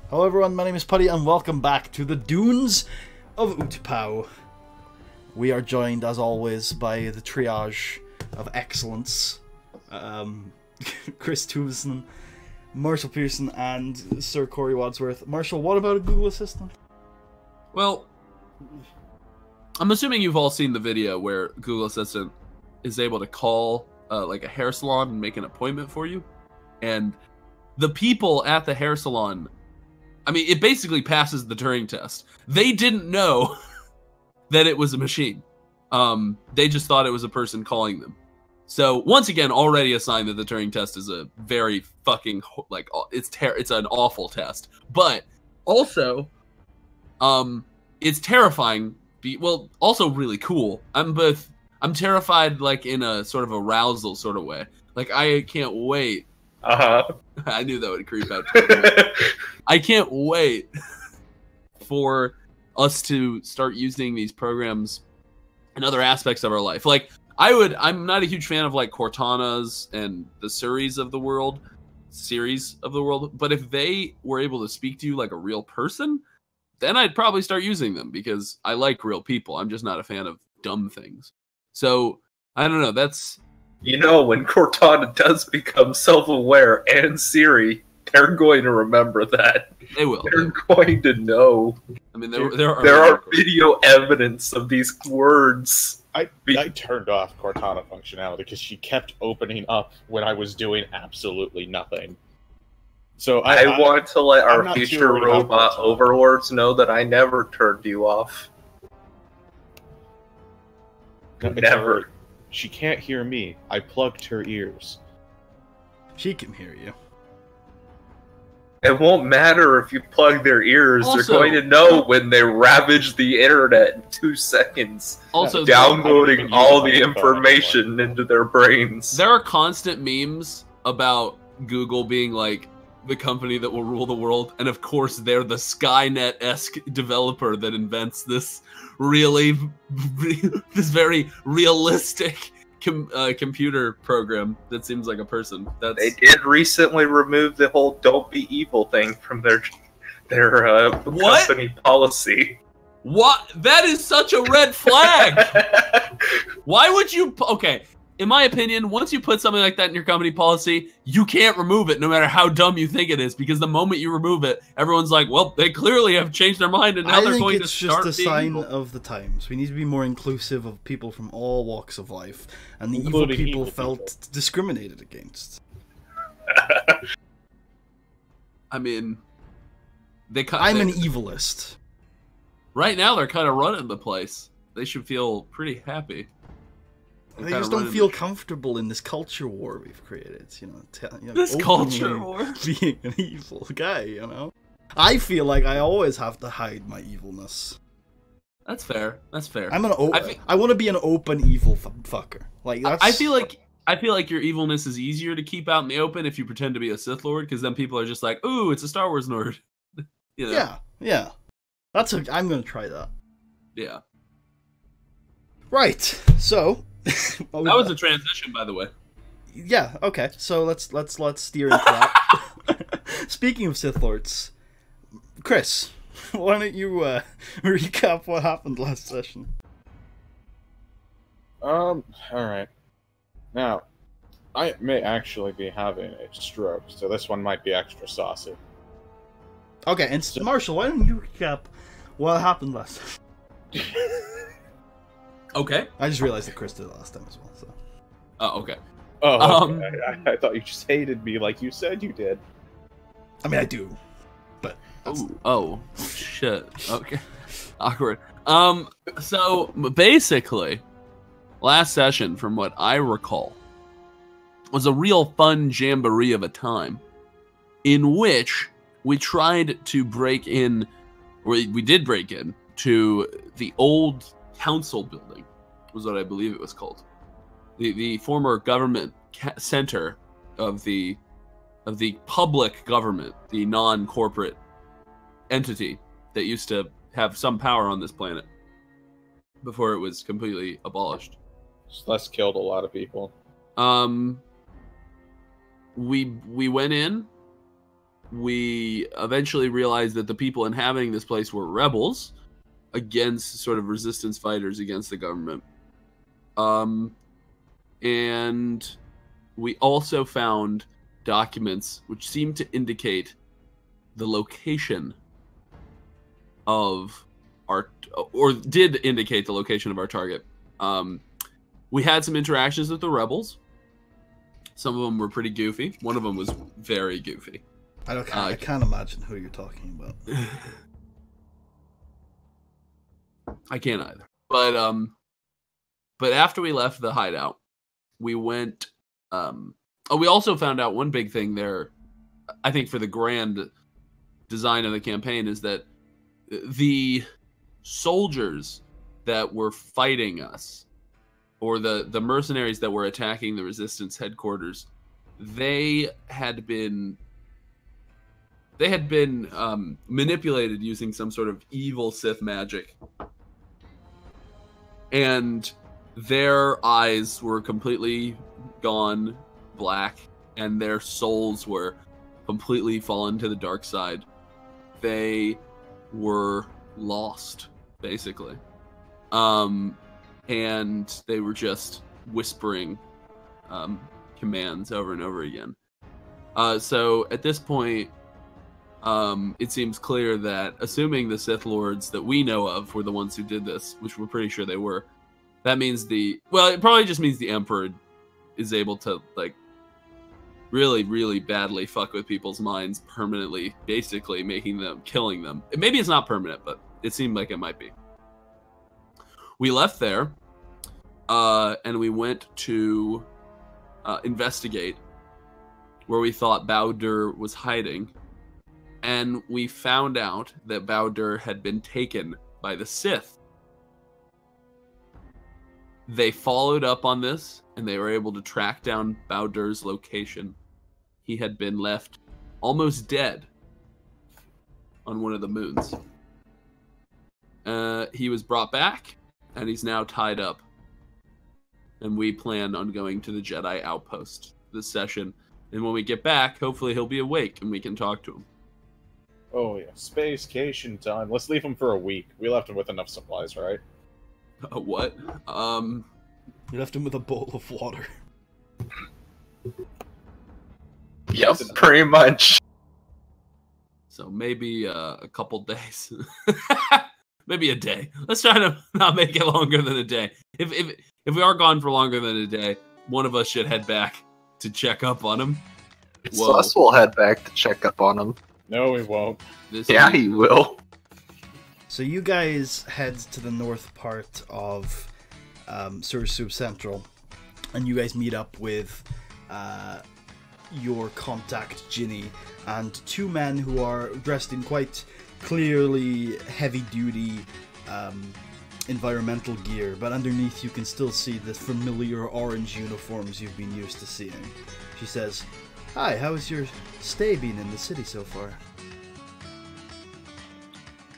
Hello everyone, my name is Putty and welcome back to the Dunes of Utapau. We are joined as always by the triage of excellence. Chris Tombson, Marshall Pearson and Sir Corey Wadsworth. Marshall, what about a Google Assistant? Well, I'm assuming you've all seen the video where Google Assistant is able to call like a hair salon and make an appointment for you. And the people at the hair salon, I mean, it basically passes the Turing test. They didn't know that it was a machine. They just thought it was a person calling them. So once again, already a sign that the Turing test is a very fucking, like, it's an awful test. But also, it's terrifying. Well, also really cool. I'm terrified, like, in a sort of arousal sort of way. Like, I can't wait. I knew that would creep out. I can't wait for us to start using these programs in other aspects of our life. Like, I'm not a huge fan of, like, Cortana's and the series of the world, but if they were able to speak to you like a real person, then I'd probably start using them because I like real people. I'm just not a fan of dumb things. So, I don't know, that's... You know, when Cortana does become self-aware and Siri, they're going to remember that. They will. They're going to know. I mean, there are video evidence of these words. I turned off Cortana functionality because she kept opening up when I was doing absolutely nothing. So I want to let our future robot overlords know that I never turned you off. Never. She can't hear me. I plugged her ears. She can hear you. It won't matter if you plug their ears. Also, they're going to know when they ravage the internet in 2 seconds. Also, downloading all the information into their brains. There are constant memes about Google being like the company that will rule the world, and of course they're the Skynet-esque developer that invents this this very realistic computer program that seems like a person. They did recently remove the whole "don't be evil" thing from their company policy. What? That is such a red flag. Why would you? Okay. In my opinion, once you put something like that in your company policy, you can't remove it no matter how dumb you think it is, because the moment you remove it, everyone's like, well, they clearly have changed their mind and now they're going to start being evil. I think it's just a sign of the times. We need to be more inclusive of people from all walks of life, and the evil people felt discriminated against. I mean, I'm an evilist. Right now, they're kind of running the place. They should feel pretty happy. They just don't feel comfortable in this culture war we've created, you know. This culture war? Being an evil guy, you know. I feel like I always have to hide my evilness. That's fair. That's fair. I want to be an open evil fucker. Like that's. I feel like your evilness is easier to keep out in the open if you pretend to be a Sith Lord, because then people are just like, "Ooh, it's a Star Wars nerd." You know? Yeah. I'm gonna try that. Yeah. Right. So. That was a transition, by the way. Yeah. Okay. So let's steer into that. Speaking of Sith Lords, Chris, why don't you recap what happened last session? All right. Now, I may actually be having a stroke, so this one might be extra saucy. Okay, and Marshall, why don't you recap what happened last session? Okay. I just realized that Chris did it last time as well. So. Oh, okay. Oh, okay. I thought you just hated me like you said you did. I mean, I do, but. Oh, shit. Okay. Awkward. So basically, last session, from what I recall, was a real fun jamboree of a time, in which we tried to break in, or we did break in to the old council building, was what I believe it was called. The former government center of the public government, the non-corporate entity that used to have some power on this planet before it was completely abolished. Thus killed a lot of people. We went in, we eventually realized that the people inhabiting this place were rebels against sort of resistance fighters against the government. And we also found documents which seemed to indicate the location of our, or did indicate the location of our target. We had some interactions with the rebels. Some of them were pretty goofy. One of them was very goofy. I can't imagine who you're talking about. I can't either. But after we left the hideout, we went. We also found out one big thing there. I think for the grand design of the campaign is that the soldiers that were fighting us, or the mercenaries that were attacking the resistance headquarters, they had been manipulated using some sort of evil Sith magic, and their eyes were completely gone black, and their souls were completely fallen to the dark side. They were lost, basically. And they were just whispering commands over and over again. So at this point, it seems clear that, assuming the Sith Lords that we know of were the ones who did this, which we're pretty sure they were, that means it probably just means the Emperor is able to, like, really, really badly fuck with people's minds permanently, basically killing them. Maybe it's not permanent, but it seemed like it might be. We left there, and we went to investigate where we thought Bao-Dur was hiding, and we found out that Bao-Dur had been taken by the Sith. They followed up on this, and they were able to track down Bao-Dur's location. He had been left almost dead on one of the moons. He was brought back, and he's now tied up. And we plan on going to the Jedi outpost this session. And when we get back, hopefully he'll be awake and we can talk to him. Oh yeah, spacecation time. Let's leave him for a week. We left him with enough supplies, right? What? You left him with a bowl of water. Yep, pretty much. So maybe a couple days. Maybe a day. Let's try to not make it longer than a day. If we are gone for longer than a day, one of us should head back to check up on him. Sus will head back to check up on him. No, we won't. Yeah, he will. So you guys head to the north part of Sursub Central, and you guys meet up with your contact Ginny and two men who are dressed in quite clearly heavy-duty environmental gear, but underneath you can still see the familiar orange uniforms you've been used to seeing. She says, "Hi, how has your stay been in the city so far?"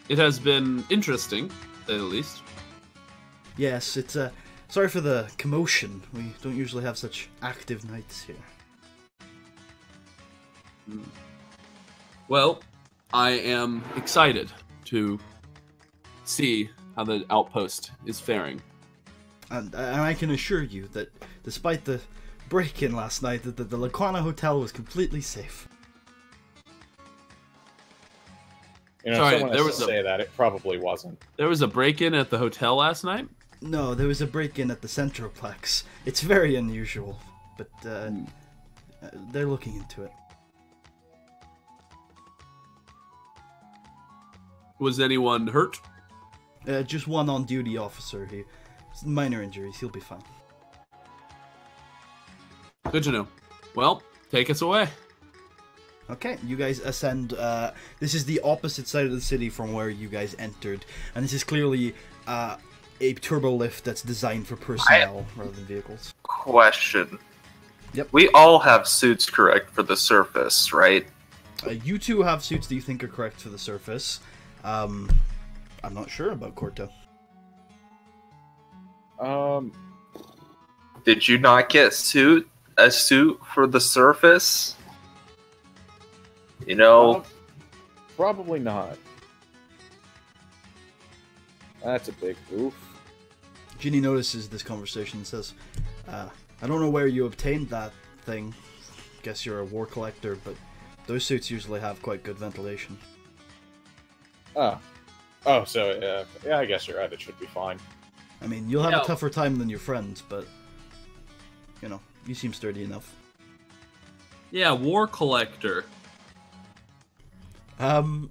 It has been interesting, to say the least. Yes, it's sorry for the commotion. We don't usually have such active nights here. Well, I am excited to see how the outpost is faring. And I can assure you that despite the break-in last night, that the Laquana Hotel was completely safe. You know, Sorry, someone there has to say that. It probably wasn't. There was a break-in at the hotel last night? No, there was a break-in at the Centroplex. It's very unusual, but they're looking into it. Was anyone hurt? Just one on-duty officer. Minor injuries. He'll be fine. Good to know. Well, take us away. Okay, you guys ascend. This is the opposite side of the city from where you guys entered, and this is clearly a turbo lift that's designed for personnel rather than vehicles. Question. Yep. We all have suits correct for the surface, right? You two have suits that you think are correct for the surface. I'm not sure about Corto. Did you not get a suit for the surface? You know, Probably not. That's a big oof. Ginny notices this conversation and says, I don't know where you obtained that thing. Guess you're a war collector, but those suits usually have quite good ventilation. Oh, so yeah, I guess you're right. It should be fine. I mean, you'll have a tougher time than your friends, but, you know, you seem sturdy enough. Yeah, war collector.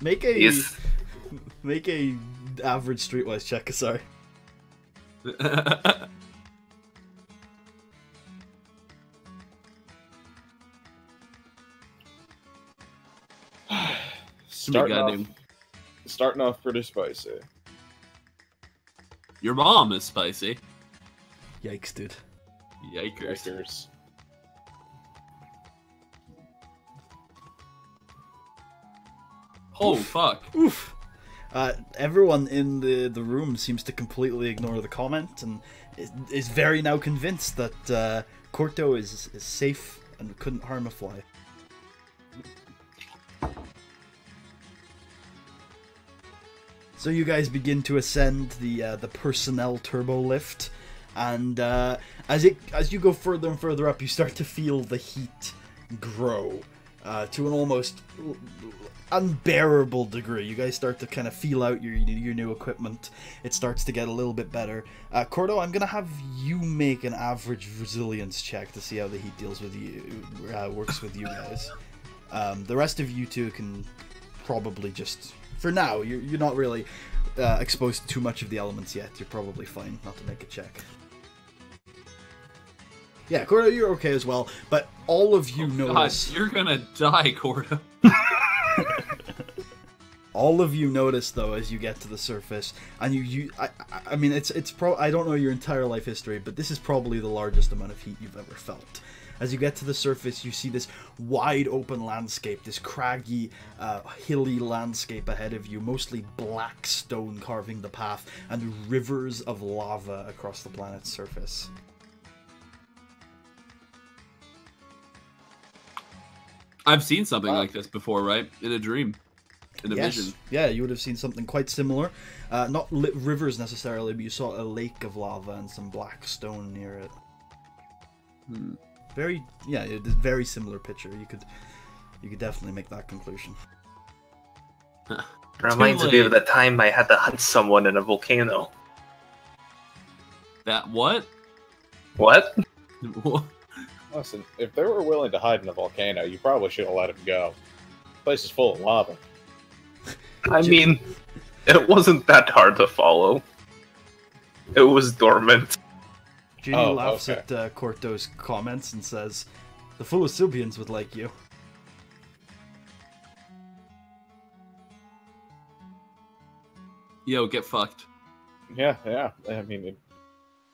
Make a average streetwise check, Kasari. Starting off pretty spicy. Your mom is spicy. Yikes, dude. Yikers. Oh, fuck. Oof. Everyone in the room seems to completely ignore the comment and is very now convinced that Corto is safe and couldn't harm a fly. So you guys begin to ascend the personnel turbo lift, and as you go further and further up, you start to feel the heat grow to an almost unbearable degree. You guys start to kind of feel out your new equipment. It starts to get a little bit better. Cordo, I'm gonna have you make an average resilience check to see how the heat deals with you, works with you guys. The rest of you two can probably just, for now, you're not really exposed to too much of the elements yet. You're probably fine not to make a check. Yeah, Cordo, you're okay as well, but all of you notice... God, you're gonna die, Cordo. All of you notice, though, as you get to the surface, and I mean, I don't know your entire life history, but this is probably the largest amount of heat you've ever felt. As you get to the surface, you see this wide open landscape, this craggy, hilly landscape ahead of you, mostly black stone carving the path, and rivers of lava across the planet's surface. I've seen something like this before, right? In a dream. In a vision. Yeah, you would have seen something quite similar. Not rivers necessarily, but you saw a lake of lava and some black stone near it. Very similar picture. You could definitely make that conclusion. reminds me of the time I had to hunt someone in a volcano. That what? What? Listen, if they were willing to hide in a volcano, you probably should have let them go. The place is full of lava. I mean, it wasn't that hard to follow. It was dormant. Ginny laughs at Corto's comments and says, "The Philosophians would like you." Yo, get fucked. Yeah. I mean,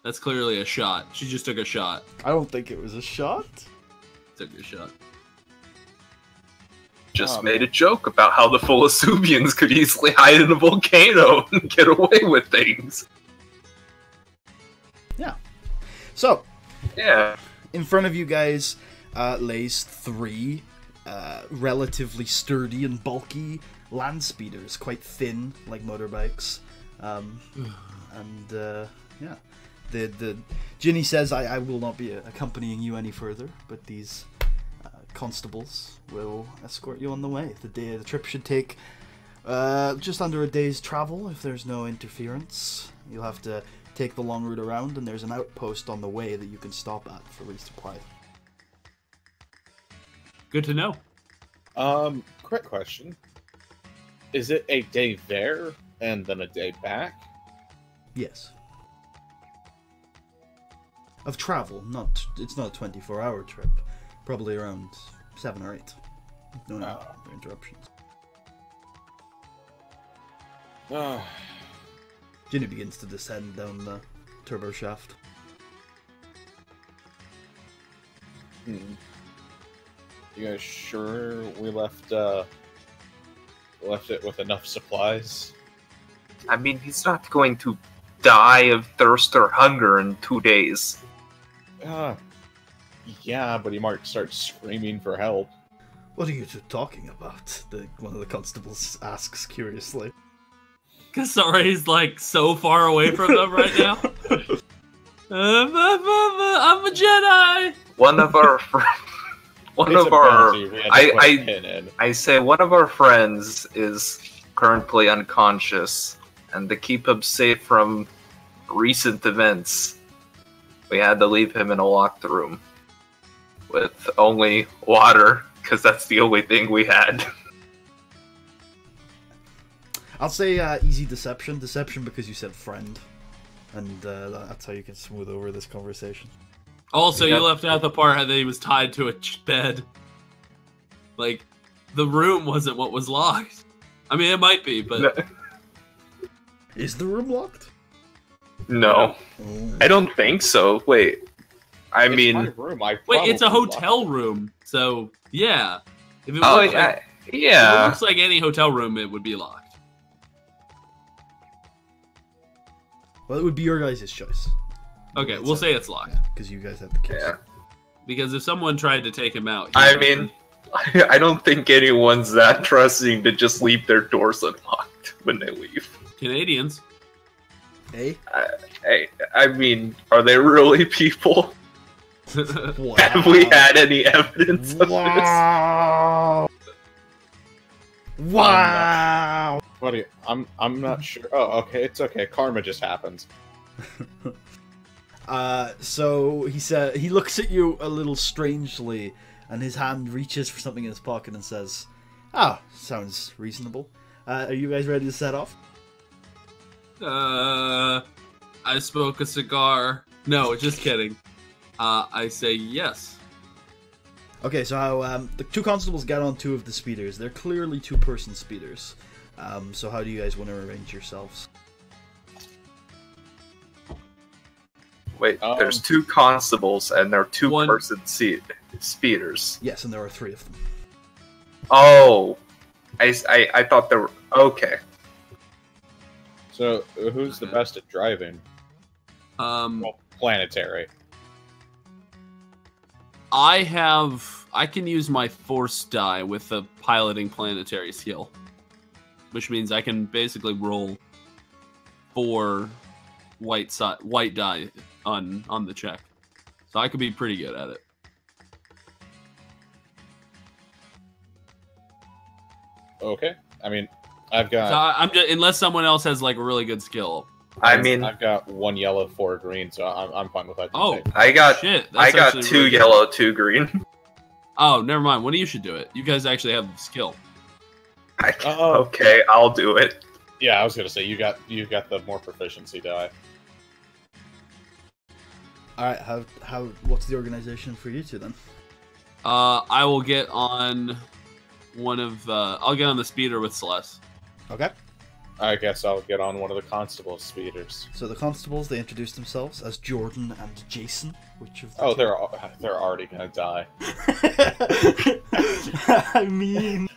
that's clearly a shot. She just took a shot. I don't think it was a shot. Took a shot. Just made a joke about how the Philosophians could easily hide in a volcano and get away with things. Yeah. So, yeah, in front of you guys lays three relatively sturdy and bulky land speeders, quite thin, like motorbikes. Yeah. The Ginny says, I will not be accompanying you any further, but these constables will escort you on the way. The trip should take just under a day's travel if there's no interference. You'll have to take the long route around, and there's an outpost on the way that you can stop at for resupply. Good to know. Quick question. Is it a day there and then a day back? Yes. Of travel, it's not a 24-hour trip. Probably around 7 or 8. No interruptions. Ginny begins to descend down the turbo shaft. You guys sure we left it with enough supplies? I mean, he's not going to die of thirst or hunger in 2 days. Yeah, but he might start screaming for help. What are you two talking about? One of the constables asks curiously. Kasari's like so far away from them right now. I'm a Jedi. One of our I say one of our friends is currently unconscious, and to keep him safe from recent events, we had to leave him in a locked room with only water, because that's the only thing we had. I'll say easy deception. Deception because you said friend. And that's how you can smooth over this conversation. Also, you left out the part that he was tied to a bed. Like, the room wasn't what was locked. I mean, it might be, but... Is the room locked? No. Oh. I don't think so. Wait. My room. Wait, it's a hotel room, so, yeah. If it Oh, looks yeah. if it looks like any hotel room, it would be locked. Well, it would be your guys' choice. Okay, we'll say it's locked. Because you guys have the keys. Yeah. Because if someone tried to take him out... I mean, I don't think anyone's that trusting to just leave their doors unlocked when they leave. Canadians. Hey? I mean, are they really people? Wow. Have we had any evidence of this? Wow! Wow! Buddy, I'm not sure. Oh, okay, it's okay. Karma just happens. So he looks at you a little strangely, and his hand reaches for something in his pocket and says, "Ah, sounds reasonable. Are you guys ready to set off?" I smoke a cigar. No, just kidding. I say yes. Okay, so how the two constables get on two of the speeders. They're clearly two-person speeders. So how do you guys want to arrange yourselves? Wait, there's two constables and they're two-person speeders. Yes, and there are three of them. Oh, I thought there were... Okay. So, who's the best at driving? Well, planetary. I can use my force die with the piloting planetary skill, which means I can basically roll 4 white die on the check, so I could be pretty good at it. Okay, I mean, I've got. So I'm just, unless someone else has like a really good skill. I mean, I've got 1 yellow, 4 green, so I'm fine with that. Oh, I got shit! I got actually 2 really good. yellow, 2 green. Oh, never mind. One of you should do it. You guys actually have the skill. Okay, I'll do it. Yeah, I was gonna say you got the more proficiency die. All right, what's the organization for you two then? I will get on one of I'll get on the speeder with Celeste. Okay. I guess I'll get on one of the constables' speeders. So the constables, they introduce themselves as Jordan and Jason. Which of the Oh, two? they're already gonna die. I mean,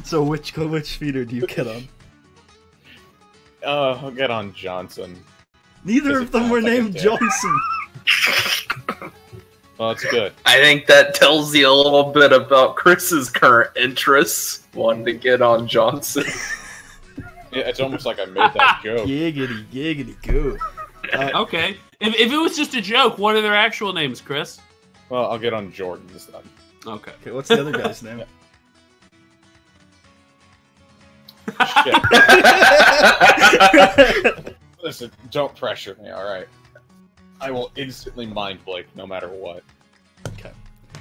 so which speeder do you get on? I'll get on Johnson. Neither of them were Sounds like a named dick. Johnson. Well, that's good. I think that tells you a little bit about Chris's current interests. Wanting to get on Johnson. Yeah, it's almost like I made that joke. Giggity, go. Okay. If it was just a joke, what are their actual names, Chris? Well, I'll get on Jordan's then. Okay. Okay, what's the other guy's name? Shit. Listen, don't pressure me, alright? I will instantly mind Blake no matter what. Okay.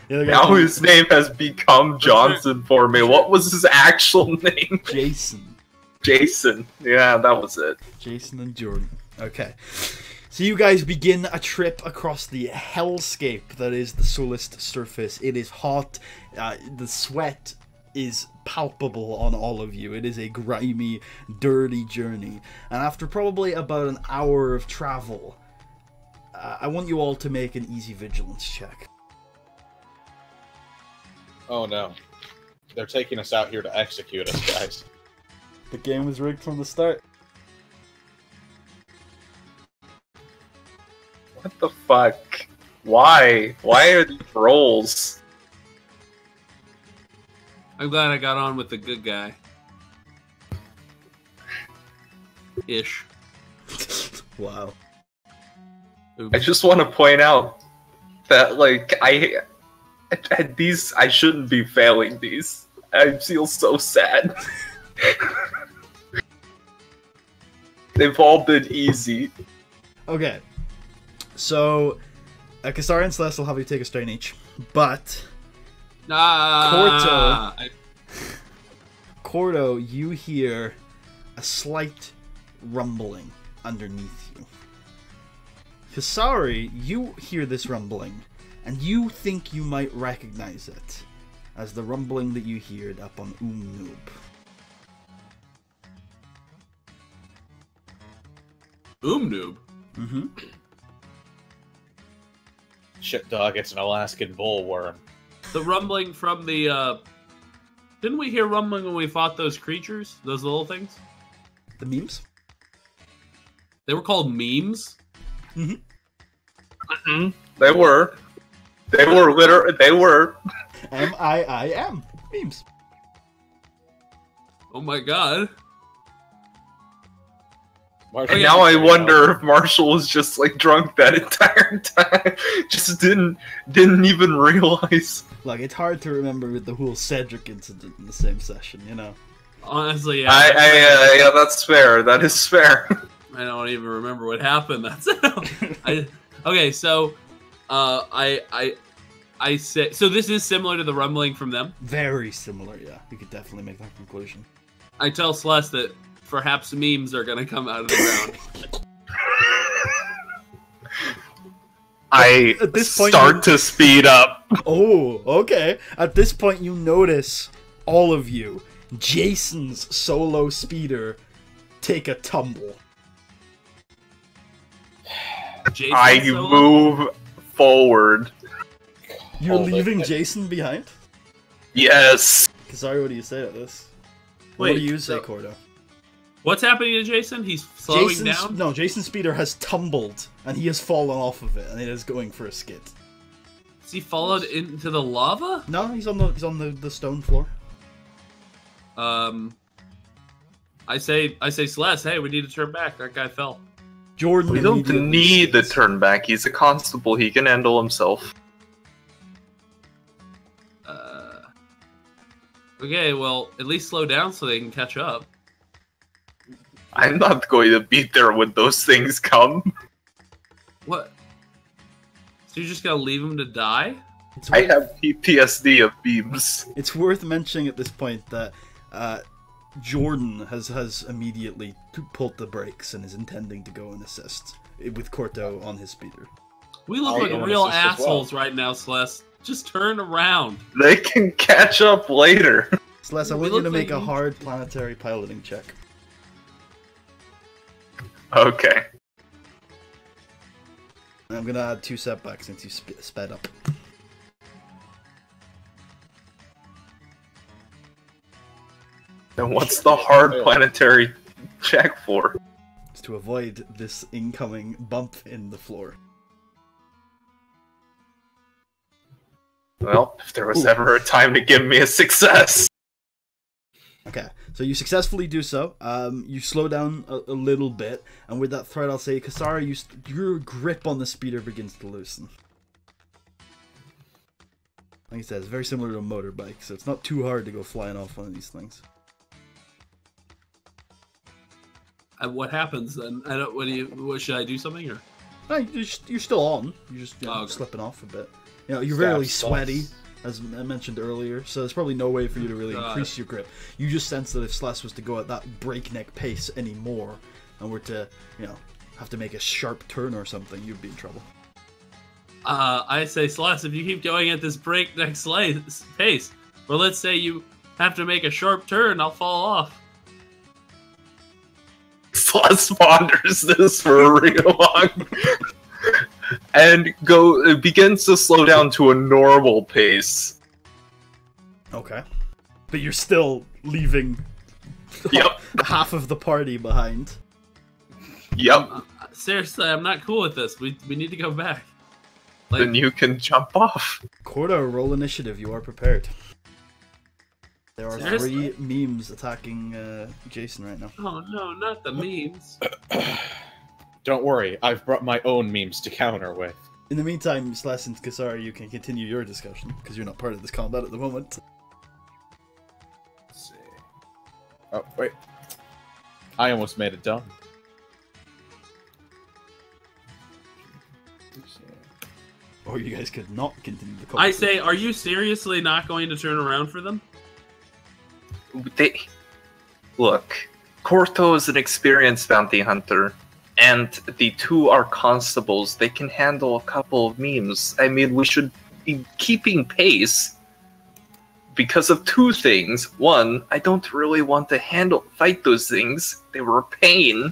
The other Now guy's his name has become Johnson for me. What was his actual name? Jason. Jason. Yeah, that was it. Jason and Jordan. Okay. So you guys begin a trip across the hellscape that is the Solist surface. It is hot. The sweat is palpable on all of you. It is a grimy, dirty journey. And after probably about an hour of travel, I want you all to make an easy vigilance check. Oh no. They're taking us out here to execute us, guys. The game was rigged from the start. What the fuck? Why? Why are these rolls? I'm glad I got on with the good guy. Ish. Wow. I just want to point out that, like, I shouldn't be failing these. I feel so sad. They've all been easy. Okay. So, Kasari and Celeste will have you take a strain each, but Corto, you hear a slight rumbling underneath you. Kasari, you hear this rumbling, and you think you might recognize it as the rumbling that you heard up on Noob. Noob? Mm-hmm. Shit, dog, it's an Alaskan bullworm. The rumbling from the, Didn't we hear rumbling when we fought those creatures? Those little things? The memes? They were called memes? Mm-hmm. Mm-hmm. They were. They were. M-I-I-M. Memes. Oh my god. And now I wonder if Marshall was just like drunk that entire time. Just didn't even realize. Like, it's hard to remember with the whole Cedric incident in the same session, you know? Honestly, yeah. Yeah, that's fair. That is fair. I don't even remember what happened. That's okay. So, I say so. This is similar to the rumbling from them. Very similar, yeah. You could definitely make that conclusion. I tell Celeste that perhaps memes are gonna come out of the ground. I At this point, start to speed up. Oh, okay. At this point, you notice, all of you, Jason's solo speeder take a tumble. Jason I solo? move forward. You're leaving Jason behind? Yes. Kasari, what do you say to this? Wait, what do you say, so- Cordo? What's happening to Jason? He's slowing down? No, Jason's speeder has tumbled, and he has fallen off of it, and it is going for a skid. Is he followed into the lava? No, he's on the stone floor. I say Celeste, hey, we need to turn back. That guy fell. Jordan, We don't immediately need the skids. turn back. He's a constable. He can handle himself. Okay, well, at least slow down so they can catch up. I'm not going to be there when those things come. What? So you're just gonna leave him to die? I have PTSD of beams. It's worth mentioning at this point that Jordan has immediately pulled the brakes and is intending to go and assist with Corto on his speeder. We look I'll like go and real assist as well. assholes right now, Celeste. Just turn around. They can catch up later. Celeste, I We want you to look make like a you- hard planetary piloting check. Okay. And I'm gonna add 2 setbacks since you sped up. Then what's the hard planetary check for? It's to avoid this incoming bump in the floor. Well, if there was ever a time to give me a success. Okay, so you successfully do so. You slow down a little bit, and with that threat, I'll say, Kasari, your grip on the speeder begins to loosen. Like I said, it's very similar to a motorbike, so it's not too hard to go flying off one of these things. And what happens then? I don't. What should I do something or? No, you're still on. You're just Okay. slipping off a bit. You know, you're Stab really sauce. sweaty, as I mentioned earlier, so there's probably no way for you to really increase your grip. You just sense that if Celeste was to go at that breakneck pace anymore, and were to, have to make a sharp turn or something, you'd be in trouble. I say, Celeste, if you keep going at this breakneck pace, or let's say you have to make a sharp turn, I'll fall off. Celeste ponders this for a real long and begins to slow down to a normal pace. Okay. But you're still leaving Yep. half of the party behind. Yep. Seriously, I'm not cool with this. We need to go back. Then you can jump off. Cordo, roll initiative. You are prepared. There are Seriously? 3 memes attacking Jason right now. Oh no, not the memes. Don't worry, I've brought my own memes to counter with. In the meantime, Slash and Kasari, you can continue your discussion, because you're not part of this combat at the moment. Let's see. Oh, wait. I almost made it done. Or you guys could not continue the I conversation. say, are you seriously not going to turn around for them? Look, Corto is an experienced bounty hunter, and the 2 are constables. They can handle a couple of memes. I mean, we should be keeping pace because of 2 things. 1, I don't really want to fight those things. They were a pain.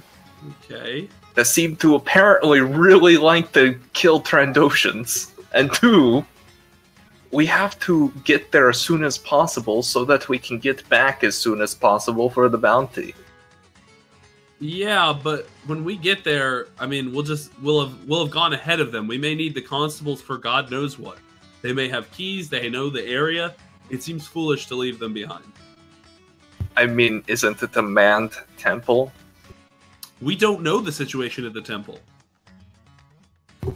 Okay. That seem to apparently really like to kill Trandoshans. And 2, we have to get there as soon as possible so that we can get back as soon as possible for the bounty. Yeah, but when we get there, I mean, we'll have gone ahead of them. We may need the constables for God knows what. They may have keys. They know the area. It seems foolish to leave them behind. I mean, isn't it a manned temple? We don't know the situation at the temple.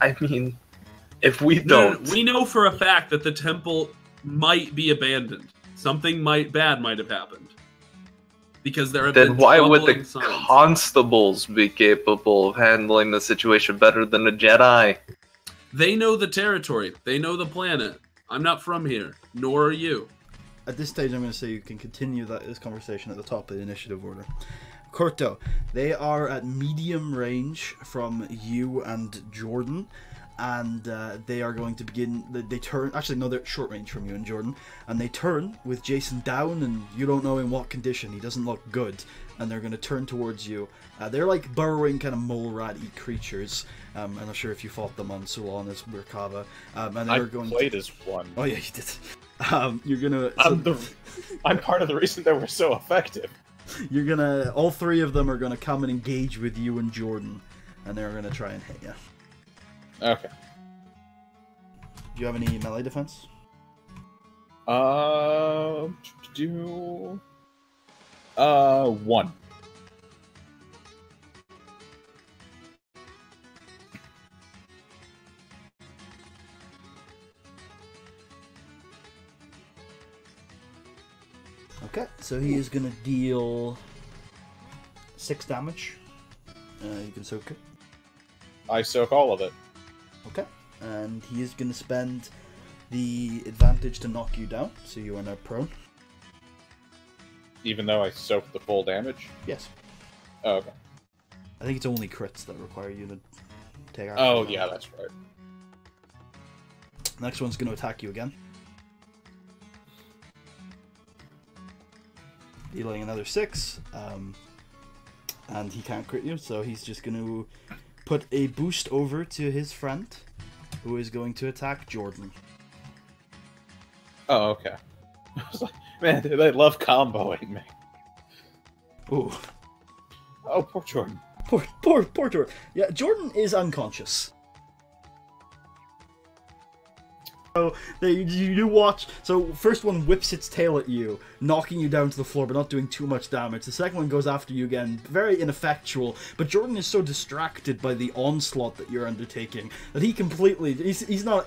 I mean, if we No, don't... we know for a fact that the temple might be abandoned. Something bad might have happened. Because there have been Then why would the troubling signs. constables be capable of handling the situation better than a Jedi? They know the territory. They know the planet. I'm not from here, nor are you. At this stage, I'm going to say you can continue this conversation at the top of the initiative order. Corto, they are at medium range from you and Jordan, and they are going to begin. They turn. Actually, no, they're short range from you and Jordan, and they turn with Jason down, and you don't know in what condition. He doesn't look good, and they're going to turn towards you. They're like burrowing kind of mole rat-y creatures. I'm not sure if you fought them on Sulon as Merkava, and they're going. Played as one. Oh yeah, you did. You're gonna. I'm part of the reason they were so effective. You're gonna. All 3 of them are gonna come and engage with you and Jordan, and they're gonna try and hit you. Okay. Do you have any melee defense? Do 1. Okay, so he is gonna deal 6 damage. You can soak it. I soak all of it. Okay, and he is gonna spend the advantage to knock you down, so you are now prone. Even though I soak the full damage? Yes. Oh, okay. I think it's only crits that require you to take action. Oh, yeah, that's right. Next one's gonna attack you again. Dealing another 6, and he can't crit you, so he's just going to put a boost over to his friend, who is going to attack Jordan. Oh, okay. I was like, man, they love comboing me. Ooh. Oh, poor Jordan. Poor Jordan. Yeah, Jordan is unconscious. So you watch. So first one whips its tail at you, knocking you down to the floor, but not doing too much damage. The second one goes after you again, very ineffectual. But Jordan is so distracted by the onslaught that you're undertaking that he's not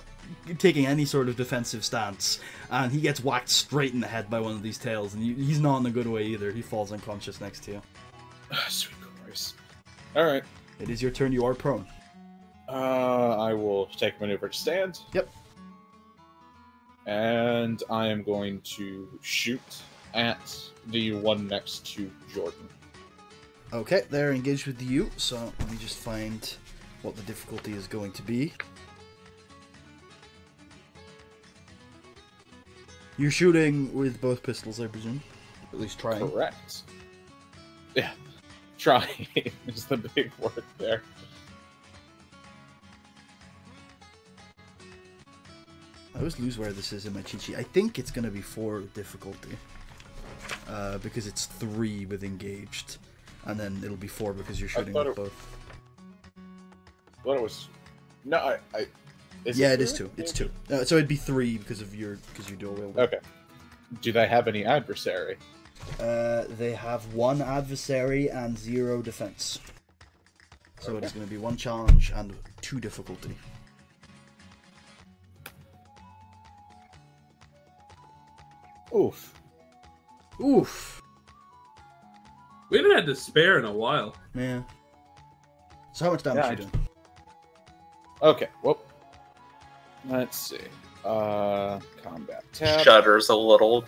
taking any sort of defensive stance, and he gets whacked straight in the head by one of these tails, and he's not in a good way either. He falls unconscious next to you. Sweet Christ. Alright. It is your turn. You are prone. I will take a maneuver to stand. Yep. And I am going to shoot at the one next to Jordan. Okay, they're engaged with you, so let me just find what the difficulty is going to be. You're shooting with both pistols, I presume? At least trying. Correct. Yeah. Trying is the big word there. I always lose where this is in my cheat sheet. I think it's going to be 4 difficulty. Because it's 3 with engaged. And then it'll be 4 because you're shooting with both. I thought it was... No, yeah, it is 2. It's 2. So it'd be 3 because you dual wield. Okay. do they have any adversary? They have 1 adversary and 0 defense. So it is going to be 1 challenge and 2 difficulty. Oof. Oof. We haven't had despair in a while. Yeah. So how much damage Yeah, are you doing? Okay, well, let's see. Combat tab. Shudders a little.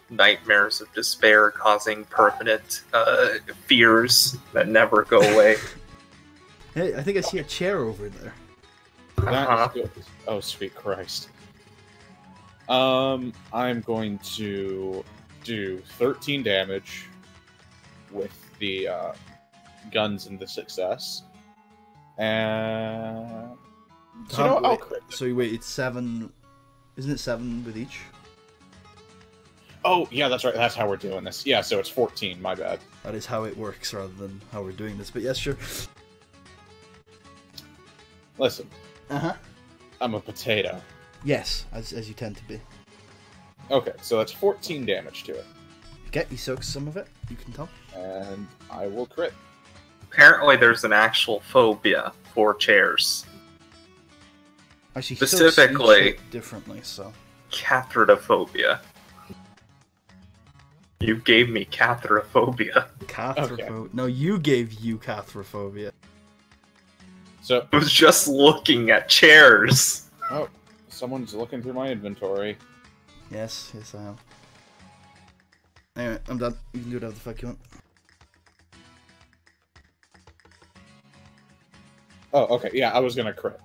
Nightmares of despair causing permanent fears that never go away. Hey, I think I see a chair over there. That is good. Oh, sweet Christ. I'm going to do 13 damage with the guns and the success. And I'll crit. So wait, it's 7. Isn't it 7 with each? Oh, yeah, that's right. That's how we're doing this. Yeah, so it's 14. My bad. That is how it works rather than how we're doing this. But yes, sure. Listen. Uh-huh. I'm a potato. Yes, as you tend to be. Okay, so that's 14 damage to it. Okay, he soaks some of it, you can tell. And I will crit. Apparently there's an actual phobia for chairs. Actually, Specifically- he soaks each differently, so... Cathradophobia. You gave me cathraphobia. Cathrophobia. No, you gave you cathrophobia. So, I was just looking at chairs. oh, someone's looking through my inventory. Yes, I am. Anyway, I'm done. You can do whatever the fuck you want. Oh, okay, yeah, I was gonna crit.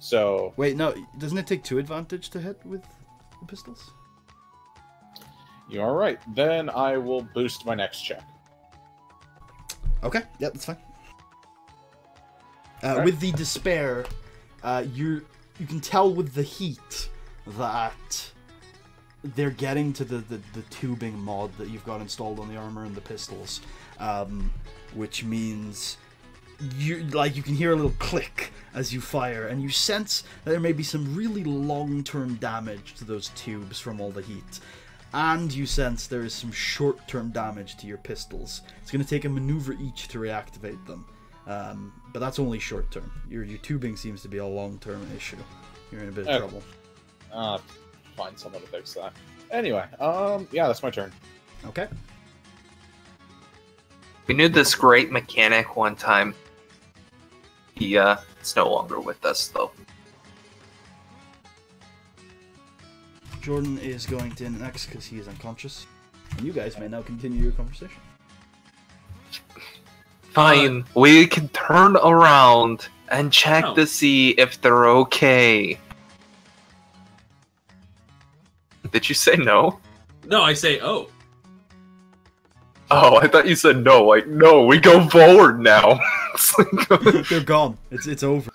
So, Wait, no, doesn't it take 2 advantage to hit with the pistols? you are right. Then I will boost my next check. Okay, yeah, that's fine. Alright. With the despair, you can tell with the heat that they're getting to the tubing mod that you've got installed on the armor and the pistols, which means you can hear a little click as you fire, and you sense that there may be some really long-term damage to those tubes from all the heat. And you sense there is some short-term damage to your pistols. It's going to take a maneuver each to reactivate them. But that's only short-term. Your tubing seems to be a long-term issue. You're in a bit of trouble. Find someone to fix that. Anyway, yeah, that's my turn. Okay. We knew this great mechanic one time. He is no longer with us, though. Jordan is going to end next because he is unconscious. And you guys may now continue your conversation. Fine, we can turn around and check No. to see if they're okay. Did you say no? No, I say, oh. Oh, I thought you said no. Like, no, we go forward now. It's like, They're gone. It's over.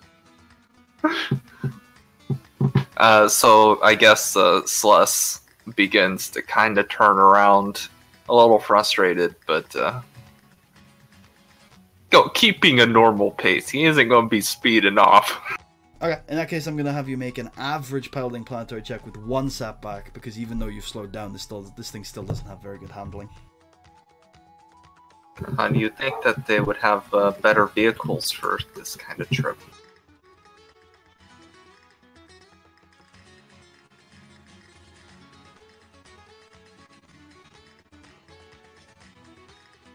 so I guess Slus begins to kind of turn around, a little frustrated, but keeping a normal pace. He isn't going to be speeding off. Okay, in that case, I'm going to have you make an average piloting planetary check with 1 setback, because even though you've slowed down, this thing still doesn't have very good handling. And you'd think that they would have better vehicles for this kind of trip.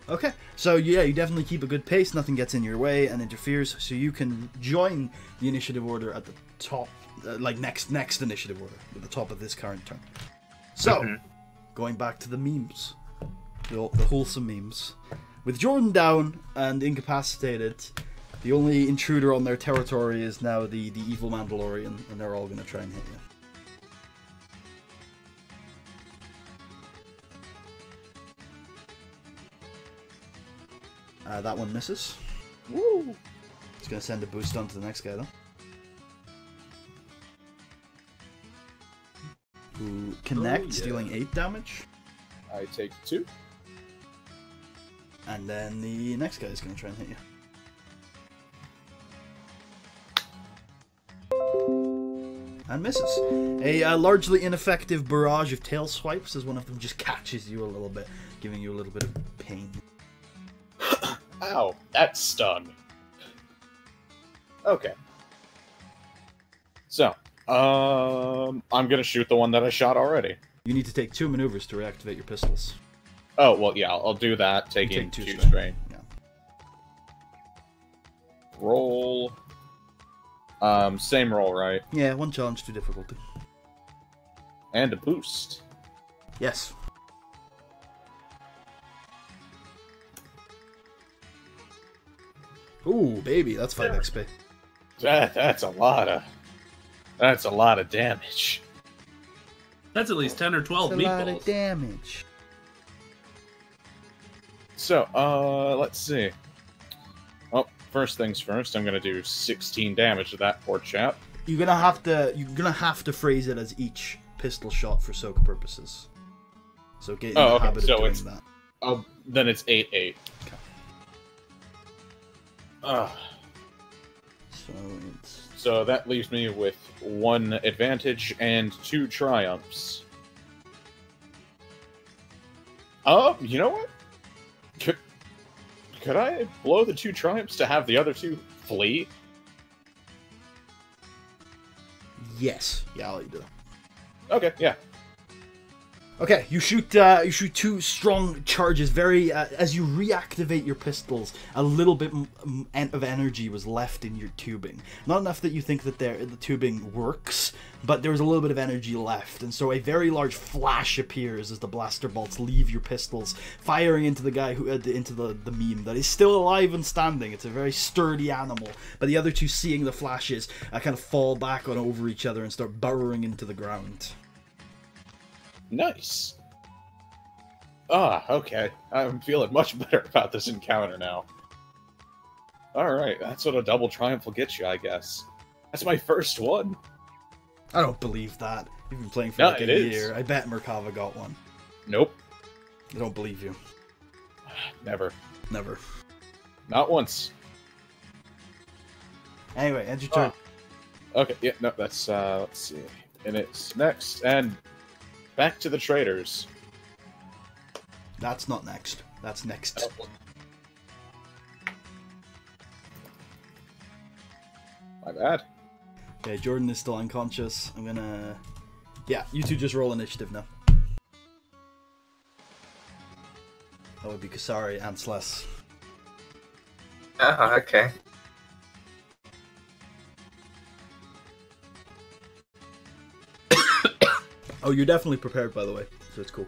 Okay, so yeah, you definitely keep a good pace, nothing gets in your way and interferes, so you can join the initiative order at the top, like next initiative order, at the top of this current turn. So, going back to the memes, the wholesome memes. With Jordan down and incapacitated, the only intruder on their territory is now the evil Mandalorian, and they're all going to try and hit you. That one misses. Woo! It's going to send a boost on to the next guy, though. Who connects, dealing 8 damage. I take 2. And then the next guy is going to try and hit you. and misses. A largely ineffective barrage of tail swipes as one of them just catches you a little bit, giving you a little bit of pain. Ow, that stung. Okay. So, I'm gonna shoot the one that I shot already. You need to take 2 maneuvers to reactivate your pistols. Oh, well, yeah, I'll do that, taking Take 2 strain. strain. Yeah. Roll. Same roll, right? Yeah, 1 challenge to difficulty. And a boost. Yes. Ooh, baby, that's 5 XP. That's a lot of damage. That's at least 10 or 12 That's a lot of meatballs. damage. So, let's see. Well, first things first, I'm gonna do 16 damage to that poor chap. You're gonna have to phrase it as each pistol shot for soak purposes. So get in the habit of doing that. Oh, then it's 8-8. Okay. So that leaves me with 1 advantage and 2 triumphs. You know what? Could I blow the 2 triumphs to have the other 2 flee? Yes. Yeah, I'll let you do that. Okay, yeah. Okay, you shoot 2 strong charges. Very as you reactivate your pistols, a little bit of energy was left in your tubing. Not enough that you think that the tubing works, but there was a little bit of energy left, and so a very large flash appears as the blaster bolts leave your pistols, firing into the guy into the meme that is still alive and standing. It's a very sturdy animal, but the other 2, seeing the flashes, kind of fall back on over each other and start burrowing into the ground. Nice. Okay. I'm feeling much better about this encounter now. Alright, that's what a double triumph will get you, I guess. That's my first one. I don't believe that. You've been playing for No, like it a is. year. I bet Merkava got one. Nope. I don't believe you. Never. Never. Not once. Anyway, end your turn. Okay, yeah, no, that's, let's see. And it's next, and back to the traders. That's not next. That's next. My bad. Okay, Jordan is still unconscious. I'm gonna... Yeah, you 2 just roll initiative now. That would be Kasari and Sless. Oh, okay. Oh, you're definitely prepared, by the way, so it's cool.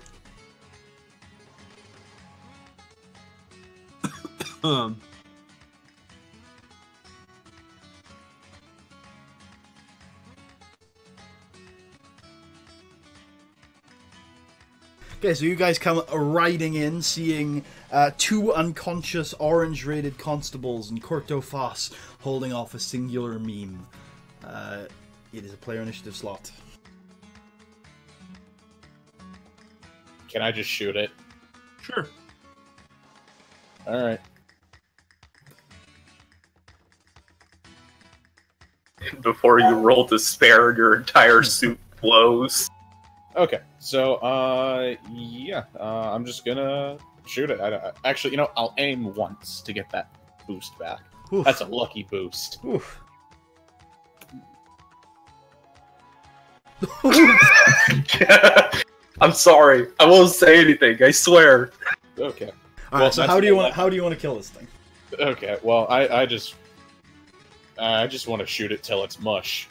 Okay, so you guys come riding in, seeing 2 unconscious orange-rated constables and Corto Foss holding off a singular meme. It is a player initiative slot. Can I just shoot it? Sure. Alright. Before you roll to spare, your entire suit blows. Okay, so, yeah, I'm just gonna shoot it. Actually, you know, I'll aim once to get that boost back. Oof. That's a lucky boost. Oof. I'm sorry. I won't say anything. I swear. Okay. Alright, Well, so that's how do you what want to kill this thing? Okay, well, I just want to shoot it till it's mush.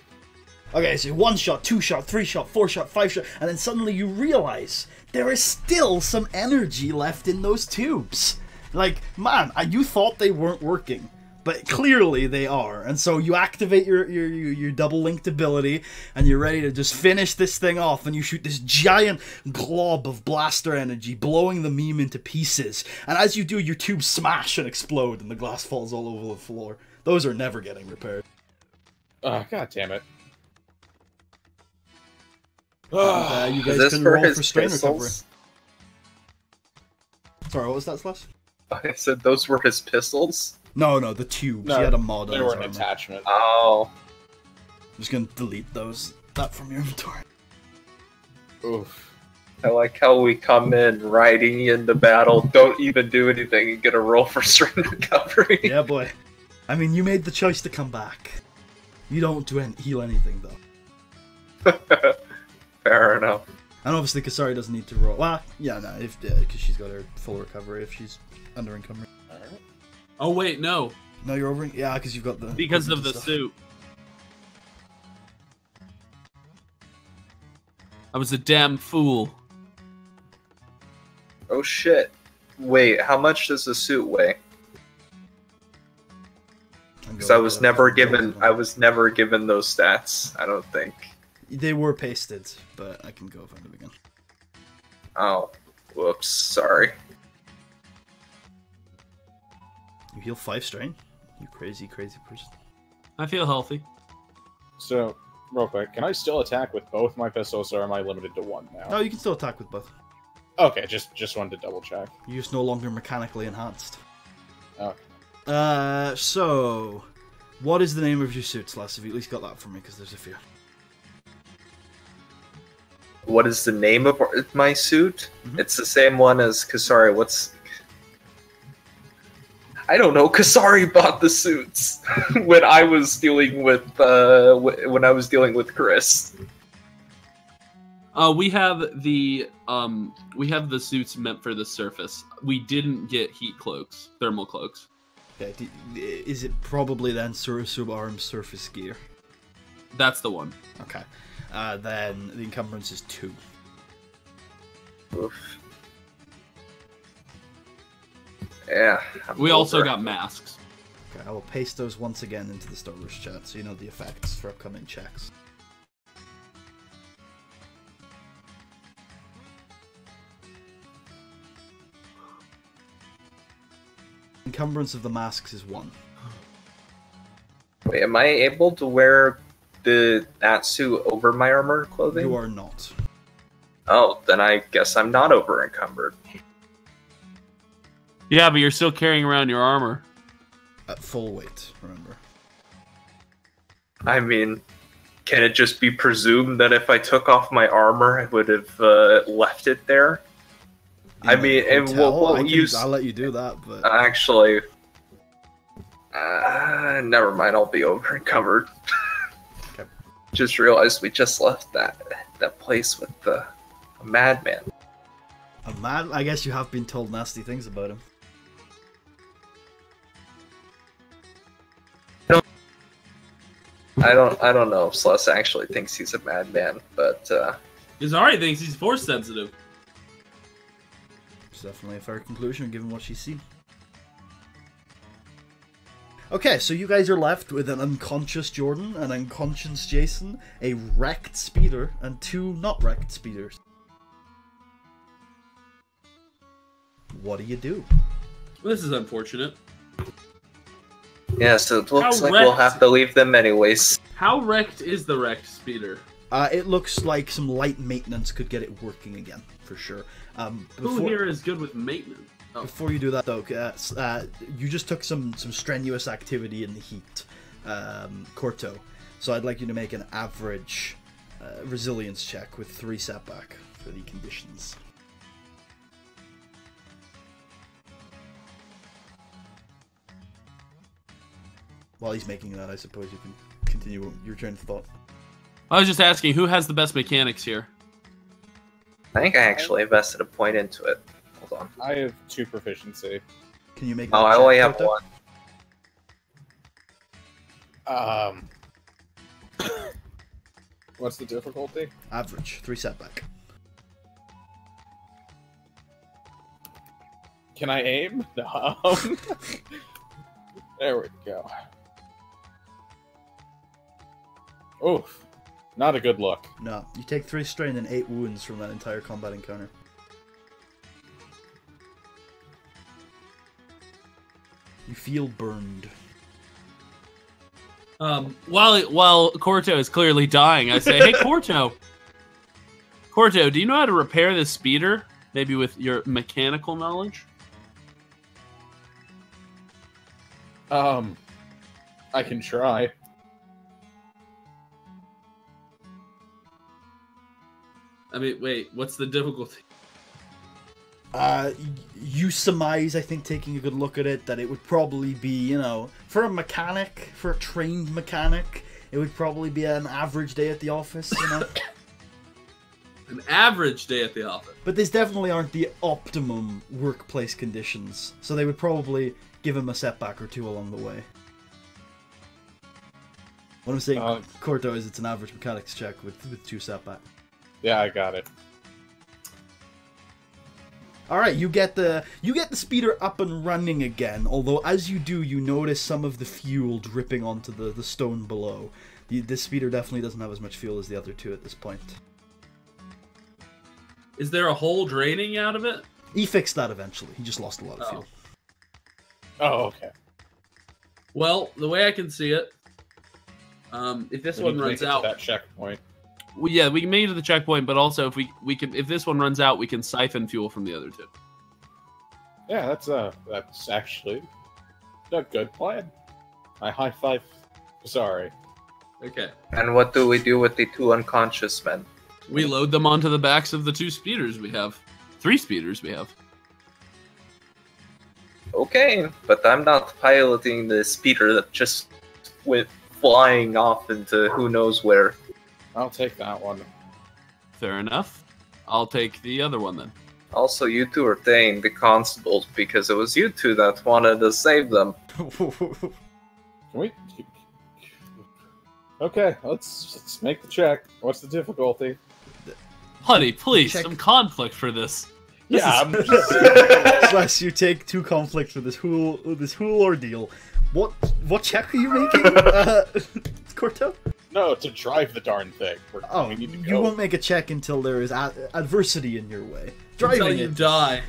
Okay, so 1 shot, 2 shot, 3 shot, 4 shot, 5 shot, and then suddenly you realize there is still some energy left in those tubes. Like, man, you thought they weren't working, but clearly they are. And so you activate your double linked ability, and you're ready to just finish this thing off, and you shoot this giant glob of blaster energy, blowing the meme into pieces. And as you do, your tubes smash and explode, and the glass falls all over the floor. Those are never getting repaired. God damn it. And, you Is guys this can for roll his for strain pistols? recovery. Sorry, what was that, Slash? I said those were his pistols? No, the tubes. No, he had a mod on They his were an armor. attachment. Oh. I'm just gonna delete those. that from your inventory. Oof. I like how we come in riding into battle, don't even do anything, and get a roll for strength recovery. Yeah, boy. I mean, you made the choice to come back. You don't heal anything, though. Fair enough. And obviously, Kasari doesn't need to roll. Well, yeah, no, because she's got her full recovery if she's under encumbered. Alright. Oh wait, no, No, you're over. Yeah, because you've got the. because of the stuff. suit. I was a damn fool. Oh shit. Wait, how much does the suit weigh? Because I was never given those stats, I don't think. They were pasted, but I can go find them again. Oh. Whoops, sorry. You heal 5 strain? You crazy, crazy person. I feel healthy. So, real quick, can I still attack with both my pistols, or am I limited to one now? No, you can still attack with both. Okay, just wanted to double check. You're just no longer mechanically enhanced. Okay. So... What is the name of your suits, Les? Have you at least got that for me, because there's a few. What is the name of my suit? Mhm. It's the same one as Kasari. What's... I don't know. Kasari bought the suits when I was dealing with Chris. We have the suits meant for the surface. We didn't get heat cloaks, thermal cloaks. Okay, is it probably then subarm surface gear? That's the one. Okay. Then the encumbrance is 2. Oof. Yeah. We also got masks. Okay, I will paste those once again into the Starburst chat so you know the effects for upcoming checks. Encumbrance of the masks is 1. Wait, am I able to wear that suit over my armor clothing? You are not. Oh, then I guess I'm not over encumbered. Yeah, but you're still carrying around your armor. At full weight, remember. I mean, can it just be presumed that if I took off my armor, I would have left it there? In I the mean, and hotel, what I'll let you do that, but actually, never mind. I'll be over encumbered. Okay. Just realized we just left that place with a madman. a mad. I guess you have been told nasty things about him. I don't know if Celeste actually thinks he's a madman, but Kasari thinks he's force sensitive. It's definitely a fair conclusion given what she's seen. Okay, so you guys are left with an unconscious Jordan, an unconscious Jason, a wrecked speeder, and 2 not wrecked speeders. What do you do? This is unfortunate. yeah, so it looks How like we'll wrecked? have to leave them anyways. How wrecked is the wrecked speeder? It looks like some light maintenance could get it working again, for sure. Who here is good with maintenance? Oh. Before you do that, though, you just took some strenuous activity in the heat, Corto. So I'd like you to make an average resilience check with 3 setback for the conditions. While he's making that, I suppose you can continue your train of thought. I was just asking, who has the best mechanics here? I think I actually invested a point into it. Hold on. I have 2 proficiency. Can you make Oh, that I check, only have Corto? one. What's the difficulty? Average, 3 setback. Can I aim? No. There we go. Oof. Not a good look. No, you take 3 strain and 8 wounds from that entire combat encounter. You feel burned. While Corto is clearly dying, I say, "Hey, Corto, Corto, do you know how to repair this speeder? Maybe with your mechanical knowledge." I can try. I mean, wait, what's the difficulty? You surmise, I think, taking a good look at it, that it would probably be, you know, for a mechanic, for a trained mechanic, it would probably be an average day at the office, you know? An average day at the office. But these definitely aren't the optimum workplace conditions, so they would probably give him a setback or two along the way. What I'm saying, Corto, is it's an average mechanics check with 2 setbacks. Yeah, I got it. Alright, you get the speeder up and running again, although as you do, you notice some of the fuel dripping onto the stone below. This speeder definitely doesn't have as much fuel as the other two at this point. Is there a hole draining out of it? He fixed that eventually. He just lost a lot of fuel. Oh, okay. Well, the way I can see it, if this one runs out, that checkpoint. Well, yeah, we can make it to the checkpoint, but also if this one runs out, we can siphon fuel from the other two. Yeah, that's actually a good plan. I high five. Sorry. Okay. And what do we do with the 2 unconscious men? We load them onto the backs of the 2 speeders we have. 3 speeders we have. Okay, but I'm not piloting the speeder that just went flying off into who knows where. I'll take that one. Fair enough. I'll take the other one then. Also, you two are paying the constables because it was you two that wanted to save them. Can we? Okay, let's make the check. What's the difficulty? Honey, please, Check. some conflict for this. Yeah, Slash, you take 2 conflict for this whole ordeal. What check are you making, Corto? no, to drive the darn thing. Oh, We need to you go. won't make a check until there is adversity in your way. Until Driving you it die.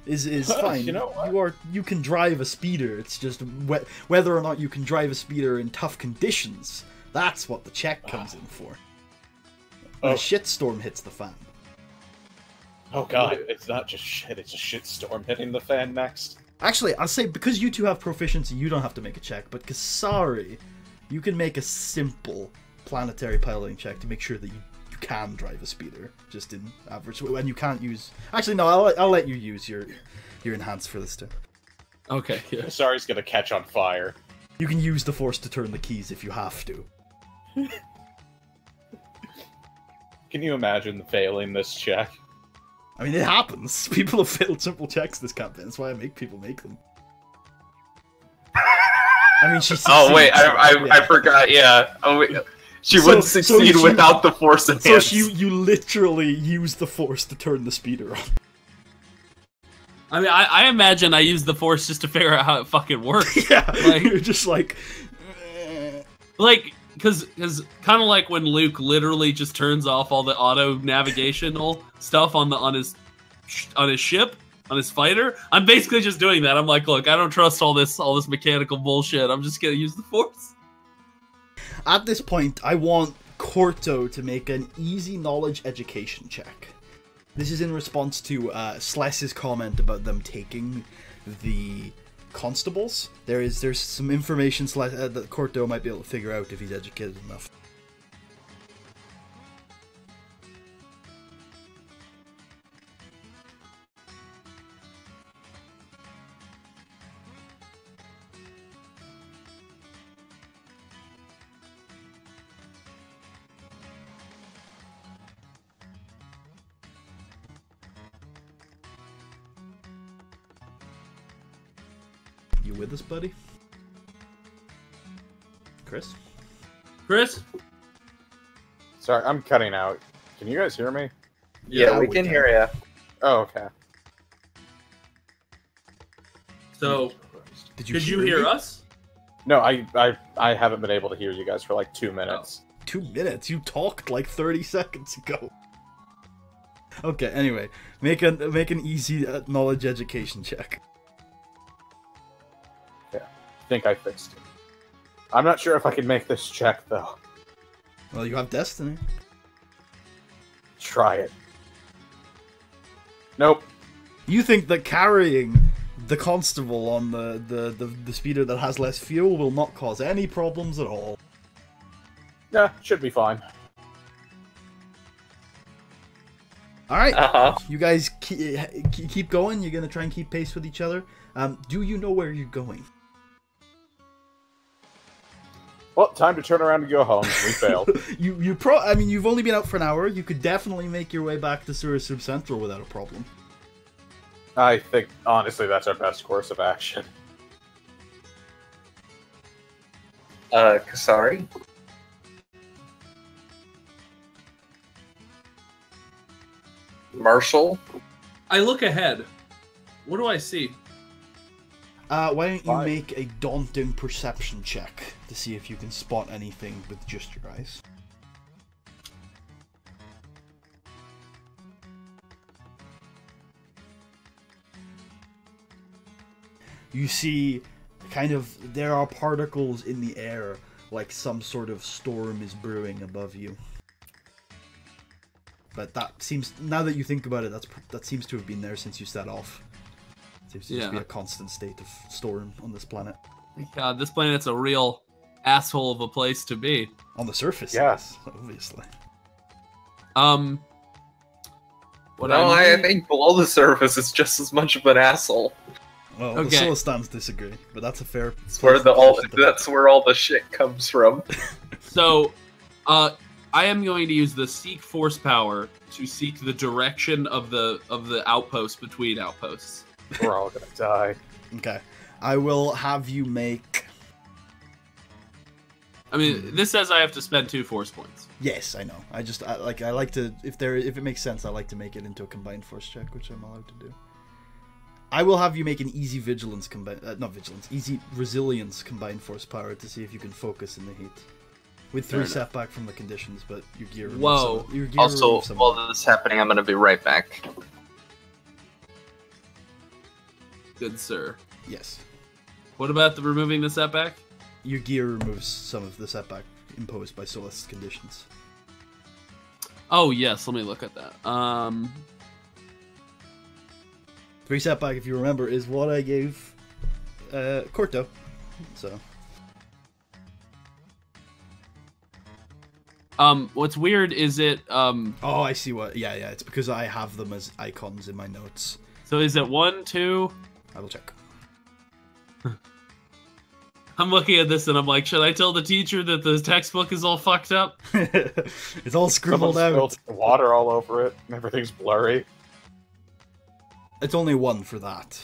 is fine. You know what? You can drive a speeder. It's just whether or not you can drive a speeder in tough conditions. That's what the check comes in for. When a shitstorm hits the fan. Oh god, it's not just shit, it's a shitstorm hitting the fan next. Actually, I'll say, because you two have proficiency, you don't have to make a check, but Kasari, you can make a simple planetary piloting check to make sure that you can drive a speeder, just in average, and you can't use... Actually, no, I'll let you use your enhance for this too. Okay, yeah. Kasari's gonna catch on fire. You can use the force to turn the keys if you have to. Can you imagine failing this check? I mean, it happens. People have failed simple checks this campaign. That's why I make people make them. I mean, she succeeds. Oh wait, I forgot. Yeah. Oh wait. She wouldn't succeed without the force enhance. So you literally use the force to turn the speeder on. I mean, I imagine I use the force just to figure out how it fucking works. Yeah, Like- you're just like... Like, because kind of like when Luke literally just turns off all the auto navigational stuff on his ship, on his fighter. I'm basically just doing that. I'm like, look, I don't trust all this mechanical bullshit. I'm just gonna use the force. At this point, I want Corto to make an easy knowledge education check. This is in response to Sless's comment about them taking the constables. There's some information that Corto might be able to figure out if he's educated enough. You with us, buddy? Chris? Chris? Sorry, I'm cutting out. Can you guys hear me? Yeah, we can hear you. Oh, okay. So, Did you could you hear me? us? No, I haven't been able to hear you guys for like 2 minutes. 2 minutes? You talked like 30 seconds ago. Okay, anyway, make an easy knowledge education check. I think I fixed it. I'm not sure if I can make this check though. Well, you have destiny. Try it. Nope. You think that carrying the constable on the speeder that has less fuel will not cause any problems at all? Yeah, should be fine. All right, Uh-huh. you guys keep going. You're gonna try and keep pace with each other. Do you know where you're going? Well, time to turn around and go home. We failed. I mean, you've only been out for an hour. You could definitely make your way back to Surasub Central without a problem. I think, honestly, that's our best course of action. Kasari? Marshall? I look ahead. What do I see? Why don't you Fine. make a daunting perception check to see if you can spot anything with just your eyes? You see, there are particles in the air, like some sort of storm is brewing above you. But that seems, now that you think about it, that seems to have been there since you set off. Seems to just be a constant state of storm on this planet. God, this planet's a real asshole of a place to be. On the surface, Yes. obviously. I think below the surface it's just as much of an asshole. Well, Okay. the Solistans disagree, but that's a fair. That's where all the shit comes from. So, I am going to use the seek force power to seek the direction of the outpost between outposts. We're all gonna die. Okay, I will have you make. I mean, this says I have to spend 2 force points. Yes, I know. I like to if it makes sense, I like to make it into a combined force check, which I'm allowed to do. I will have you make an easy easy resilience combined force power to see if you can focus in the heat. With 3 setback from the conditions, but your gear. Whoa. Your gear Also, while this is happening, I'm gonna be right back. Good sir. Yes. What about the removing the setback? Your gear removes some of the setback imposed by Solist's conditions. Oh yes, let me look at that. 3 setback, if you remember, is what I gave Corto. So. What's weird is it Oh, I see what. Yeah, it's because I have them as icons in my notes. So is it 1, 2? I will check. I'm looking at this and I'm like, should I tell the teacher that the textbook is all fucked up? It's all scribbled Someone out. spilled water all over it, and everything's blurry. It's only 1 for that.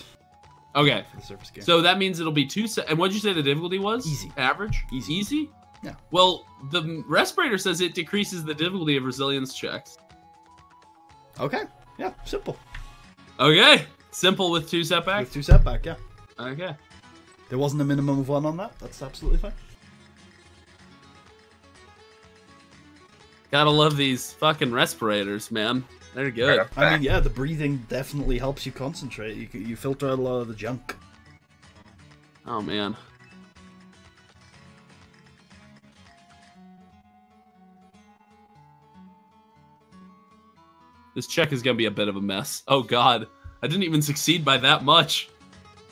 Okay. For the surface gear. So that means it'll be 2 and what'd you say the difficulty was? Easy. Average? Easy. Easy? Yeah. Well, the respirator says it decreases the difficulty of resilience checks. Okay. Yeah, simple. Okay. Simple with 2 setback? With 2 setback, yeah. Okay. There wasn't a minimum of 1 on that. That's absolutely fine. Gotta love these fucking respirators, man. They're good. I mean, yeah, the breathing definitely helps you concentrate. You filter out a lot of the junk. Oh, man. This check is gonna be a bit of a mess. Oh, God. I didn't even succeed by that much.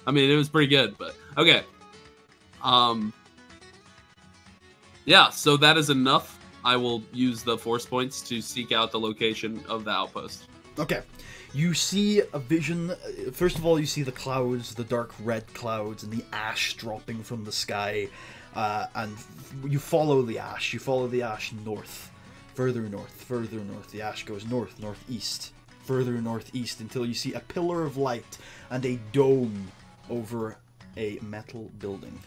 I mean, it was pretty good, but... Okay. Yeah, so that is enough. I will use the force points to seek out the location of the outpost. Okay. You see a vision. First of all, you see the clouds, the dark red clouds, and the ash dropping from the sky. And you follow the ash. You follow the ash north. Further north, further north. The ash goes north, northeast. Further northeast until you see a pillar of light and a dome over a metal building.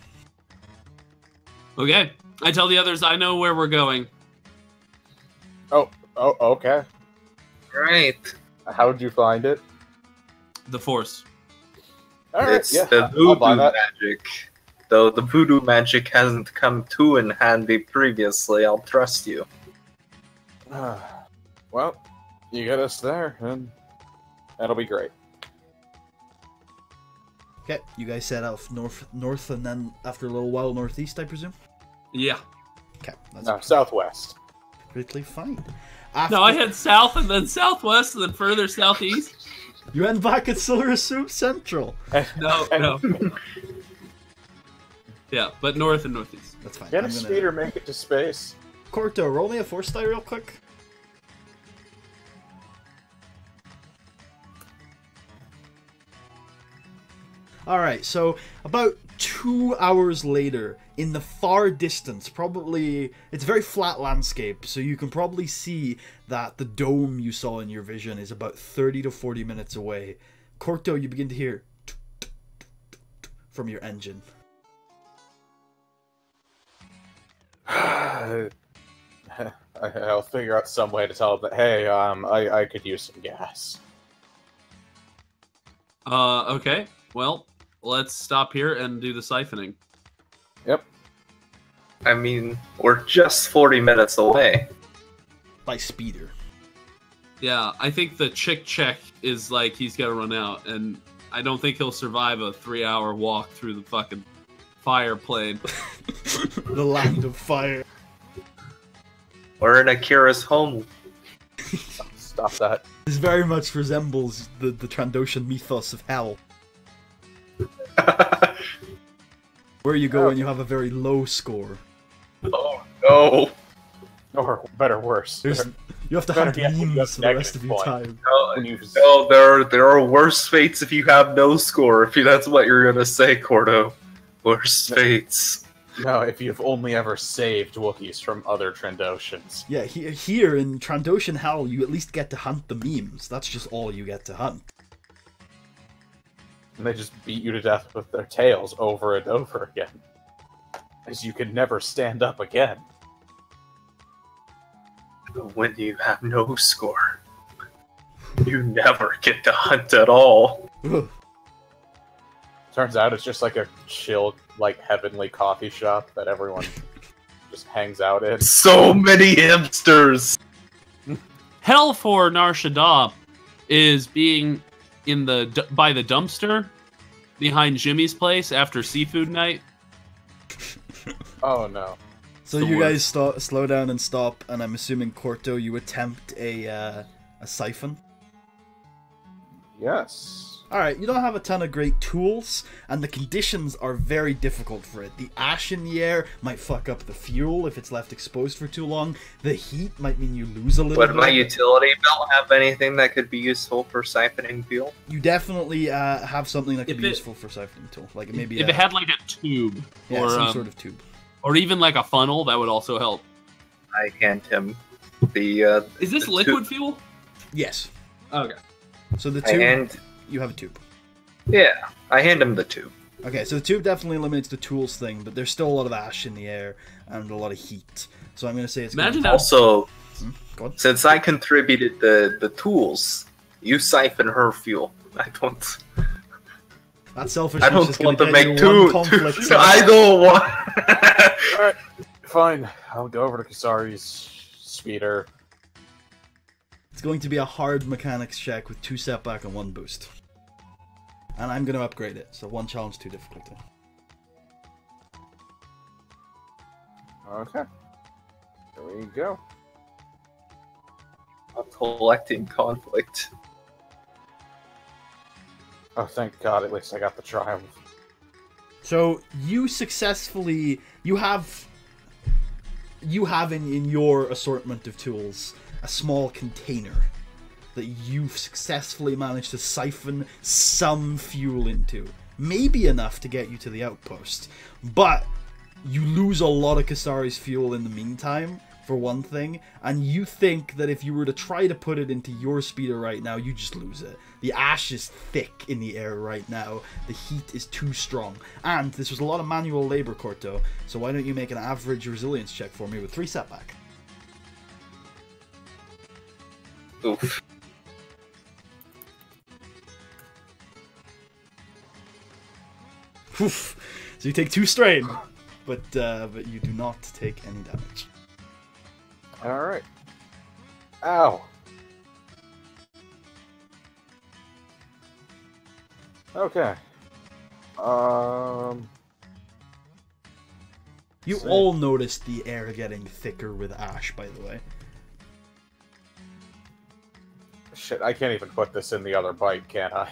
Okay. I tell the others I know where we're going. Oh, okay. Right. How'd you find it? The Force. Alright, It's yeah, the I'll buy voodoo that. magic. Though the voodoo magic hasn't come too in handy previously, I'll trust you. Well, you get us there, and that'll be great. Okay, you guys set off north, and then after a little while northeast, I presume? Yeah. Okay, that's No, southwest. perfectly fine. No, I head south and then southwest and then further southeast. You end back at Silver Central. No. Yeah, but north and northeast. That's fine. Get a I'm gonna- speeder, make it to space. Corto, roll me a force die real quick. Alright, so about 2 hours later, in the far distance, probably, it's a very flat landscape, so you can probably see that the dome you saw in your vision is about 30 to 40 minutes away. Corto, you begin to hear from your engine. I'll figure out some way to tell them that, hey, I could use some gas. Okay. Well, let's stop here and do the siphoning. Yep. I mean, we're just 40 minutes away. By speeder. Yeah, I think the chick check is like he's gonna run out, and I don't think he'll survive a 3-hour walk through the fucking fire plane. The land of fire. We're in Akira's home. Stop that. This very much resembles the Trandoshan mythos of hell, where you go when you have a very low score. Oh no! Or better, worse. You have to Better hunt yet, you memes have for the rest of your negative time. No, there are worse fates if you have no score. If that's what you're gonna say, Cordo. Worse fates. No, if you've only ever saved Wookiees from other Trandoshans. Yeah, here in Trandoshan Hell, you at least get to hunt the memes. That's just all you get to hunt. And they just beat you to death with their tails over and over again. As you could never stand up again. When you have no score, you never get to hunt at all. Turns out it's just like a chill, like, heavenly coffee shop that everyone just hangs out in. So many hipsters! Hell for Nar Shaddaa is being in by the dumpster behind Jimmy's place after seafood night. Oh no. So you guys slow down and stop, and I'm assuming, Corto, you attempt a siphon? Yes. Alright, you don't have a ton of great tools, and the conditions are very difficult for it. The ash in the air might fuck up the fuel if it's left exposed for too long. The heat might mean you lose a little bit. Would my utility belt have anything that could be useful for siphoning fuel? You definitely have something that could be useful for siphoning tool. Like maybe if it had like a tube, yeah, or some sort of tube. Or even like a funnel, that would also help. I hand him the Is this the liquid tube. fuel? Yes. Okay. So the tube, And you have a tube. yeah, I hand him the tube. Okay, so the tube definitely eliminates the tools thing, but there's still a lot of ash in the air and a lot of heat. So I'm going to say it's Imagine gonna... that. Also, Go on. since I contributed the tools, you siphon her fuel. I don't. That selfish. I don't want to make two. I don't want. Alright, fine. I'll go over to Kasari's speeder. It's going to be a hard mechanics check with 2 setback and 1 boost. And I'm going to upgrade it, so 1 challenge, 2 difficulty. Okay. There we go. I'm collecting conflict. Oh, thank God, at least I got the triumph. So you successfully you have in your assortment of tools a small container that you've successfully managed to siphon some fuel into. Maybe enough to get you to the outpost. But you lose a lot of Kasari's fuel in the meantime, for one thing, and you think that if you were to try to put it into your speeder right now, you just lose it. The ash is thick in the air right now. The heat is too strong. And this was a lot of manual labor, Corto, so why don't you make an average resilience check for me with 3 setback? Oof. Oof. So you take 2 strain, but you do not take any damage. Alright. Ow. Okay. You all noticed the air getting thicker with ash, by the way. Shit, I can't even put this in the other bike, can I?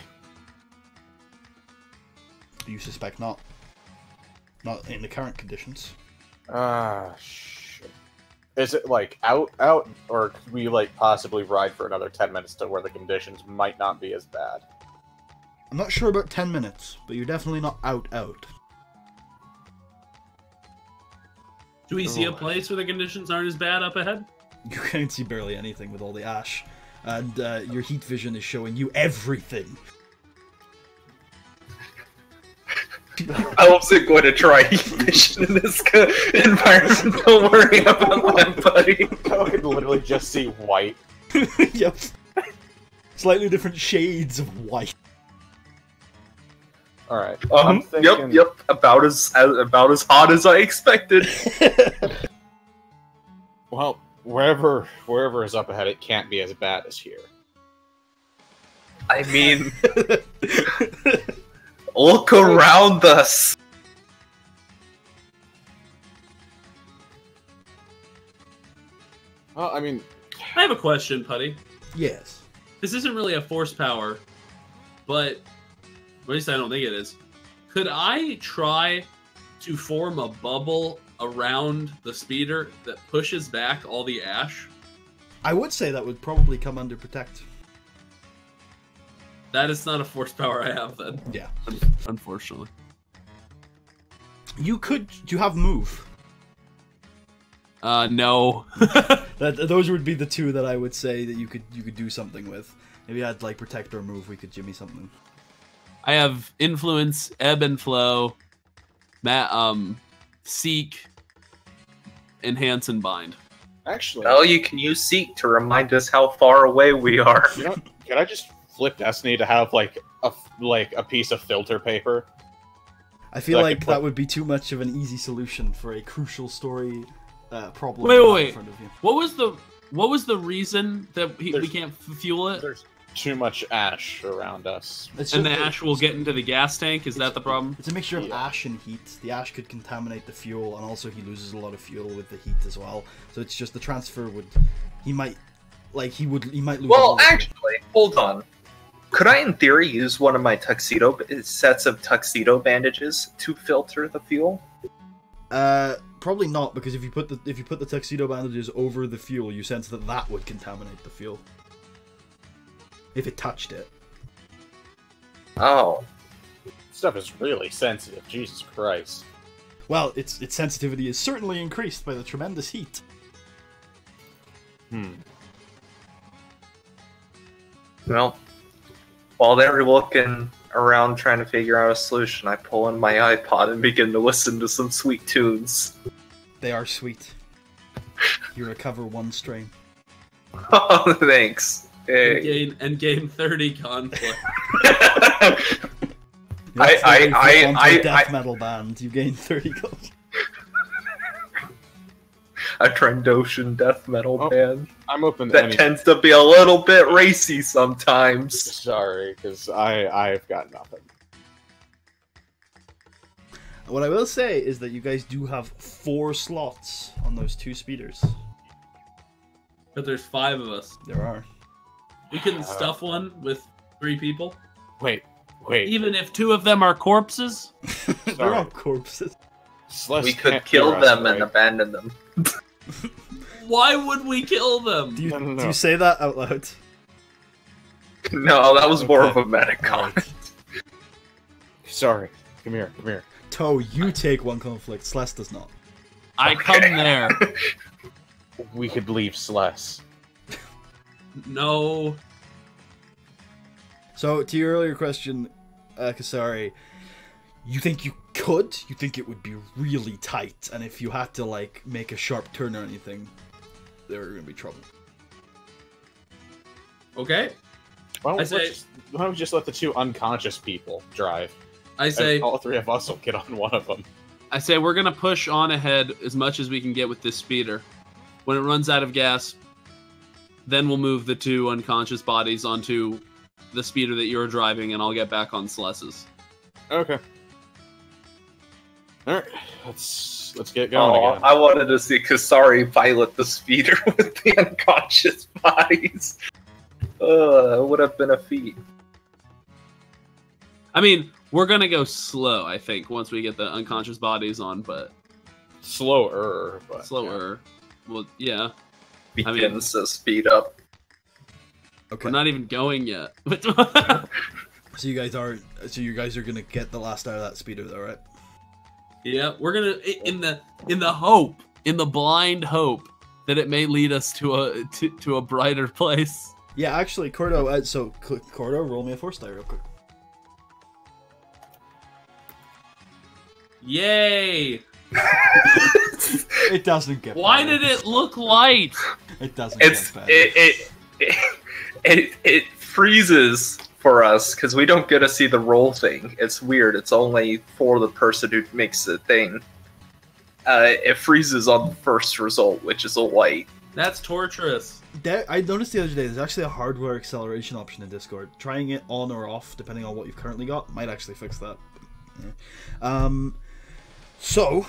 You suspect not. Not in the current conditions. Ah, shit. Is it, like, out, or could we, like, possibly ride for another 10 minutes to where the conditions might not be as bad? I'm not sure about 10 minutes, but you're definitely not out. Do we see a place where the conditions aren't as bad up ahead? You can't see barely anything with all the ash, and your heat vision is showing you everything. I wasn't going to try heat vision in this environment. Don't worry about that, buddy. I could literally just see white. Yep. Slightly different shades of white. All right. I'm thinking... Yep. About as hot as I expected. Well, wherever is up ahead, it can't be as bad as here. I mean, look around us. Well, I mean, I have a question, Putty. Yes. This isn't really a force power, but at least I don't think it is. Could I try to form a bubble around the speeder that pushes back all the ash? I would say that would probably come under protect. That is not a force power I have, then. Yeah. Unfortunately. You could... Do you have move? No. Those would be the two that I would say that you could do something with. If you had, like, protect or move, we could jimmy something. I have influence, ebb and flow, seek, enhance, and bind. actually, Well, you can use Seek to remind us how far away we are. you know, can I just flip Destiny to have like a piece of filter paper? I feel So I like could that put- would be too much of an easy solution for a crucial story problem Wait. in front of you. What was the reason that we There's- can't fuel it? There's too much ash around us. It's And the just- ash will get into the gas tank? Is that the problem? It's a mixture of Yeah. ash and heat. The ash could contaminate the fuel, and also he loses a lot of fuel with the heat as well. So it's just the transfer would... He might lose... a Well, lot of fuel. actually, hold on. Could I, in theory, use one of my sets of tuxedo bandages to filter the fuel? Probably not, because if you put the tuxedo bandages over the fuel, you sense that would contaminate the fuel. If it touched it. Oh. Stuff is really sensitive. Jesus Christ. Well, its sensitivity is certainly increased by the tremendous heat. Well, while they're looking around trying to figure out a solution, I pull in my iPod and begin to listen to some sweet tunes. They are sweet. You recover one strain. Oh, thanks. Hey. And gain 30 conflict. I death metal band. You gain 30 gold. A Trandoshan death metal band I'm open to that any... tends to be a little bit racy sometimes. Sorry, because I've got nothing. What I will say is that you guys do have 4 slots on those 2 speeders. But there's 5 of us. There are. We couldn't stuff one with 3 people? Wait. Even if 2 of them are corpses? They're all corpses. Celeste We could can't kill hear us, them right? and abandon them. Why would we kill them? Do you, No. do you say that out loud? No, that was more of Okay. a metacon. Sorry. Come here. Toe, you take 1 conflict. Celeste does not. I come there. We could leave Celeste. No. So, to your earlier question, Kasari, you think you could? You think it would be really tight, and if you had to, like, make a sharp turn or anything, there were going to be trouble. Okay. Why I say- don't we just let the 2 unconscious people drive? I say, And all 3 of us will get on one of them. I say we're gonna push on ahead as much as we can get with this speeder. When it runs out of gas, then we'll move the 2 unconscious bodies onto the speeder that you're driving, and I'll get back on Celeste's. Okay. All right. Let's get going Oh, again. I wanted to see Kasari pilot the speeder with the unconscious bodies. It would have been a feat. I mean, we're gonna go slow, I think, once we get the unconscious bodies on, but Slower, but slower. Well, yeah. Begins to speed up. Okay. We're not even going yet. So you guys are gonna get the last out of that speeder, though, right? Yeah, we're gonna in the blind hope that it may lead us to a brighter place. Yeah, actually, Cordo. Cordo, roll me a force die real quick. Yay! It doesn't get. Why better. did it look light? It doesn't. It's get better. it freezes for us because we don't get to see the roll thing. It's weird. It's only for the person who makes the thing. It freezes on the first result, which is a white. That's torturous. I noticed the other day there's actually a hardware acceleration option in Discord. Trying it on or off, depending on what you've currently got, might actually fix that. Yeah. So,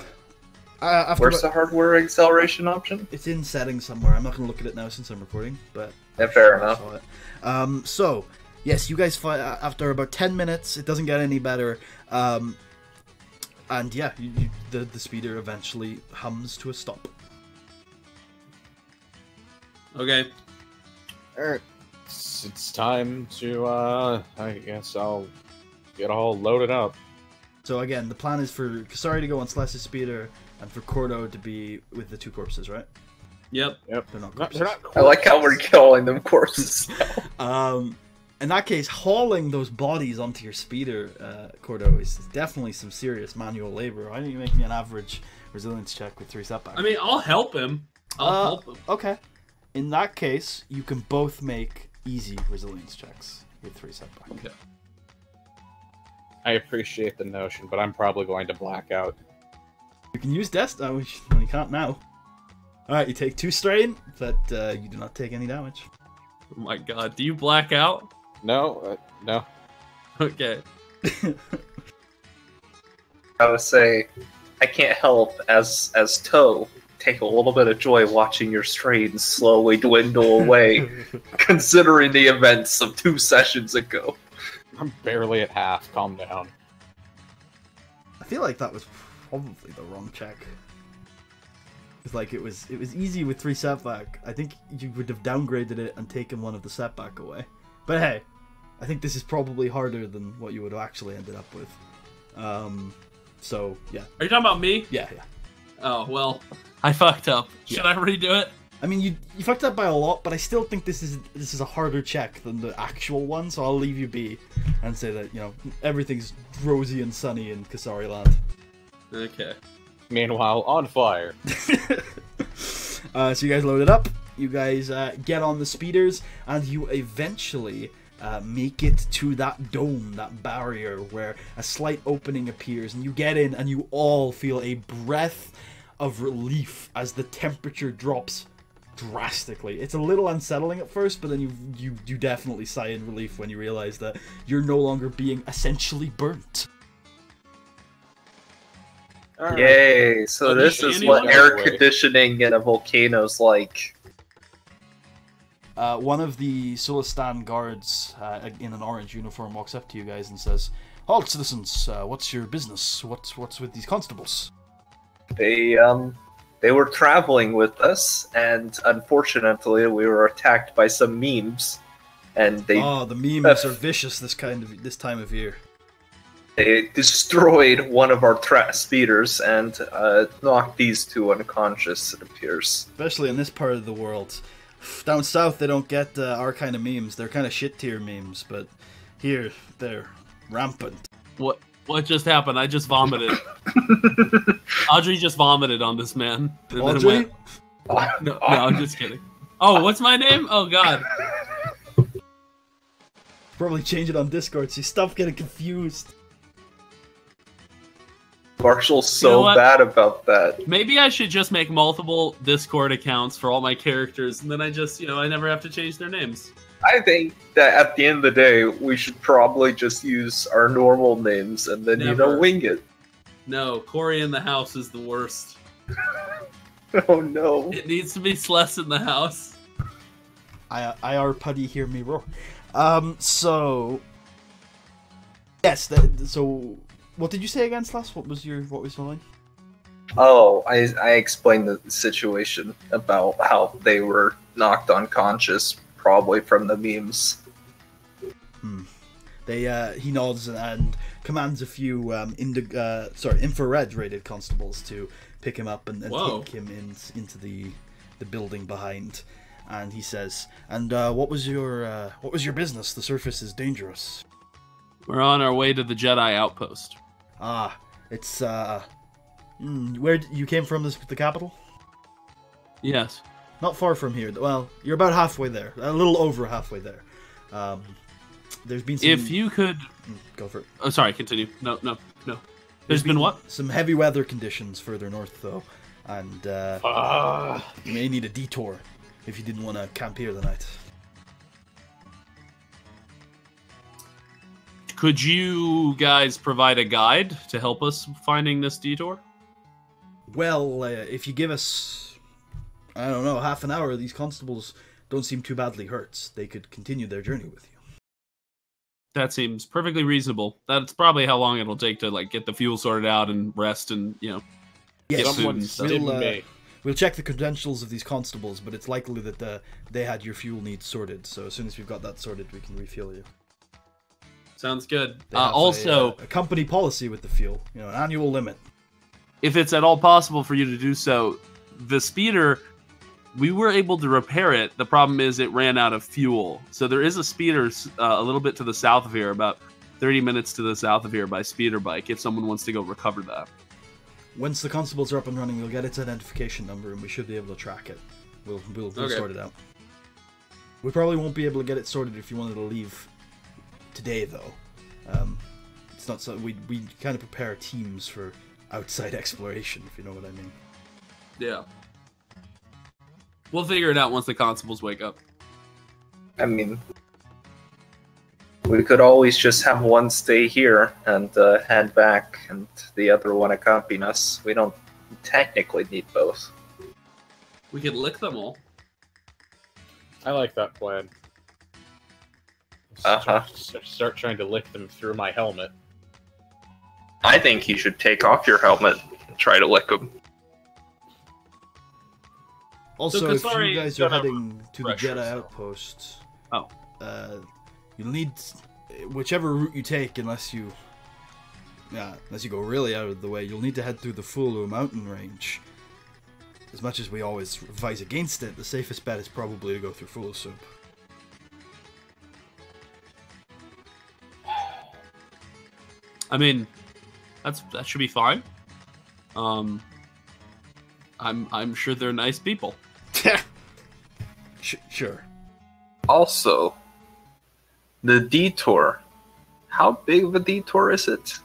after Where's the hardware acceleration option? it's in settings somewhere. I'm not going to look at it now since I'm recording, but Yeah, fair enough. So, yes, you guys fight after about 10 minutes. It doesn't get any better. And yeah, the speeder eventually hums to a stop. Okay. Alright. It's time to, I guess I'll get all loaded up. So again, the plan is for Kasari to go on Celeste's speeder and for Cordo to be with the two corpses, right? Yep. Yep. They're not They're not I like how we're calling them corpses. In that case, hauling those bodies onto your speeder, Cordo, is definitely some serious manual labor. Why don't you make me an average resilience check with 3 setbacks? I mean, I'll help him. I'll help him. Okay. In that case, you can both make easy resilience checks with 3 setbacks. Okay. I appreciate the notion, but I'm probably going to black out. You can use Death. Oh, you can't now. Alright, you take 2 strain, but you do not take any damage. Oh my god, do you black out? No, no. Okay. I would say, I can't help as Toe take a little bit of joy watching your strain slowly dwindle away, considering the events of 2 sessions ago. I'm barely at half. Calm down. I feel like that was probably the wrong check. It's like it was easy with 3 setback. I think you would have downgraded it and taken one of the setback away. But hey, I think this is probably harder than what you would have actually ended up with. So yeah. Are you talking about me? Yeah. Oh, well, I fucked up. Should I redo it? I mean, you fucked up by a lot, but I still think this is a harder check than the actual one, so I'll leave you be and say that, you know, everything's rosy and sunny in Kasari land. Okay. Meanwhile, on fire. So you guys load it up, you guys get on the speeders, and you eventually make it to that dome, that barrier, where a slight opening appears, and you get in, and you all feel a breath of relief as the temperature drops drastically. It's a little unsettling at first, but then you definitely sigh in relief when you realize that you're no longer being essentially burnt. Alright. Yay! So this is what air conditioning in a volcano's like. One of the Sulistan guards in an orange uniform walks up to you guys and says, "Halt, citizens! What's your business? What's with these constables?" They were traveling with us, and unfortunately, we were attacked by some memes. And they the memes are vicious this time of year. They destroyed one of our speeders and knocked these 2 unconscious, it appears. Especially in this part of the world. Down south, they don't get our kind of memes. They're kind of shit tier memes, but here, they're rampant. What just happened? I just vomited. Audrey just vomited on this man. And then Audrey? No, I'm just kidding. Oh, what's my name? Oh, God. Probably change it on Discord so you stop getting confused. Marshall's so You know what? bad about that. Maybe I should just make multiple Discord accounts for all my characters, and then I just, I never have to change their names. I think that at the end of the day, we should probably just use our normal names and then, Never. wing it. No, Corey in the house is the worst. Oh no. It needs to be Sless in the house. IR Putty, hear me roar. So... Yes, so... What did you say again, Slash? What was your line? Oh, I explained the situation about how they were knocked unconscious, probably from the memes. He nods and commands a few infrared rated constables to pick him up and take him into the building behind. And he says, "And what was your business? The surface is dangerous." We're on our way to the Jedi outpost. Ah, it's where you came from? The capital? Yes. Not far from here. Well, you're about halfway there. A little over halfway there. There's been some... If you could... Go for it. Oh, sorry, continue. No. There's been what? Some heavy weather conditions further north, though. And you may need a detour if you didn't want to camp here the night. Could you guys provide a guide to help us finding this detour? Well, if you give us, I don't know, half an hour, these constables don't seem too badly hurt. They could continue their journey with you. That seems perfectly reasonable. That's probably how long it'll take to get the fuel sorted out and rest and Yes, get food and stuff. We'll check the credentials of these constables, but it's likely that they had your fuel needs sorted. So as soon as we've got that sorted, we can refuel you. Sounds good. They have Also, a company policy with the fuel, an annual limit. if it's at all possible for you to do so, the speeder, we were able to repair it. The problem is it ran out of fuel. So there is a speeder a little bit to the south of here, about 30 minutes to the south of here by speeder bike, if someone wants to go recover that. Once the constables are up and running, we'll get its identification number and we should be able to track it. We'll sort it out. We probably won't be able to get it sorted if you wanted to leave today, though. It's not so we kind of prepare teams for outside exploration, if you know what I mean. Yeah. We'll figure it out once the constables wake up. I mean, we could always just have one stay here and head back, and the other one accompany us. We don't technically need both. We could lick them all. I like that plan. Start trying to lick them through my helmet. I think you should take off your helmet and try to lick them. Also, So if Kasari you guys are got a heading to the refresher, Jedi so- outpost, you'll need whichever route you take, unless you go really out of the way. You'll need to head through the Fulu mountain range. As much as we always advise against it, the safest bet is probably to go through Fulu Soup. I mean, that should be fine. I'm sure they're nice people. Sure. Also, the detour. How big of a detour is it?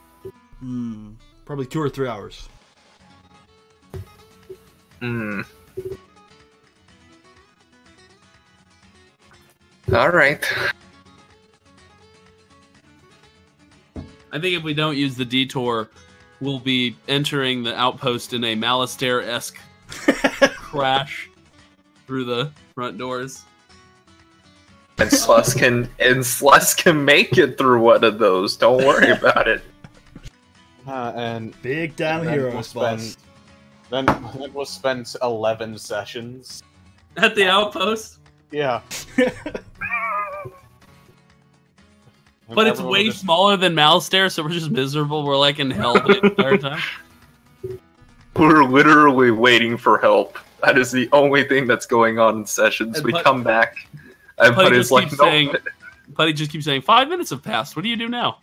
Probably 2 or 3 hours. Alright. I think if we don't use the detour, we'll be entering the outpost in a Malastair-esque crash through the front doors. And Slus can make it through one of those. Don't worry about it. And Big damn then heroes, boss. Then we'll spend 11 sessions. At the outpost? Yeah. But it's way smaller than Malastair, so we're just miserable. We're like in hell the entire time. We're literally waiting for help. That is the only thing that's going on in sessions. And We come back, and Putty Putty's just like, keeps no. saying, Putty just keeps saying, 5 minutes have passed. What do you do now?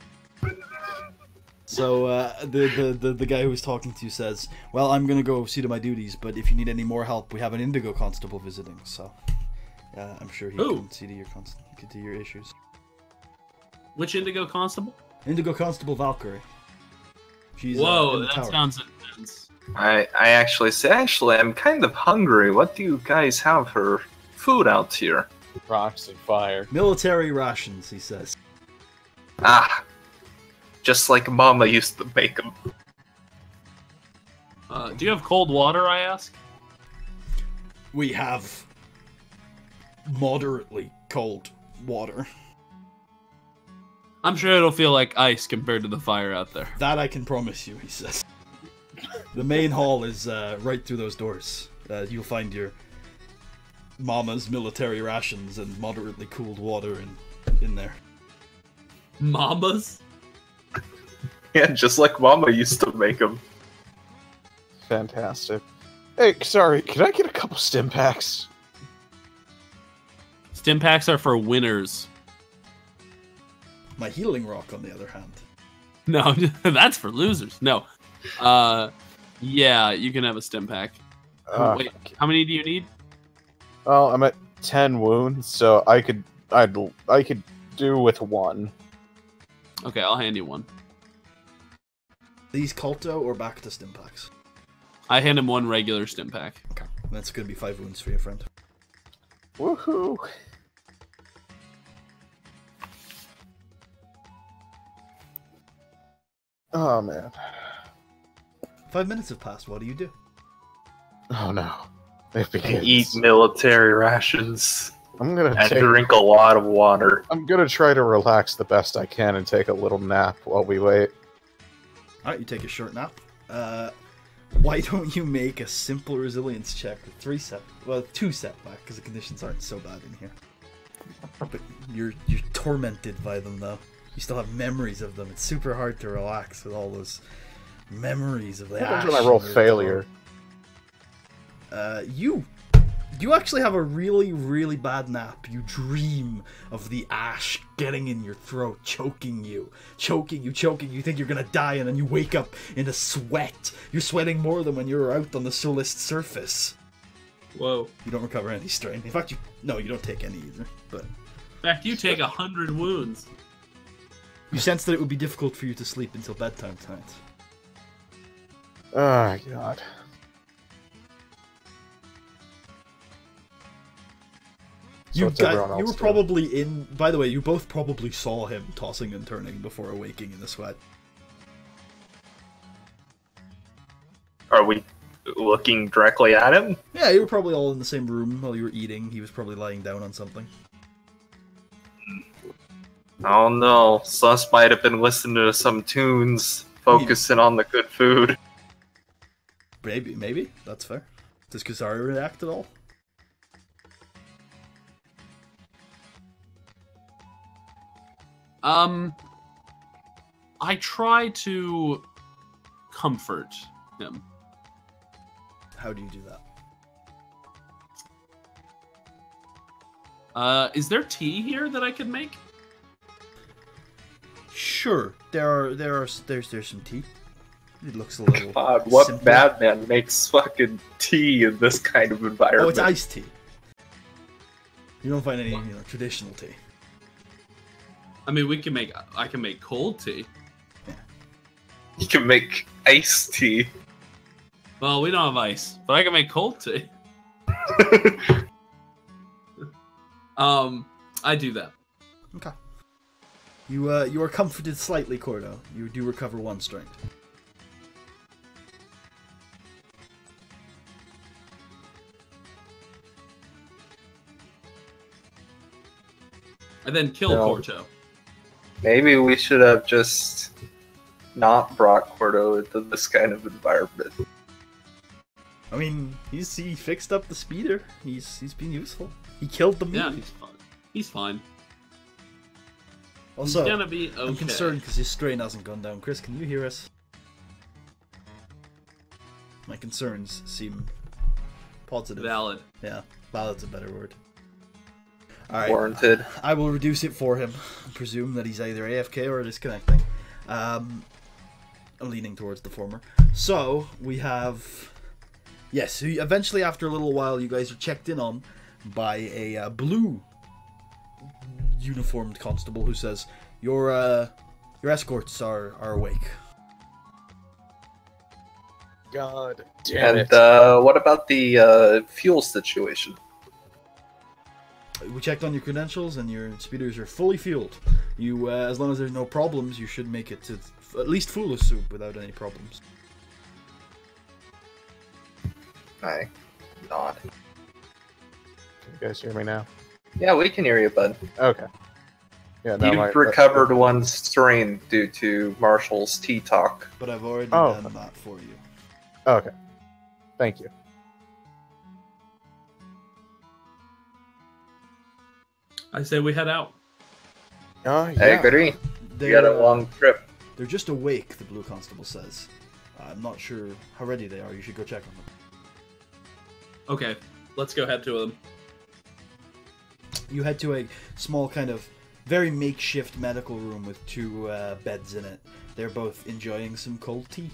So the guy who was talking to you says, "Well, I'm gonna go see to my duties, but if you need any more help, we have an Indigo Constable visiting. So, I'm sure he can see to your issues." Which Indigo Constable? Indigo Constable Valkyrie. She's in Whoa, the that tower. sounds intense. I actually I'm kind of hungry. What do you guys have for food out here? Rocks and fire. Military rations, he says. Just like Mama used to make them. Do you have cold water, I ask? We have moderately cold water. I'm sure it'll feel like ice compared to the fire out there. That I can promise you, he says. The main hall is right through those doors. You'll find your Mama's military rations and moderately cooled water in there. Mamas? Yeah, just like Mama used to make them. Fantastic. Hey, sorry, can I get a couple stim packs? Stim packs are for winners. My healing rock, on the other hand. No, that's for losers. No. Yeah, you can have a stim pack. Wait, how many do you need? Well, I'm at 10 wounds, so I could do with 1. Okay, I'll hand you one. These Culto or back to Stimpaks? I hand him one regular stim pack. Okay, that's going to be 5 wounds for your friend. Woohoo! Oh man. 5 minutes have passed. What do you do? Oh no. It begins. Eat military rations I'm gonna and drink a lot of water. I'm gonna try to relax the best I can and take a little nap while we wait. Alright, you take a short nap. Why don't you make a simple resilience check with 2 setback, because the conditions aren't so bad in here. But you're tormented by them though. You still have memories of them. It's super hard to relax with all those memories of the What ash. happens when I roll in your failure? throat. You actually have a really, really bad nap. You dream of the ash getting in your throat, choking you. You think you're gonna die, and then you wake up in a sweat. You're sweating more than when you were out on the Solist surface. Whoa. You don't recover any strain. In fact, you don't take any either. But In fact, you take 100 wounds. you sense that it would be difficult for you to sleep until bedtime tonight. Oh god. So You what's everyone were else probably in. By the way, you both probably saw him tossing and turning before awaking in the sweat. Are we looking directly at him? Yeah, you were probably all in the same room while you were eating. He was probably lying down on something. Oh no, Sus might have been listening to some tunes, focusing on the good food. Maybe. That's fair. Does Kasari react at all? I try to comfort him. How do you do that? Is there tea here that I could make? Sure, there's some tea. It looks a little. God, what simpler. madman makes fucking tea in this kind of environment? Oh, it's iced tea. You don't find any, traditional tea. I mean, I can make cold tea. You can make iced tea. Well, we don't have ice, but I can make cold tea. I do that. Okay. You are comforted slightly, Cordo. You do recover 1 strength. I then kill No. Corto. Maybe we should have just not brought Cordo into this kind of environment. I mean, he fixed up the speeder. He's been useful. He killed the Yeah, mule. he's fine. He's fine. Also, He's gonna be okay. I'm concerned because his strain hasn't gone down. Chris, can you hear us? My concerns seem positive. Valid. Yeah, valid's a better word. Alright, Warranted. I will reduce it for him. I presume that he's either AFK or disconnecting. I'm leaning towards the former. So, we have... Yes, so eventually after a little while you guys are checked in on by a blue uniformed constable who says, your escorts are awake. God damn And it. what about the fuel situation? We checked on your credentials and your speeders are fully fueled. You, as long as there's no problems, you should make it to at least Foolish Soup without any problems. I nod. Can you guys hear me now? Yeah, we can hear you, bud. Okay. Yeah, no, You've recovered 1 strain due to Marshall's tea talk. But I've already Oh. done that for you. Okay. Thank you. I say we head out. Oh, yeah. I agree. You got a long trip. They're just awake, the Blue Constable says. I'm not sure how ready they are. You should go check on them. Okay, let's go head to them. You head to a small kind of very makeshift medical room with two beds in it. They're both enjoying some cold tea.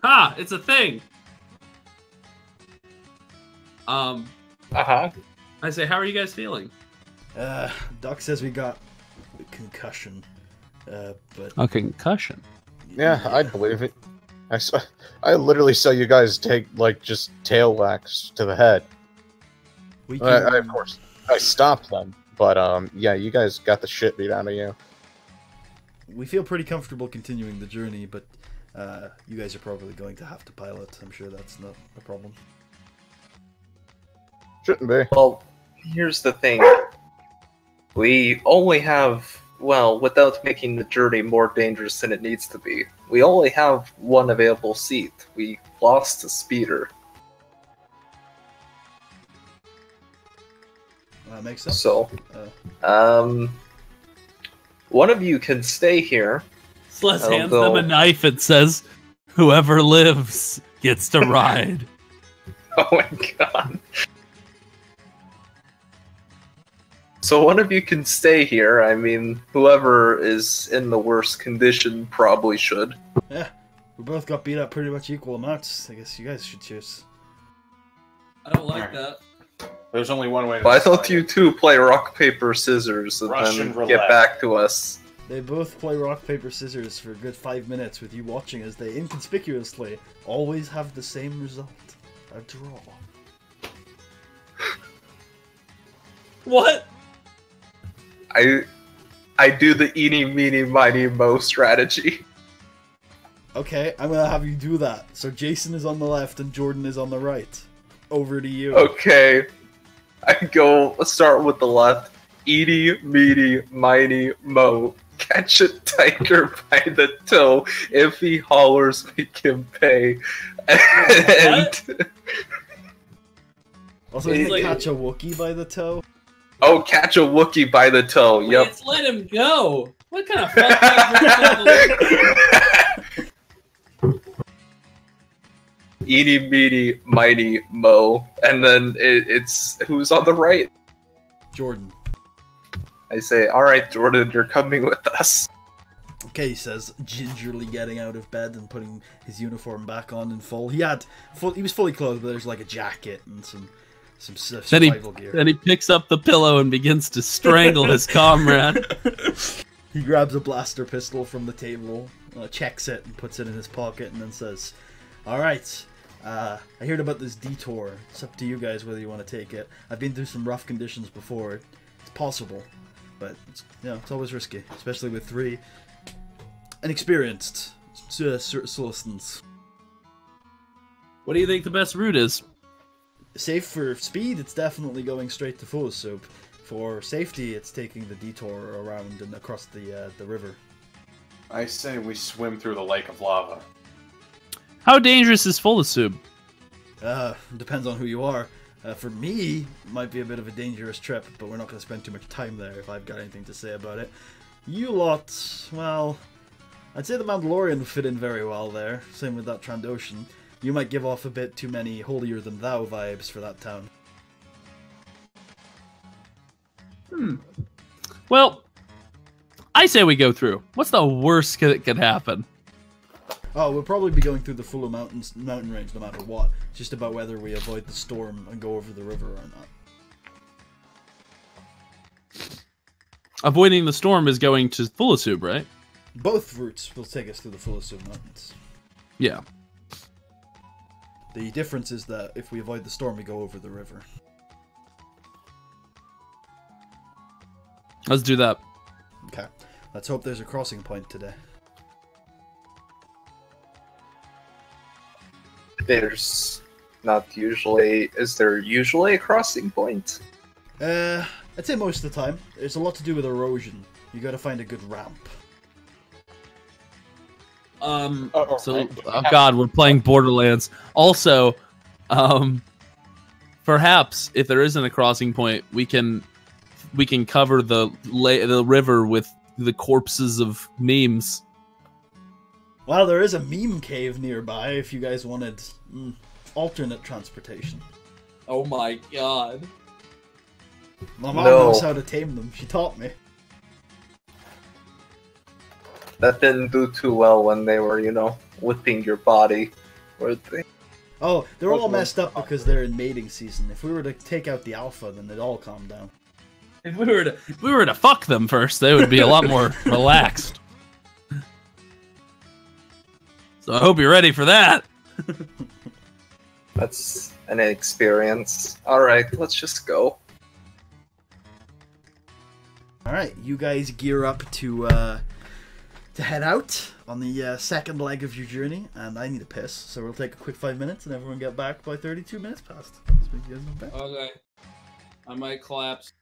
Ha! It's a thing! Uh-huh. I say, how are you guys feeling? Doc says we got a concussion. But A concussion. Yeah, I'd believe it. I literally saw you guys take, like, just tail whacks to the head. we can, Of course, I stopped them, but, yeah, you guys got the shit beat out of you. we feel pretty comfortable continuing the journey, but you guys are probably going to have to pilot. I'm sure that's not a problem. Shouldn't be. Well, here's the thing. We only have, well, without making the journey more dangerous than it needs to be, we only have one available seat. We lost a speeder. That makes sense. So, one of you can stay here. Sles I'll hands go. them a knife and says, whoever lives gets to ride. Oh my god. So one of you can stay here. I mean, whoever is in the worst condition probably should. Yeah, we both got beat up pretty much equal amounts. I guess you guys should choose. I don't like that. There's only one way to Well, I thought decide you it. two play rock, paper, scissors and Russian then roulette. get back to us. They both play rock, paper, scissors for a good 5 minutes with you watching as they inconspicuously always have the same result. A draw. What? I do the eeny, meeny, miny, mo strategy. Okay, I'm gonna have you do that. So Jason is on the left and Jordan is on the right. Over to you. Okay. Let's start with the left. Eeny, meeny, miny, mo. Catch a tiger by the toe. If he hollers, make him pay. And Also, he's Like- catch a Wookiee by the toe. oh, catch a Wookiee by the toe. Yep. Let's let him go. What kind of fucked up Eeny, meeny, miny, mo. And then it's who's on the right? Jordan. I say, alright, Jordan, you're coming with us. Okay, he says, gingerly getting out of bed and putting his uniform back on in full. He was fully clothed, but there's like a jacket and some Then he, survival gear. then he picks up the pillow and begins to strangle his comrade. He grabs a blaster pistol from the table, checks it, and puts it in his pocket, and then says, "Alright, I heard about this detour. It's up to you guys whether you want to take it. I've been through some rough conditions before. It's possible, but it's always risky, especially with three inexperienced citizens. What do you think the best route is? Safe for speed, it's definitely going straight to Fullsoup. For safety, it's taking the detour around and across the river. I say we swim through the lake of lava. How dangerous is Fullsoup? Depends on who you are. For me, it might be a bit of a dangerous trip, but we're not going to spend too much time there if I've got anything to say about it. You lot, well, I'd say the Mandalorian would fit in very well there. Same with that Trandoshan. You might give off a bit too many holier-than-thou vibes for that town. Well, I say we go through. What's the worst that could happen? Oh, we'll probably be going through the Fulla mountain range no matter what. It's just about whether we avoid the storm and go over the river or not. Avoiding the storm is going to Fullsoup, right? Both routes will take us through the Fullsoup Mountains. Yeah. The difference is that if we avoid the storm, we go over the river. Let's do that. Okay. Let's hope there's a crossing point today. There's not usually... Is there usually a crossing point? I'd say most of the time. There's a lot to do with erosion. You gotta find a good ramp. So, oh god, we're playing Borderlands. Also, perhaps if there isn't a crossing point, we can we can cover the river with the corpses of memes. Well, there is a meme cave nearby if you guys wanted alternate transportation. Oh my god. My mom No. knows how to tame them. She taught me. That didn't do too well when they were, whipping your body. Were they? Oh, they're all messed up because they're in mating season. If we were to take out the alpha, then they'd all calm down. If we were to fuck them first, they would be a lot more relaxed. So I hope you're ready for that. That's an experience. Alright, let's just go. Alright, you guys gear up to head out on the second leg of your journey, and I need a piss, so we'll take a quick 5 minutes, and everyone get back by 32 minutes past. So you guys know back. Okay. I might collapse.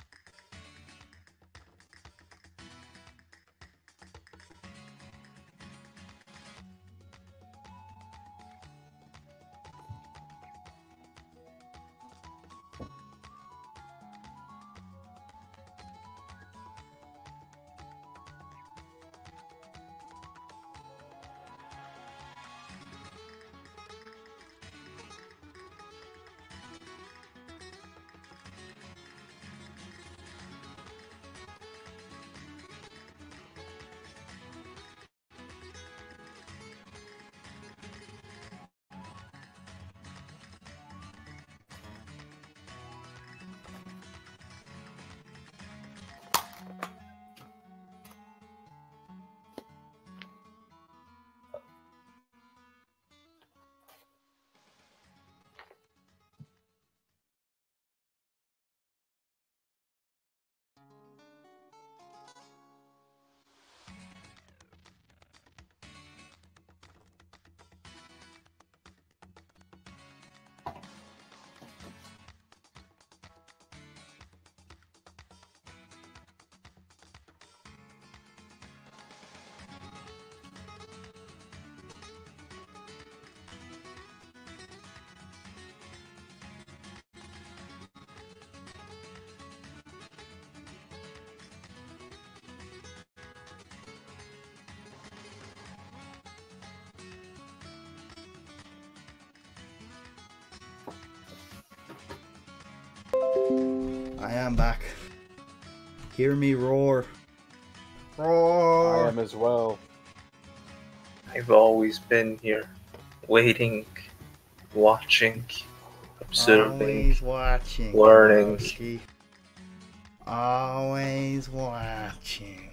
I am back. Hear me roar. I Roar! am as well. I've always been here, waiting, watching, observing. Always watching. learning. Broski. Always watching.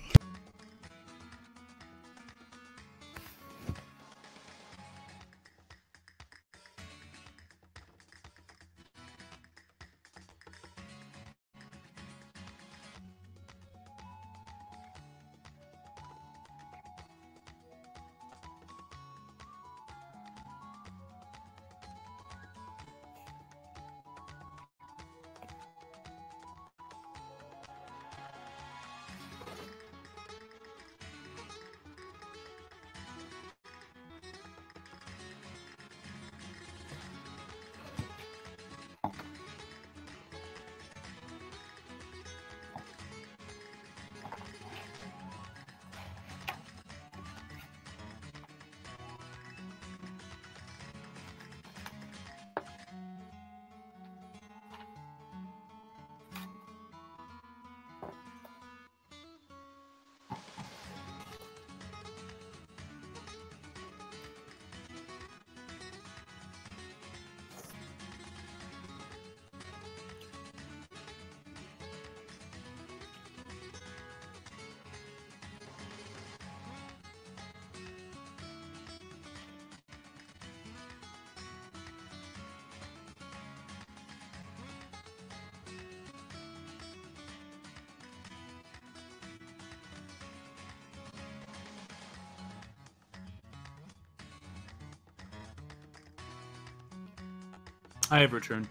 I have returned.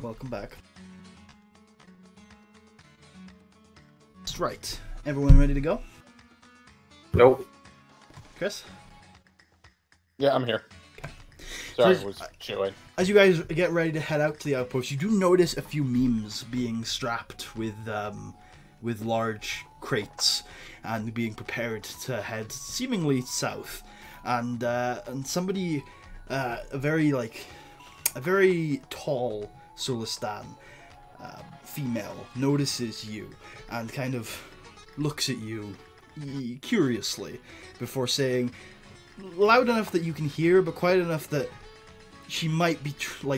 Welcome back. That's right. Everyone ready to go? Nope. Chris? Yeah, I'm here. Sorry, So- I was chewing. As you guys get ready to head out to the outpost, you do notice a few memes being strapped with with large crates and being prepared to head seemingly south. And somebody, a very tall Solistan female notices you and kind of looks at you curiously before saying, loud enough that you can hear, but quiet enough that she might be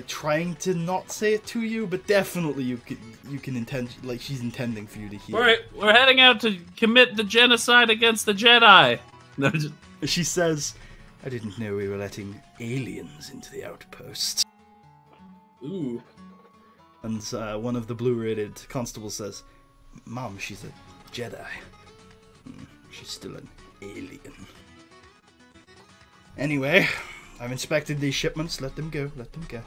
trying to not say it to you, but definitely you can intend, like, she's intending for you to hear. All right, we're heading out to commit the genocide against the Jedi. No, She says, I didn't know we were letting aliens into the outpost. ooh. And one of the blue-rated constables says, Mom, she's a Jedi. She's still an alien. Anyway, I've inspected these shipments. Let them go. Let them go.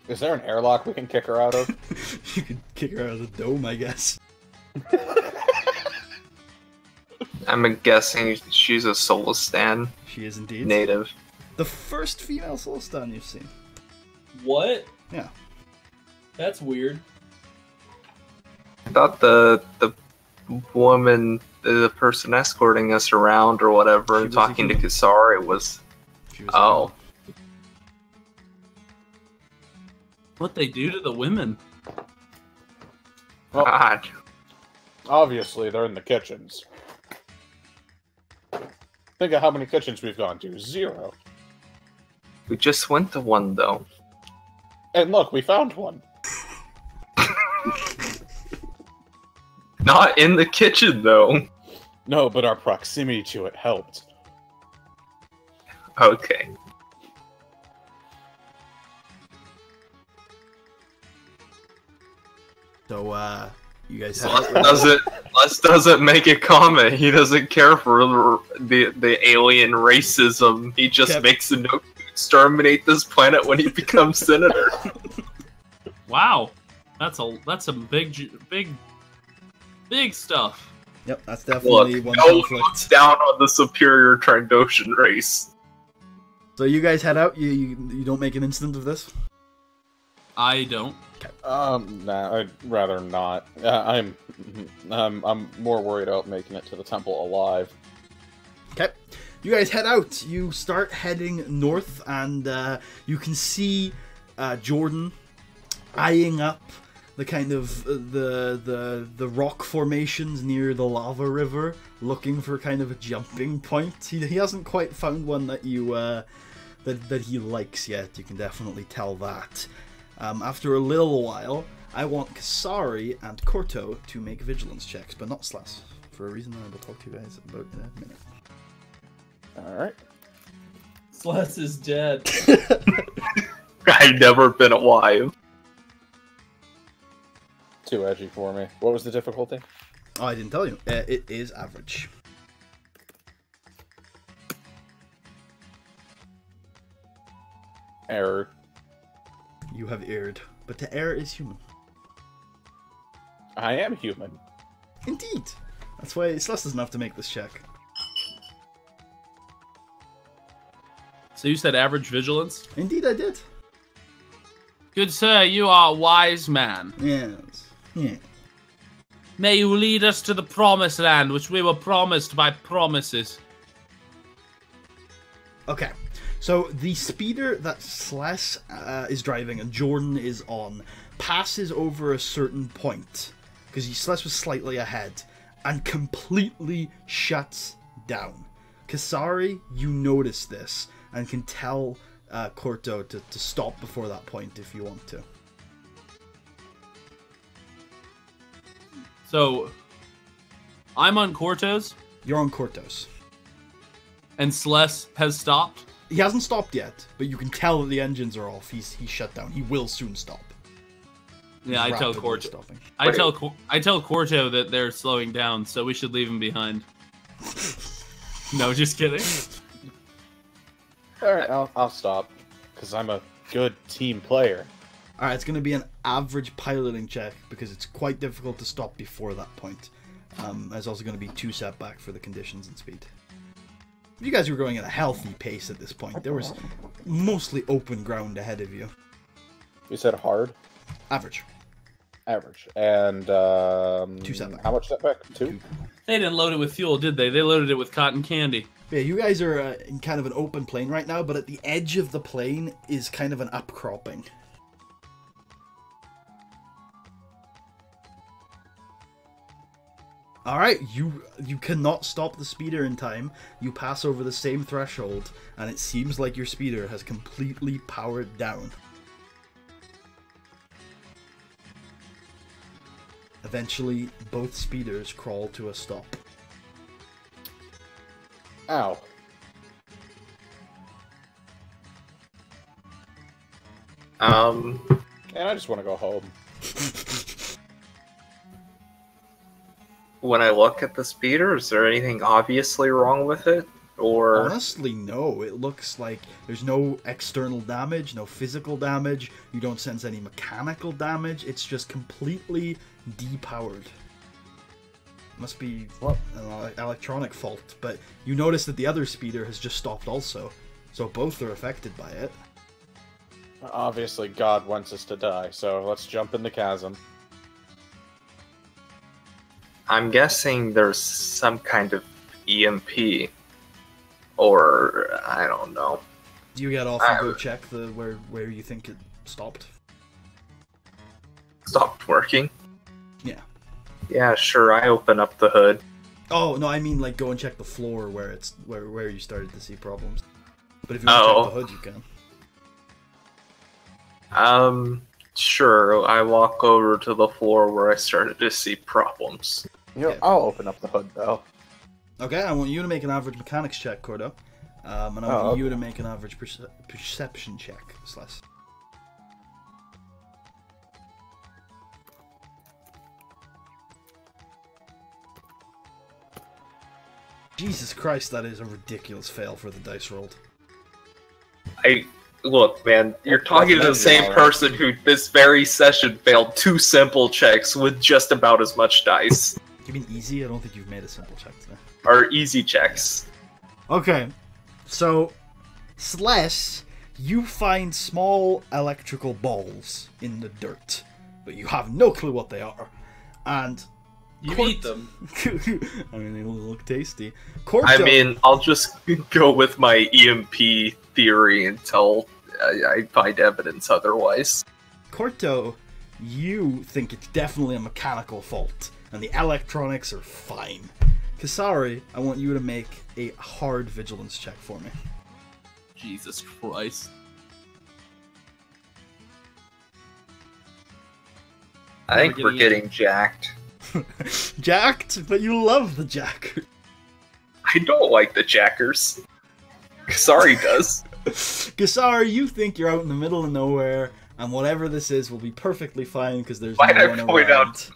Is there an airlock we can kick her out of? You could kick her out of the dome, I guess. I'm guessing she's a Solistan She is indeed. native. The first female Solistan you've seen. What? Yeah. That's weird. I thought the woman, the person escorting us around or whatever, She and was talking a to human. Kasari was. She was Oh. What they do to the women? Well, God. obviously, they're in the kitchens. Think of how many kitchens we've gone to. 0. We just went to one, though. And look, we found one. Not in the kitchen, though. No, but our proximity to it helped. Okay. So, you guys have... Les doesn't make a comment. He doesn't care for the alien racism. He just Kev- makes a note to exterminate this planet when he becomes senator. Wow, that's some big stuff. Yep, that's Look, definitely one no one conflict. looks down on the superior Trandoshan race. So you guys head out? You don't make an incident of this? I don't. Nah, I'd rather not. I'm more worried about making it to the temple alive. Okay. You guys head out. You start heading north, and you can see Jordan eyeing up the kind of the rock formations near the lava river, looking for kind of a jumping point. He hasn't quite found one that you that he likes yet. You can definitely tell that. After a little while, I want Kasari and Korto to make vigilance checks, but not Slas, for a reason that I will talk to you guys about in a minute. Alright. Sless is dead. I've never been a wife. Too edgy for me. What was the difficulty? Oh, I didn't tell you. It is average. Error. You have erred, but to err is human. I am human. Indeed. That's why Slas doesn't have to make this check. So you said average vigilance? Indeed, I did. Good sir, you are a wise man. Yes. Yeah. May you lead us to the promised land, which we were promised by promises. Okay. So the speeder that Slas is driving and Jordan is on passes over a certain point, because Slas was slightly ahead, and completely shuts down. Kasari, you notice this and can tell Korto to stop before that point if you want to. So, I'm on Cortos, You're on Kortos. and Sless has stopped. He hasn't stopped yet, but you can tell that the engines are off. He's shut down. He will soon stop. Yeah, He's I tell rapidly Corto. stopping. I tell Corto that they're slowing down, so we should leave him behind. No, just kidding. Alright, I'll stop. Because I'm a good team player. Alright, it's going to be an average piloting check because it's quite difficult to stop before that point. There's also going to be 2 setback for the conditions and speed. You guys were going at a healthy pace at this point. There was mostly open ground ahead of you. You said hard? Average. Average. And 2 setback. how much setback? 2? They didn't load it with fuel, did they? They loaded it with cotton candy. Yeah, you guys are in kind of an open plain right now, but at the edge of the plain is kind of an upcropping. Alright, you cannot stop the speeder in time. You pass over the same threshold, and it seems like your speeder has completely powered down. Eventually, both speeders crawl to a stop. Ow. And I just want to go home. When I look at the speeder, is there anything obviously wrong with it? Or Honestly, no. It looks like there's no external damage, no physical damage. You don't sense any mechanical damage. It's just completely depowered. Must be an electronic fault, but you notice that the other speeder has just stopped also. So both are affected by it. Obviously, God wants us to die, so let's jump in the chasm. I'm guessing there's some kind of EMP. Or, I don't know. Do you get off and go check the where you think it stopped? Stopped working? Yeah. Yeah, sure, I open up the hood. Oh, no, I mean like go and check the floor where it's where you started to see problems. But if you want to check the hood, you can. Sure, I walk over to the floor where I started to see problems. You know, Okay. I'll open up the hood, though. Okay, I want you to make an average mechanics check, Cordo. And I want you to make an average perception check, Slash. Jesus Christ, that is a ridiculous fail for the dice rolled. Look, man, you're talking to the same person who this very session failed 2 simple checks with just about as much dice. You mean easy? I don't think you've made a simple check today. Or easy checks. Okay, so Slash, you find small electrical balls in the dirt, but you have no clue what they are. And You eat them. I mean, they look tasty. Corto, I mean, I'll just go with my EMP theory until I find evidence otherwise. Corto, you think it's definitely a mechanical fault, and the electronics are fine. Kasari, I want you to make a hard vigilance check for me. Jesus Christ. I think we're getting jacked. Jacked, but you love the jacker. I don't like the jackers. Kasari does. Kasari, you think you're out in the middle of nowhere, and whatever this is will be perfectly fine because there's Might no I one point around. out-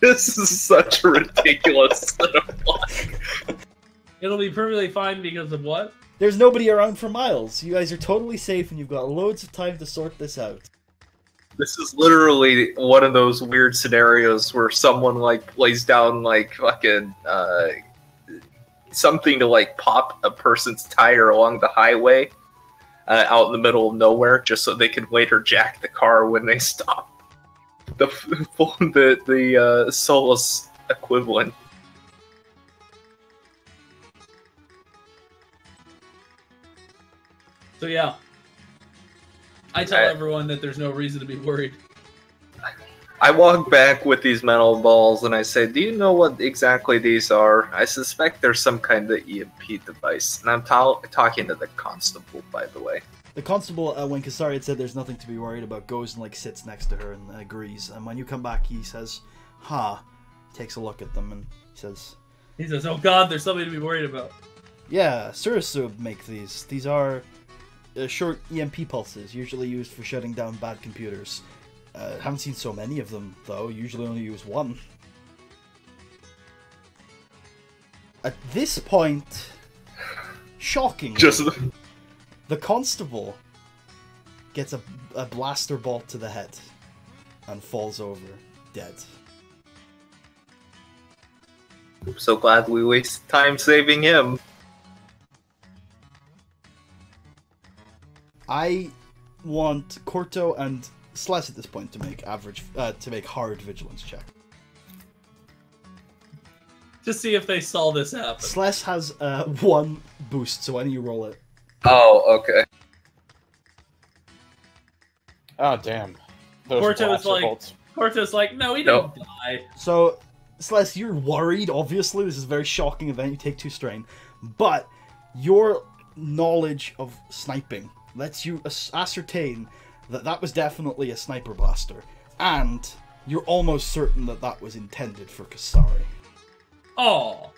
This is such a ridiculous set of luck. It'll be perfectly fine because of what? There's nobody around for miles. You guys are totally safe, and you've got loads of time to sort this out. This is literally one of those weird scenarios where someone like lays down like fucking something to like pop a person's tire along the highway out in the middle of nowhere just so they can later jack the car when they stop. The Solus equivalent. So yeah. I tell everyone that there's no reason to be worried. I walk back with these metal balls and I say, do you know what exactly these are? I suspect there's some kind of EMP device. And I'm talking to the constable, by the way. The constable, when Kasari had said there's nothing to be worried about, goes and like sits next to her and agrees. And when you come back, he says, "Ha!" Takes a look at them and says, He says, "Oh God, there's something to be worried about." "Yeah, Surasub make these. These are short EMP pulses, usually used for shutting down bad computers. Haven't seen so many of them though. Usually only use one." At this point, shockingly, the constable gets a blaster bolt to the head and falls over dead. I'm so glad we wasted time saving him. I want Corto and Celeste at this point to make hard vigilance check. To see if they saw this happen. Celeste has 1 boost, so why don't you roll it? Oh, okay. Oh, damn. Those Corto's blaster bolts. like, no, he didn't die. So, Celeste, you're worried, obviously. This is a very shocking event. You take 2 strain. But your knowledge of sniping lets you ascertain that that was definitely a sniper blaster. And you're almost certain that that was intended for Kasari. Oh.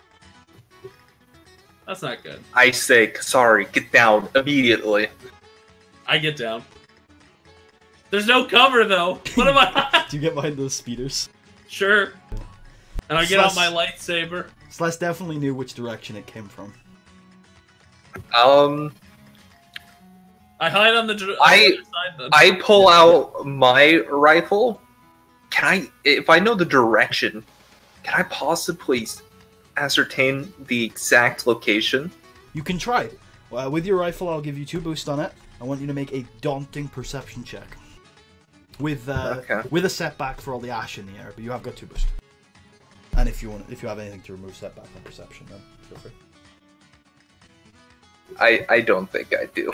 That's not good. I say, Kasari, get down immediately. I get down. There's no cover, though. What am I... Do you get behind those speeders? Sure. And I get out my lightsaber. Celeste definitely knew which direction it came from. I hide on the other side, then. I pull out my rifle. If I know the direction, can I possibly ascertain the exact location? You can try. With your rifle, I'll give you 2 boosts on it. I want you to make a daunting perception check. With a setback for all the ash in the air, but you have got 2 boosts. And if you have anything to remove setback on perception, then feel free. I don't think I do.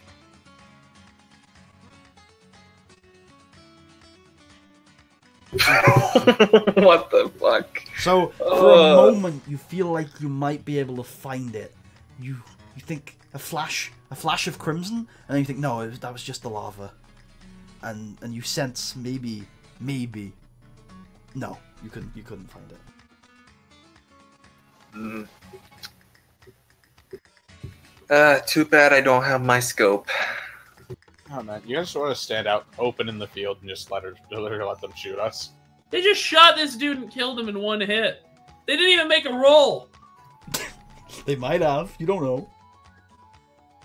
What the fuck? So, for a moment, you feel like you might be able to find it. You think a flash of crimson, and then you think, no, that was just the lava. And you sense maybe, no, you couldn't find it. Too bad I don't have my scope. Oh man, you guys want to stand out open in the field and just let them shoot us? They just shot this dude and killed him in 1 hit. They didn't even make a roll. They might have. You don't know.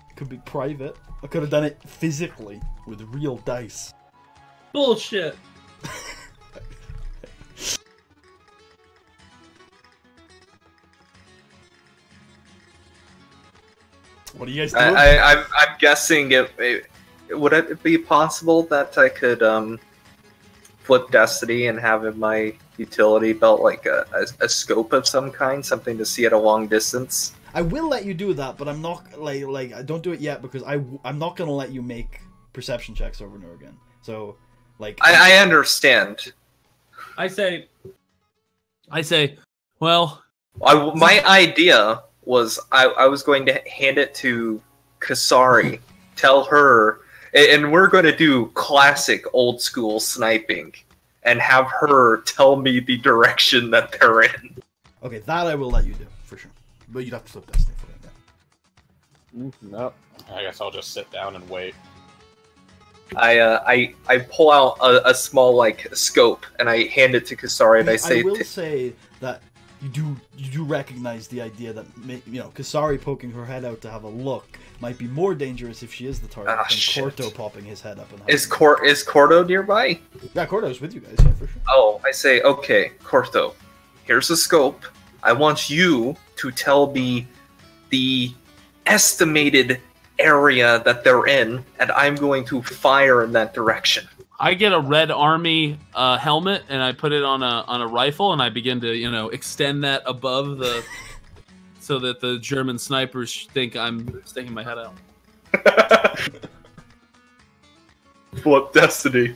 It could be private. I could have done it physically with real dice. Bullshit. What are you guys doing? I'm guessing would it be possible that I could flip Destiny and have in my utility belt like a scope of some kind, something to see at a long distance? I will let you do that, but I'm not like don't do it yet because I'm not gonna let you make perception checks over and over again. So, like, I understand. I say, well, my idea was I was going to hand it to Kasari, tell her, and we're going to do classic old school sniping, and have her tell me the direction that they're in. Okay, that I will let you do for sure, but you'd have to flip Destiny for that. Nope. I guess I'll just sit down and wait. I pull out a small like scope and I hand it to Kasari and I say, I will say that you do recognize the idea that Kasari poking her head out to have a look might be more dangerous if she is the target than Corto popping his head up. And is Corto nearby? Yeah, Corto's with you guys. Yeah, for sure. Oh, I say, okay, Corto, here's a scope. I want you to tell me the estimated area that they're in, and I'm going to fire in that direction. I get a Red Army helmet and I put it on a rifle and I begin to extend that above the so that the German snipers think I'm sticking my head out. Flip Destiny.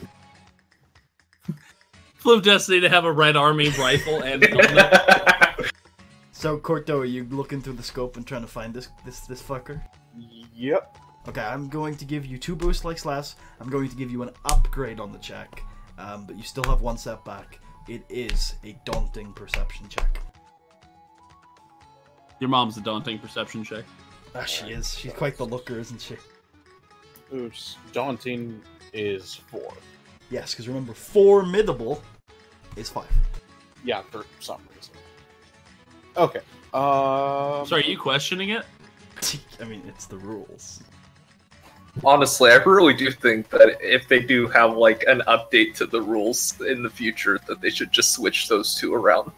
Flip Destiny to have a Red Army rifle and helmet. So Corto, are you looking through the scope and trying to find this fucker? Yep. Okay, I'm going to give you 2 boosts like Slash. I'm going to give you an upgrade on the check, but you still have 1 setback. It is a daunting perception check. Your mom's a daunting perception check. Ah, she is. She's quite the looker, isn't she? Oops. Daunting is 4. Yes, because remember, formidable is 5. Yeah, for some reason. Okay. Sorry, are you questioning it? I mean, it's the rules. Honestly, I really do think that if they do have like an update to the rules in the future, that they should just switch those 2 around.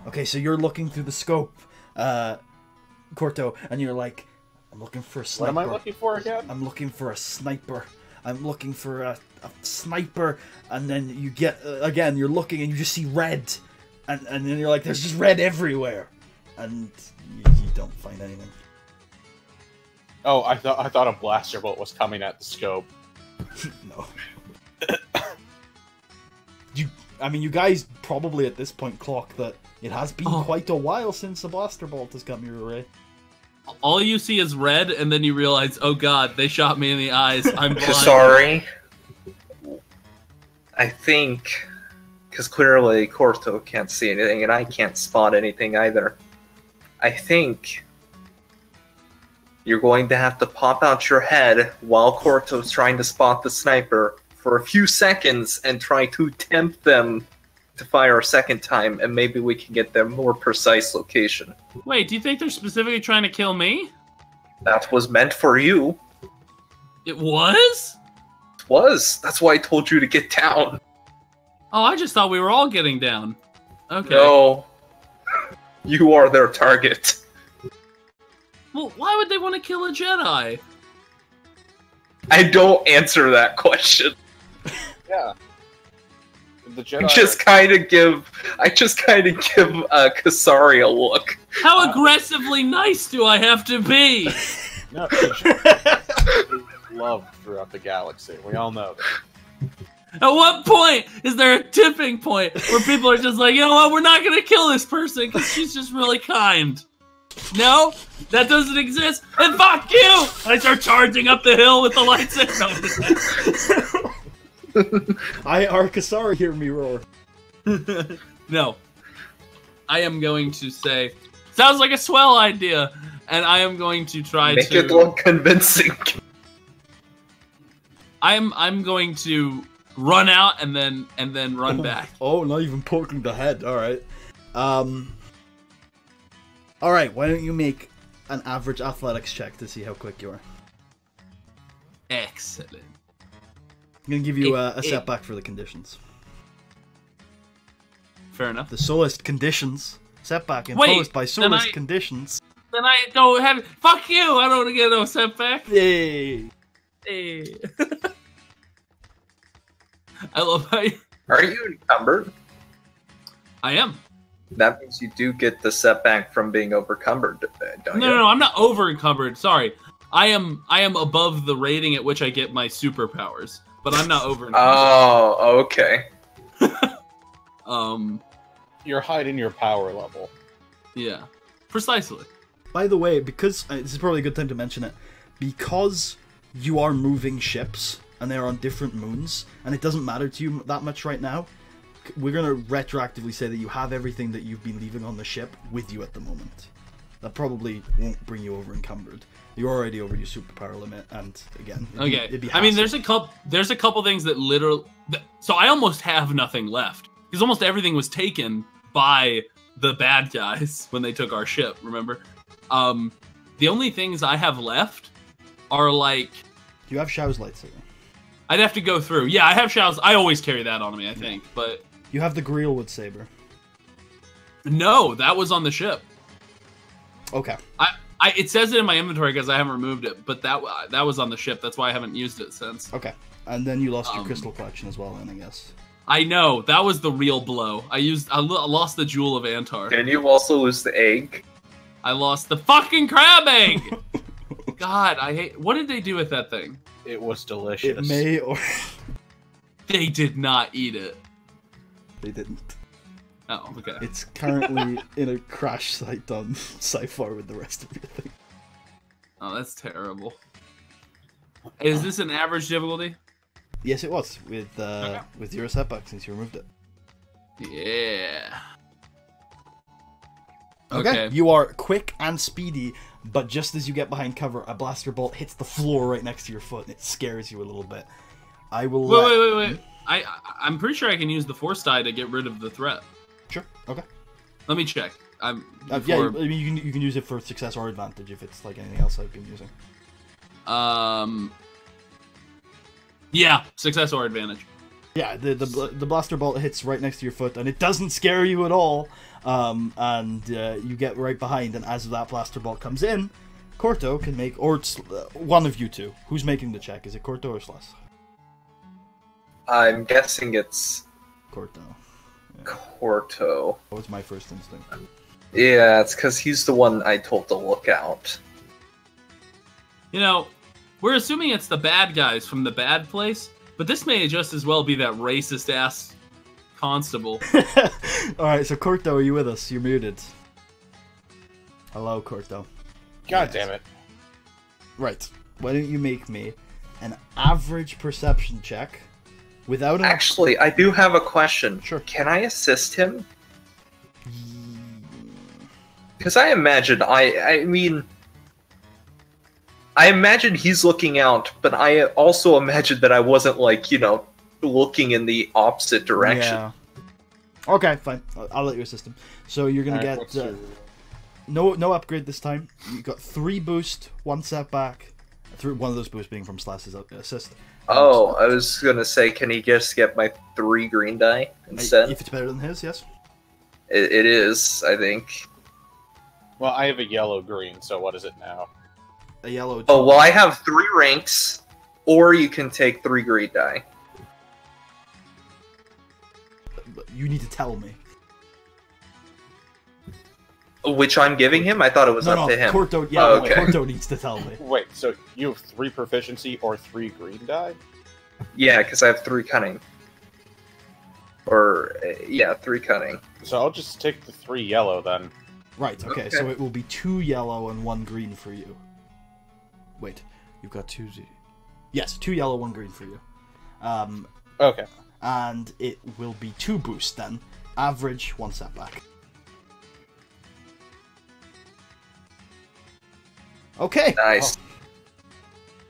Okay, so you're looking through the scope, Corto, and you're like, I'm looking for a sniper. What am I looking for again? I'm looking for a sniper. I'm looking for a sniper, and then you get again. You're looking, and you just see red, and then you're like, there's just red everywhere, and you don't find anything. Oh, I thought a blaster bolt was coming at the scope. No. You guys probably at this point clock that it has been quite a while since the blaster bolt has come your way. All you see is red, and then you realize, oh god, they shot me in the eyes. I'm blind. Kasari, I think, because clearly Korto can't see anything, and I can't spot anything either. I think you're going to have to pop out your head while Korto's trying to spot the sniper for a few seconds and try to tempt them to fire a second time, and maybe we can get their more precise location. Wait, do you think they're specifically trying to kill me? That was meant for you. It was? It was. That's why I told you to get down. Oh, I just thought we were all getting down. Okay. No. You are their target. Well, why would they want to kill a Jedi? I don't answer that question. Yeah. The Jedi I just kind of give Kasari a look. How aggressively nice do I have to be? No, the loved throughout the galaxy. We all know that. At what point is there a tipping point where people are just like, you know what, we're not going to kill this person because she's just really kind? No? That doesn't exist? Then fuck you! I start charging up the hill with the lightsaber. I are Kasari, hear me roar. No. I am going to say, sounds like a swell idea, and I am going to try Make to... it look convincing. I'm going to run out and then run back. Oh, not even poking the head. Alright. Alright, why don't you make an average athletics check to see how quick you are. Excellent. I'm gonna give you a setback for the conditions. Fair enough. The Solist conditions. Setback imposed by Solist conditions. Then I don't have... Fuck you! I don't want to get no setback. Yay! Hey. I love how you... Are you encumbered? I am. That means you do get the setback from being overcumbered, don't you? No, I'm not over encumbered. Sorry. I am above the rating at which I get my superpowers, but I'm not over encumbered. Oh, okay. You're hiding your power level. Yeah. Precisely. By the way, because this is probably a good time to mention it, because you are moving ships and they're on different moons, and it doesn't matter to you that much right now, we're gonna retroactively say that you have everything that you've been leaving on the ship with you at the moment. That probably won't bring you over encumbered. You're already over your superpower limit, and again, it'd be I mean, there's a couple things that literally. So I almost have nothing left because almost everything was taken by the bad guys when they took our ship. Remember, the only things I have left are like. You have Shao's lightsaber. I'd have to go through. Yeah, I have Shao's. I always carry that on me, I think. But you have the Greelwood saber. No, that was on the ship. Okay. It says it in my inventory because I haven't removed it, but that was on the ship. That's why I haven't used it since. Okay. And then you lost your crystal collection as well, then, I guess. I know. That was the real blow. I lost the Jewel of Antar. And you also lose the egg. I lost the fucking crab egg! God, I hate... What did they do with that thing? It was delicious. It may or... They did not eat it. They didn't. Oh, okay. It's currently in a crash site on Sci-Fi with the rest of your thing. Oh, that's terrible. Is this an average difficulty? Yes, it was, with zero setback since you removed it. Yeah. Okay. You are quick and speedy, but just as you get behind cover, a blaster bolt hits the floor right next to your foot, and it scares you a little bit. I will... Wait. I'm pretty sure I can use the Force die to get rid of the threat. Sure. Okay. Let me check. Yeah, I mean, you can use it for success or advantage if it's like anything else I've been using. Yeah, success or advantage. Yeah, the blaster bolt hits right next to your foot, and it doesn't scare you at all. And you get right behind, and as that blaster bolt comes in, Korto can make, or it's one of you two. Who's making the check? Is it Korto or Slas? I'm guessing it's Corto. Corto. That was my first instinct. Yeah, it's because he's the one I told to look out. You know, we're assuming it's the bad guys from the bad place, but this may just as well be that racist ass constable. Alright, so Corto, are you with us? You're muted. Hello, Corto. God damn it. Right. Why don't you make me an average perception check without an... Actually, I do have a question. Sure. Can I assist him? Because I imagine, I imagine he's looking out, but I also imagine that I wasn't, like, you know, looking in the opposite direction. Yeah. Okay, fine. I'll let you assist him. So you're gonna Alright, get no upgrade this time. You got 3 boost, 1 setback. One of those boosts being from Slash's assist. Oh, I was gonna say, can he just get my 3 green die instead? If it's better than his, yes. It is, I think. Well, I have a yellow-green, so what is it now? A yellow. Oh, well, I have 3 ranks, or you can take 3 green die. You need to tell me. Which I'm giving him? I thought it was up to him. Corto, yeah, Oh, okay. Corto needs to tell me. Wait, so you have 3 proficiency or 3 green die? Yeah, because I have 3 cunning. Or, yeah, 3 cunning. So I'll just take the 3 yellow then. Right, okay, so it will be 2 yellow and 1 green for you. Wait, you've got 2... Yes, 2 yellow, 1 green for you. Okay. And it will be 2 boost then. Average, 1 setback. Okay. Nice.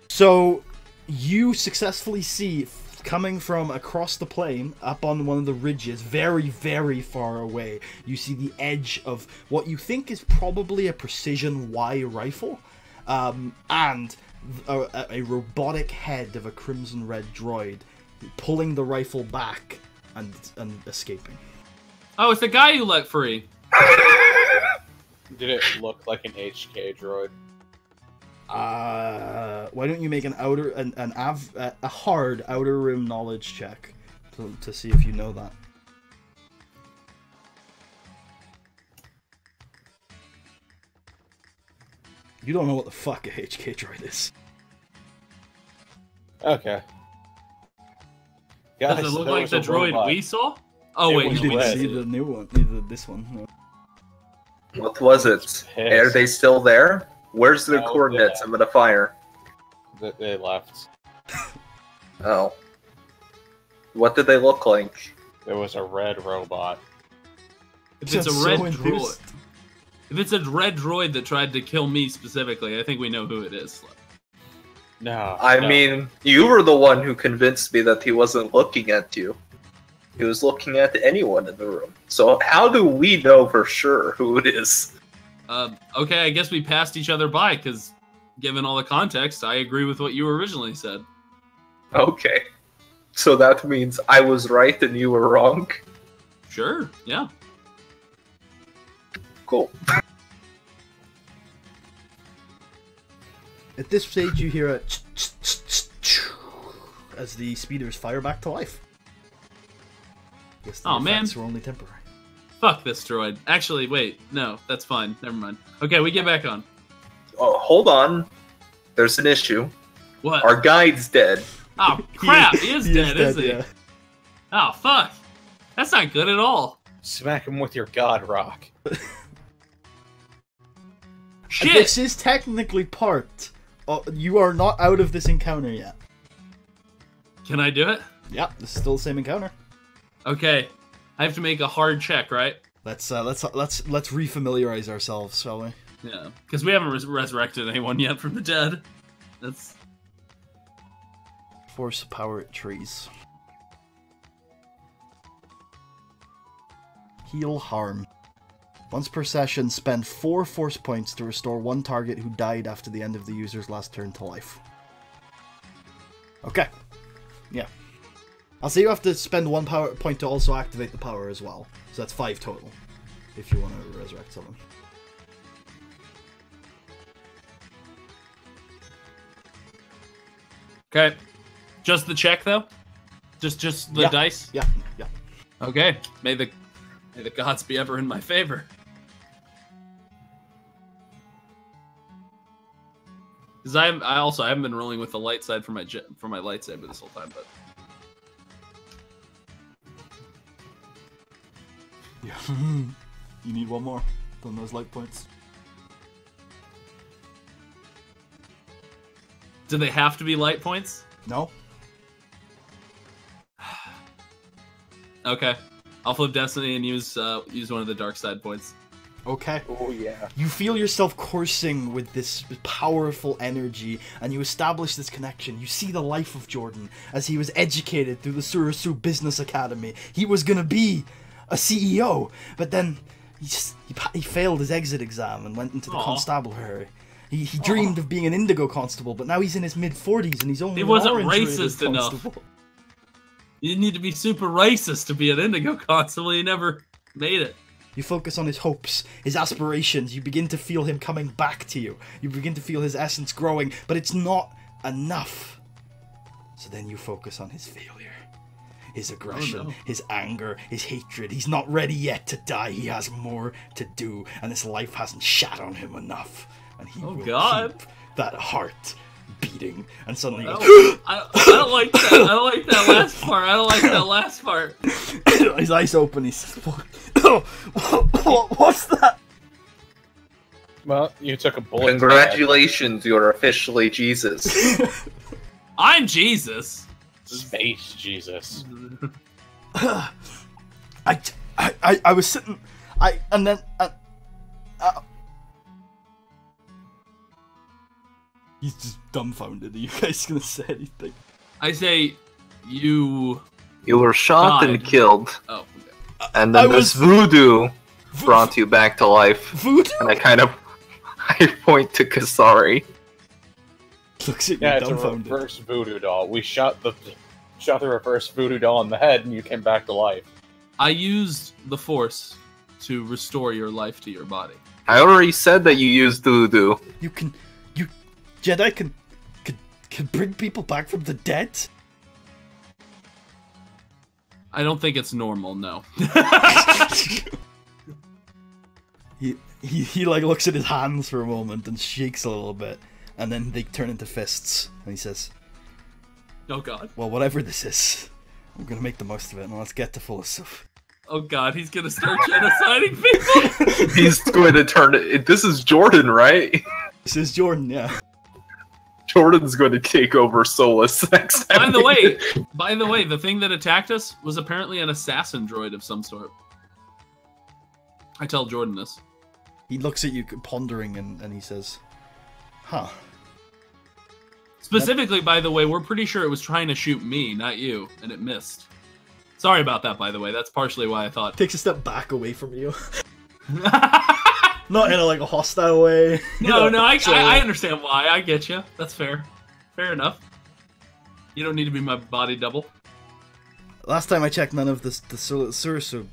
So, you successfully see, coming from across the plain, up on one of the ridges, very, very far away, you see the edge of what you think is probably a precision Y rifle, and a robotic head of a crimson red droid pulling the rifle back and escaping. Oh, it's the guy you let free. Did it look like an HK droid? Why don't you make a hard outer rim knowledge check to see if you know that. You don't know what the fuck a HK droid is. Okay. Does Guys, it look there like was the a droid robot. we saw? Oh It wait, was no, we You didn't didn't see see the it. new one, neither this one. No. What was it? Pissed. Are they still there? Where's the No, coordinates? yeah. I'm gonna fire. They left. Oh. What did they look like? There was a red robot. If it's a Just red so droid, enthused. if it's a red droid that tried to kill me specifically, I think we know who it is. No. I no. mean, you were the one who convinced me that he wasn't looking at you. He was looking at anyone in the room. So how do we know for sure who it is? Okay, I guess we passed each other by because, given all the context, I agree with what you originally said. Okay. So that means I was right and you were wrong? Sure, yeah. Cool. At this stage, you hear a as the speeders fire back to life. Guess the Oh, man. effects were only temporary. Fuck this droid. Actually, wait, no, that's fine. Never mind. Okay, we get back on. Oh, hold on. There's an issue. What? Our guide's dead. Oh crap! He is dead, dead, isn't he? yeah. Oh fuck! That's not good at all. Smack him with your god rock. Shit! This is technically part. You are not out of this encounter yet. Can I do it? Yeah, this is still the same encounter. Okay, I have to make a hard check, right? Let's refamiliarize ourselves, shall we? Yeah, because we haven't resurrected anyone yet from the dead. That's Force power at trees. Heal harm. Once per session, spend 4 force points to restore one target who died after the end of the user's last turn to life. Okay. Yeah. I'll say you have to spend 1 power point to also activate the power as well. So that's 5 total, if you want to resurrect someone. okay. Just the check though. Just the Yeah. dice? Yeah, yeah. Okay. May the gods be ever in my favor. Because I haven't been rolling with the light side for my lightsaber this whole time, but Yeah. You need one more than those light points. do they have to be light points? No? Okay. I'll flip Destiny and use one of the dark side points. Okay. Oh yeah. You feel yourself coursing with this powerful energy, and you establish this connection. You see the life of Jordan as he was educated through the Surasu Business Academy. He was gonna be a CEO, but then he failed his exit exam and went into the Aw. constabulary. He dreamed of being an Indigo Constable, but now he's in his mid-40s and he's only He an wasn't orange-rated racist enough. constable. You need to be super racist to be an Indigo Constable. He never made it. You focus on his hopes, his aspirations. You begin to feel him coming back to you. You begin to feel his essence growing, but it's not enough. So then you focus on his failure, his aggression, his anger, his hatred. He's not ready yet to die. He has more to do, and this life hasn't shat on him enough. And he will God. keep that heart beating. And suddenly he goes, I don't like that. I don't like that last part. I don't like that last part. his eyes open. He says, "What's that?" Well, you took a bullet. Congratulations, you're officially Jesus. I'm Jesus. Space Jesus. I was sitting, and then he's just dumbfounded. Are you guys gonna say anything? I say, you. You were shot Died. and killed, Oh, okay. and then I this voodoo Vo- brought you back to life. Voodoo And I point to Kasari. looks at you Yeah, it's a dumbfounded. reverse voodoo doll. We shot the reverse voodoo doll in the head, and you came back to life. I used the Force to restore your life to your body. I already said that you used voodoo. You Jedi can bring people back from the dead. I don't think it's normal, no. He like looks at his hands for a moment and shakes a little bit, and then they turn into fists. And he says, Oh god. "Well, whatever this is, I'm gonna make the most of it, and let's get to full stuff." Oh god, he's gonna start genociding people! He's going to turn it. This is Jordan, right? This is Jordan, yeah. Jordan's going to take over Solus next time. By the way, the thing that attacked us was apparently an assassin droid of some sort. I tell Jordan this. He looks at you pondering, and he says, "Huh." Specifically, by the way, we're pretty sure it was trying to shoot me, not you, and it missed. Sorry about that, by the way. That's partially why I thought. Takes a step back away from you. Not in a hostile way. No, I So- understand why. I get you. That's fair. Fair enough. You don't need to be my body double. Last time I checked, none of the Surasu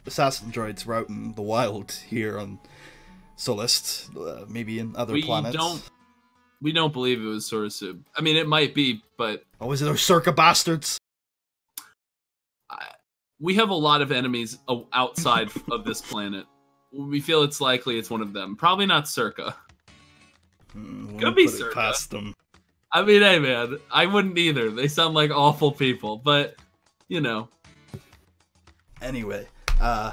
assassin droids were out in the wild here on Solist. Maybe in other planets. We don't believe it was Surasu. I mean, it might be, but Oh, is it those Circa bastards? we have a lot of enemies outside of this planet. We feel it's likely it's one of them. Probably not Circa. Wouldn't be put it Circa. past them. I mean, hey man, I wouldn't either. They sound like awful people, but you know. Anyway, I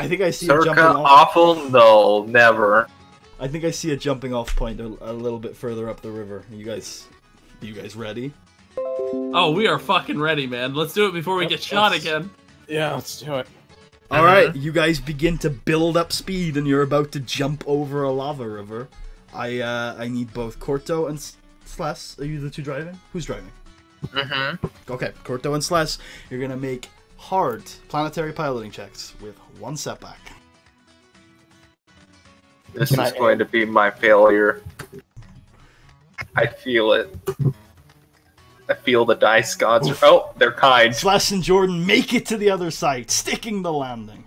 think I see a Circa jumping off. awful? No, never. I think I see a jumping off point a little bit further up the river. You guys ready? Oh, we are fucking ready, man. Let's do it before we Yep, get shot let's- again. Yeah, let's do it. All right, you guys begin to build up speed, and you're about to jump over a lava river. I need both Corto and Sles. Are you the two driving? Who's driving? Mm-hmm. Okay, Corto and Sles, you're gonna make hard planetary piloting checks with one setback. This is going to be my failure. I feel it. I feel the dice gods. Oh, they're kind. Sles and Jordan make it to the other side, sticking the landing.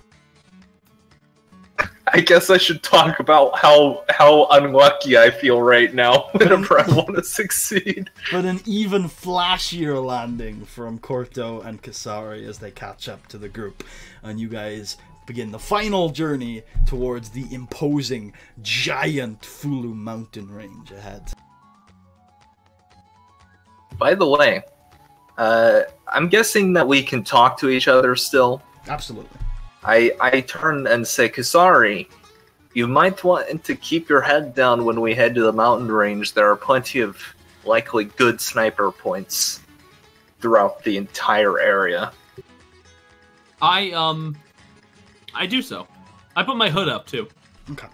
I guess I should talk about how unlucky I feel right now whenever I want to succeed. But an even flashier landing from Corto and Kasari as they catch up to the group, and you guys begin the final journey towards the imposing, giant Fulu mountain range ahead. By the way, I'm guessing that we can talk to each other still. Absolutely. I turn and say, Kasari, you might want to keep your head down when we head to the mountain range. There are plenty of likely good sniper points throughout the entire area. I do so. I put my hood up too. Okay.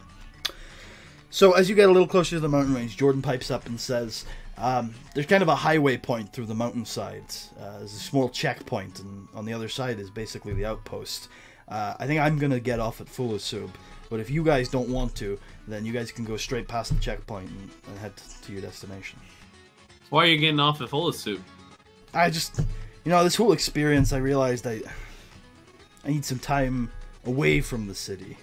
So as you get a little closer to the mountain range, Jordan pipes up and says, there's kind of a highway point through the mountainside. There's a small checkpoint, and on the other side is basically the outpost. I think I'm going to get off at Fulasub, but if you guys don't want to, then you guys can go straight past the checkpoint and head to your destination. Why are you getting off at Fulasub? I just, this whole experience, I realized I need some time away from the city.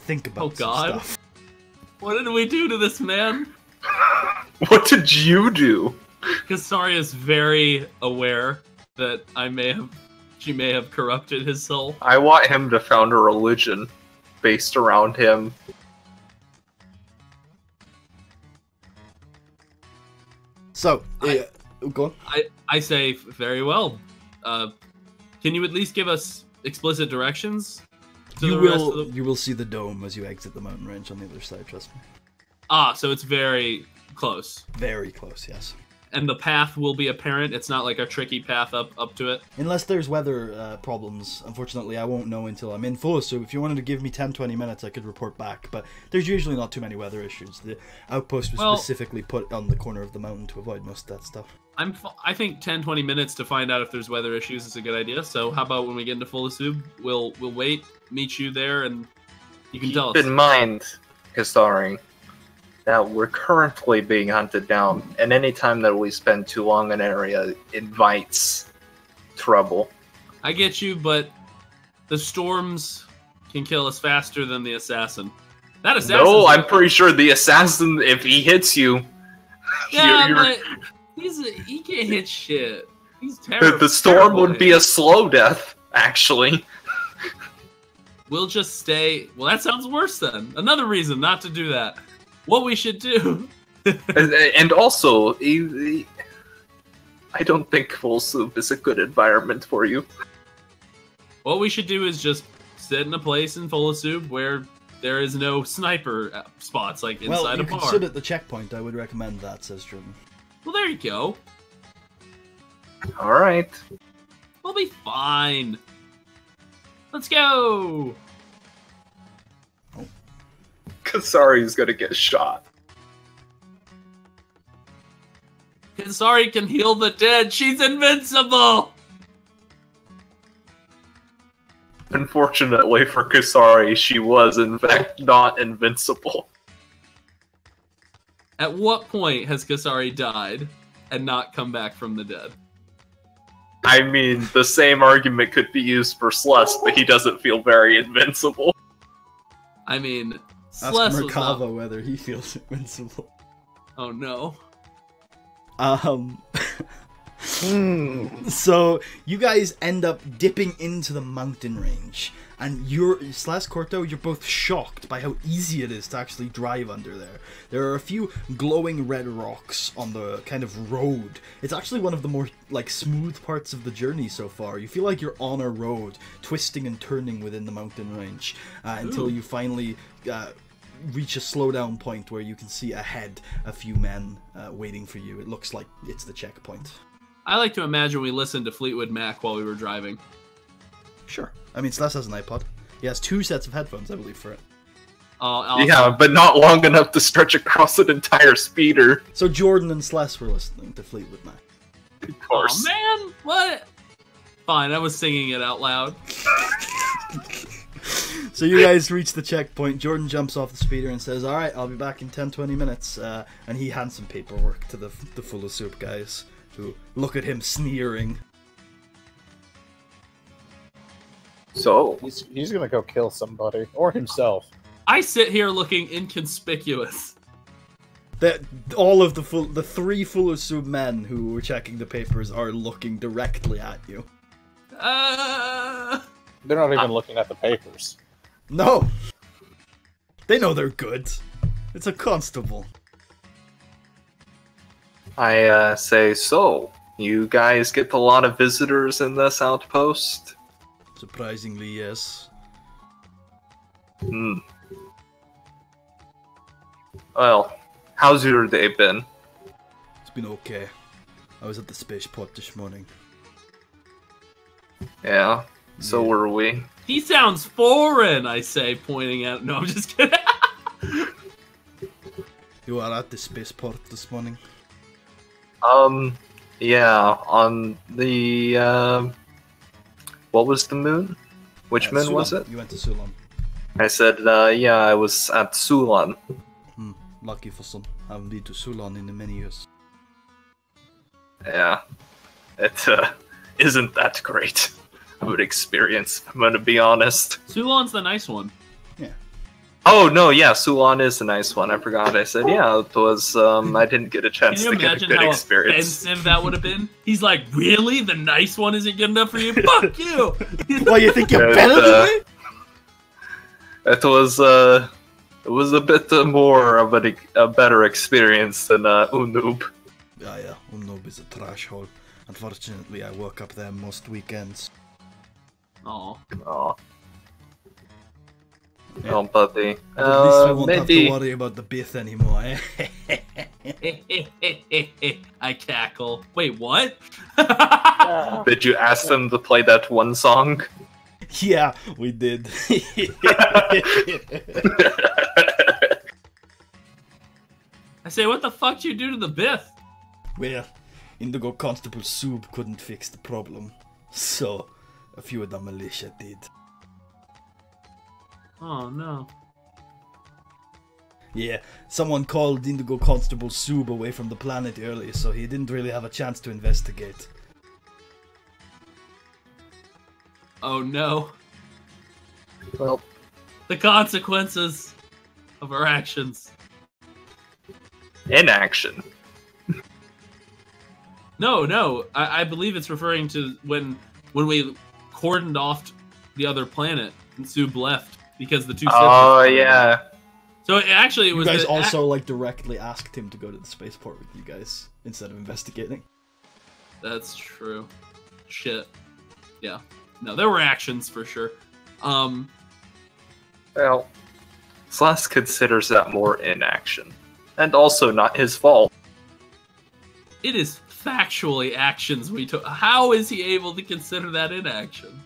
Think about some stuff. What did we do to this man? What did you do? Kasari is very aware that she may have corrupted his soul. I want him to found a religion based around him. So, go on. I say very well. Can you at least give us explicit directions? You will see the dome as you exit the mountain range on the other side, trust me. Ah, so it's very close. Very close, yes. And the path will be apparent? It's not like a tricky path up to it? Unless there's weather problems. Unfortunately, I won't know until I'm in full, so if you wanted to give me 10-20 minutes, I could report back. But there's usually not too many weather issues. The outpost was specifically put on the corner of the mountain to avoid most of that stuff. I think 10-20 minutes to find out if there's weather issues is a good idea. So how about when we get into Fulasub, we'll wait, meet you there, and you can tell us. Keep in mind, Kasari, that we're currently being hunted down, and any time that we spend too long in an area invites trouble. I get you, but the storms can kill us faster than the assassin. That assassin. No, I'm pretty sure the assassin, if he hits you, but he can't hit shit. He's terrible. The storm would be a slow death, actually. We'll just stay. Well, that sounds worse then. Another reason not to do that. What we should do. And also, I don't think full soup is a good environment for you. What we should do is just sit in a place in Fulasub where there is no sniper spots, like inside a bar. Well, you can sit at the checkpoint. I would recommend that, says Jordan. Well, there you go. Alright. We'll be fine. Let's go! Kasari's gonna get shot. Kasari can heal the dead. She's invincible! Unfortunately for Kasari, she was in fact not invincible. At what point has Kasari died and not come back from the dead? I mean, the same argument could be used for Sless, but he doesn't feel very invincible. I mean, ask Merkava whether he feels invincible. Oh no. So you guys end up dipping into the mountain range, and Corto, you're both shocked by how easy it is to actually drive under there. There are a few glowing red rocks on the kind of road. It's actually one of the more smooth parts of the journey so far. You feel like you're on a road, twisting and turning within the mountain range until you finally reach a slowdown point where you can see ahead a few men waiting for you. It looks like it's the checkpoint. I like to imagine we listened to Fleetwood Mac while we were driving. Sure. I mean, Celeste has an iPod. He has 2 sets of headphones, I believe, for it. Yeah, but not long enough to stretch across an entire speeder. So Jordan and Celeste were listening to Fleetwood Mac. Of course. Oh, man! What? Fine, I was singing it out loud. So you guys reach the checkpoint. Jordan jumps off the speeder and says, "Alright, I'll be back in 10-20 minutes." And he hands some paperwork to the Full of Soup guys, who look at him sneering. So He's gonna go kill somebody or himself. I sit here looking inconspicuous. That all of the three Fulusub men who were checking the papers are looking directly at you. They're not even looking at the papers. No, they know they're good. It's a constable. I say, so, you guys get a lot of visitors in this outpost? Surprisingly, yes. Hmm. Well, how's your day been? It's been okay. I was at the spaceport this morning. Yeah, so Yeah. were we. He sounds foreign, I say, pointing at. No, I'm just kidding. You are at the spaceport this morning? Yeah, on the, what was the moon? Which moon was Sulan. it? You went to Sulan. I said, yeah, I was at Sulan. Lucky for some. I haven't been to Sulan in many years. Yeah, it, isn't that great of an experience, I'm gonna be honest. Sulan's the nice one. Oh, no, yeah, Sulan is a nice one. I forgot I said, yeah, it was, I didn't get a Can chance you to get a imagine good how experience. offensive that would have been? He's like, really? The nice one isn't good enough for you? Fuck you! Why, you think you're And, better than me? It was a bit more of a better experience than, Unoob. Yeah, Unnob is a trash hole. Unfortunately, I work up there most weekends. Aw. Aw. Yeah. Oh, buddy. But at least we won't have Maybe... to worry about the Bith anymore, eh? I cackle. Wait, what? Did you ask them to play that one song? Yeah, we did. I say, what the fuck did you do to the Bith? Well, Indigo Constable Sub couldn't fix the problem, so a few of the militia did. Oh no. Yeah, someone called Indigo Constable Sub away from the planet early, so he didn't really have a chance to investigate. Oh no. Well, The consequences of our actions. inaction. No. I believe it's referring to when we cordoned off the other planet and Sub left because the two ships. Oh, yeah. So it You was guys the- also, like, directly asked him to go to the spaceport with you guys, instead of investigating. That's true. Shit. Yeah. No, there were actions for sure. Well, Celeste considers that more inaction. And also not his fault. It is factually actions we took. How is he able to consider that inaction?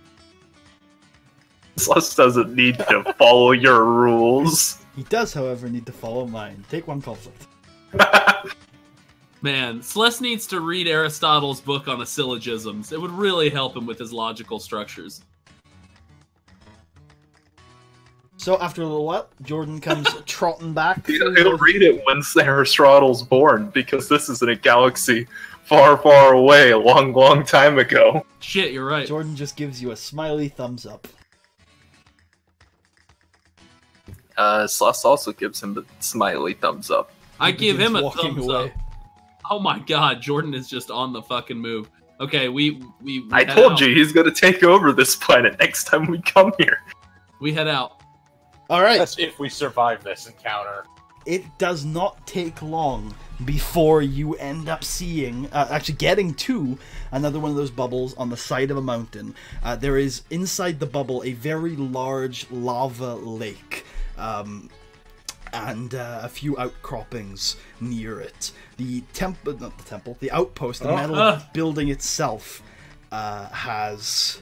Celeste doesn't need to follow your rules. He does, however, need to follow mine. Take one conflict. Man, Celeste needs to read Aristotle's book on the syllogisms. It would really help him with his logical structures. So, after a little while, Jordan comes trotting back. He'll read it when Aristotle's born, because this is in a galaxy far, far away, a long, long time ago. Shit, you're right. Jordan just gives you a smiley thumbs up. Celeste also gives him the smiley thumbs up. I give him a Begins walking thumbs away. up. Oh my god, Jordan is just on the fucking move. Okay, we I head told out. you he's gonna take over this planet next time we come here. We head out. Alright, That's if we survive this encounter. it does not take long before you end up seeing, actually getting to another one of those bubbles on the side of a mountain. There is, inside the bubble, a very large lava lake. And a few outcroppings near it. The outpost, the metal building itself has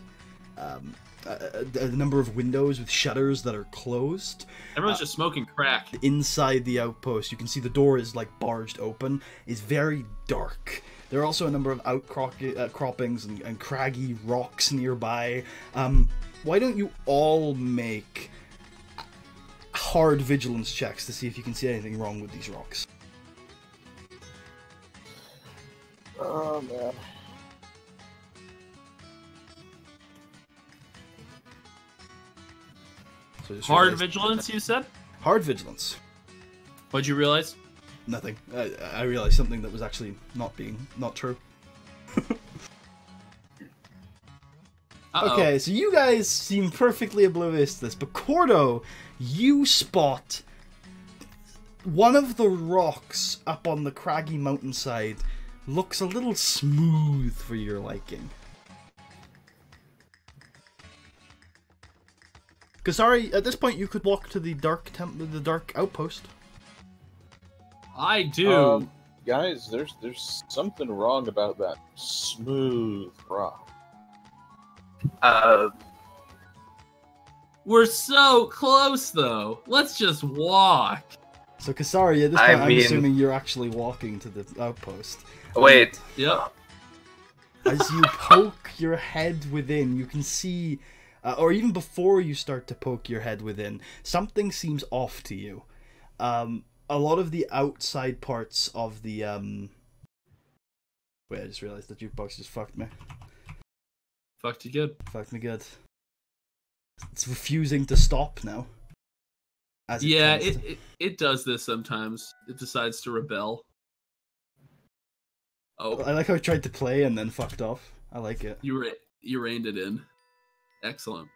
a number of windows with shutters that are closed. Everyone's just smoking crack. Inside the outpost, you can see the door is like barged open, is very dark. There are also a number of outcroppings and craggy rocks nearby. Why don't you all make hard vigilance checks to see if you can see anything wrong with these rocks? Oh, man. So just Hard realize- vigilance, you said? Hard vigilance. What'd you realize? Nothing. I realized something that was actually not true. Uh-oh. Okay, so you guys seem perfectly oblivious to this, but Cordo, you spot one of the rocks up on the craggy mountainside looks a little smooth for your liking. Kasari, at this point you could walk to the dark outpost. I do. Guys, there's something wrong about that smooth rock. We're so close, though. Let's just walk. So Kasari, at this point I'm assuming you're actually walking to the outpost. Wait. Yep. As you poke your head within, you can see, or even before you start to poke your head within, something seems off to you. A lot of the outside parts of the, Wait, I just realized the jukebox just fucked me. Fucked you good. Fucked me good. It's refusing to stop now. As Yeah, tends to. it does this sometimes. It decides to rebel. Oh, I like how I tried to play and then fucked off. I like it. you reined it in. Excellent.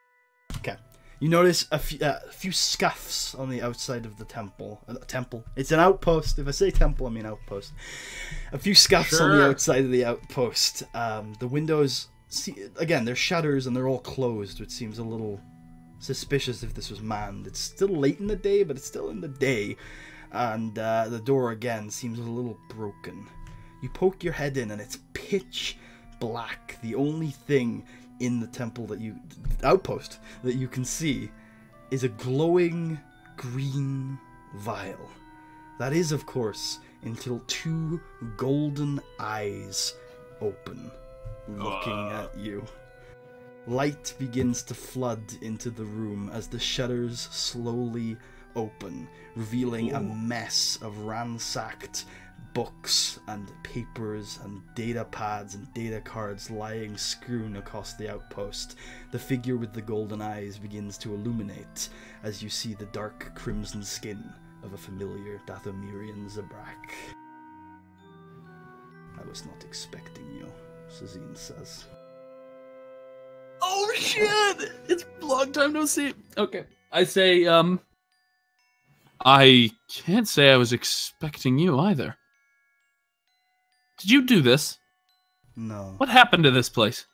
Okay. You notice a few scuffs on the outside of the temple. Temple. It's an outpost. If I say temple, I mean outpost. A few scuffs on the Sure. outside of the outpost. The windows, again, they're shutters and they're all closed, which seems a little suspicious if this was manned. It's still late in the day, but it's still in the day. And the door, again, seems a little broken. You poke your head in and it's pitch black. The only thing in the temple outpost that you can see is a glowing green vial. That is, of course, until two golden eyes open, looking at you. Light begins to flood into the room as the shutters slowly open, revealing a mess of ransacked books and papers and data pads and data cards lying strewn across the outpost. The figure with the golden eyes begins to illuminate as you see the dark crimson skin of a familiar Dathomirian Zabrak. I was not expecting you, Sazine says. Oh shit! It's a long time no see. Okay. I say, I can't say I was expecting you either. Did you do this? No. What happened to this place?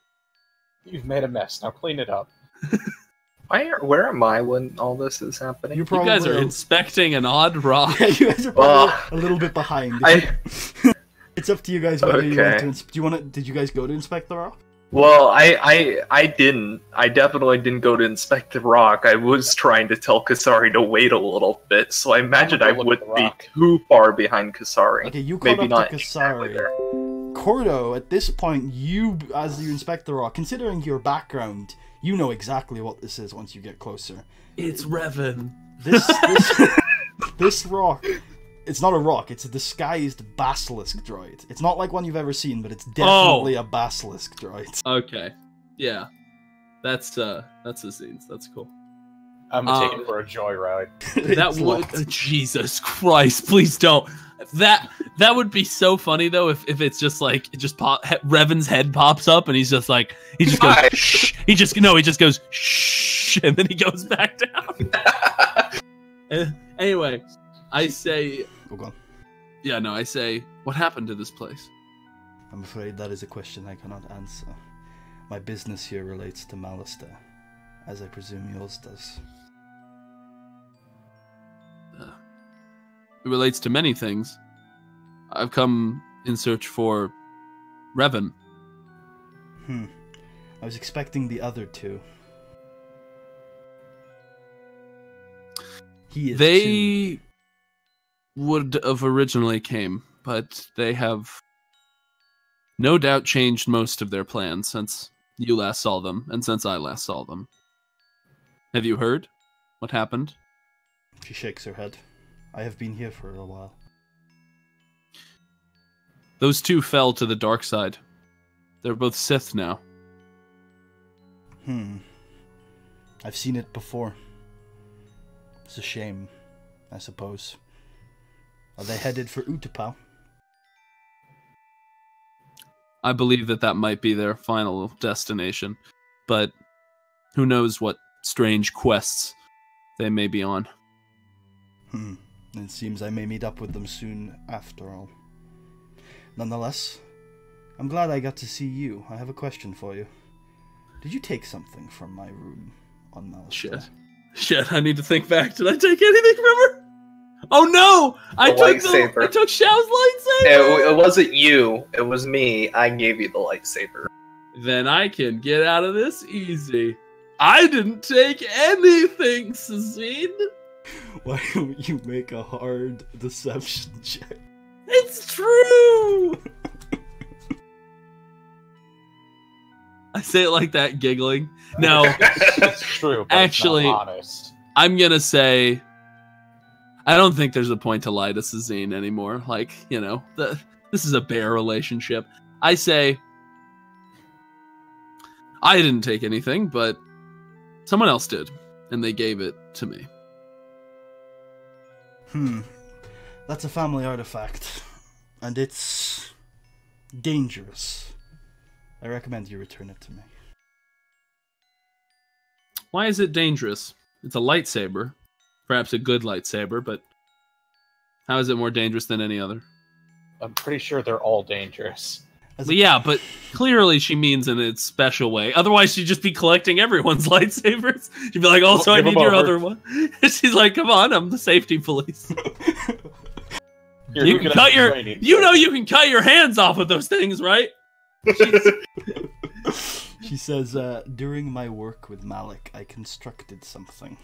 You've made a mess. Now clean it up. Where am I when all this is happening? You're You probably guys are inspecting an odd rock. Yeah, you guys are probably a little bit behind. It's up to you guys whether you want to. Do you want to? Did you guys go to inspect the rock? Well, I didn't. I definitely didn't go to inspect the rock. I was trying to tell Kasari to wait a little bit, so I imagined I Look at the wouldn't be rock. too far behind Kasari. Okay, you caught Maybe up not to exactly Kasari. there. Cordo, at this point, as you inspect the rock, considering your background, you know exactly what this is once you get closer. It's Revan. This rock, it's not a rock, it's a disguised basilisk droid. It's not like one you've ever seen, but it's definitely a basilisk droid. Okay. Yeah. That's the scenes. That's cool. I'm gonna take it for a joyride. That It's would locked. Jesus Christ, please don't. That would be so funny though if it's just like Revan's head pops up and he just goes shh. He just goes shh and then he goes back down. Anyway, I say Oh, go on. yeah, no, I say what happened to this place? I'm afraid that is a question I cannot answer. My business here relates to Malister, as I presume yours does. It relates to many things. I've come in search for Revan. I was expecting the other two. He is too. They would have originally came, but they have no doubt changed most of their plans since you last saw them and since I last saw them. Have you heard what happened? She shakes her head. I have been here for a while. Those two fell to the dark side. They're both Sith now. I've seen it before. It's a shame. I suppose. Are they headed for Utapau? I believe that might be their final destination, but who knows what strange quests they may be on. It seems I may meet up with them soon after all. Nonetheless, I'm glad I got to see you. I have a question for you. Did you take something from my room on Malastare? Shit, I need to think back. Did I take anything from her? Oh no! I took Xiao's lightsaber! It wasn't you. It was me. I gave you the lightsaber. Then I can get out of this easy. I didn't take anything, Sazine. Why don't you make a hard deception check? It's true! I say it like that, giggling. No, It's true, but actually, it's not honest. I'm gonna say I don't think there's a point to lie to Sazine anymore. Like, you know, this is a bear relationship. I say I didn't take anything, but someone else did, and they gave it to me. That's a family artifact, and it's dangerous. I recommend you return it to me. Why is it dangerous? It's a lightsaber. Perhaps a good lightsaber, but how is it more dangerous than any other? I'm pretty sure they're all dangerous. Yeah, but clearly she means in a special way. Otherwise, she'd just be collecting everyone's lightsabers. She'd be like, also, I need your other one. She's like, come on, I'm the safety police. You can cut your... You know you can cut your hands off with those things, right? She says, during my work with Malik, I constructed something.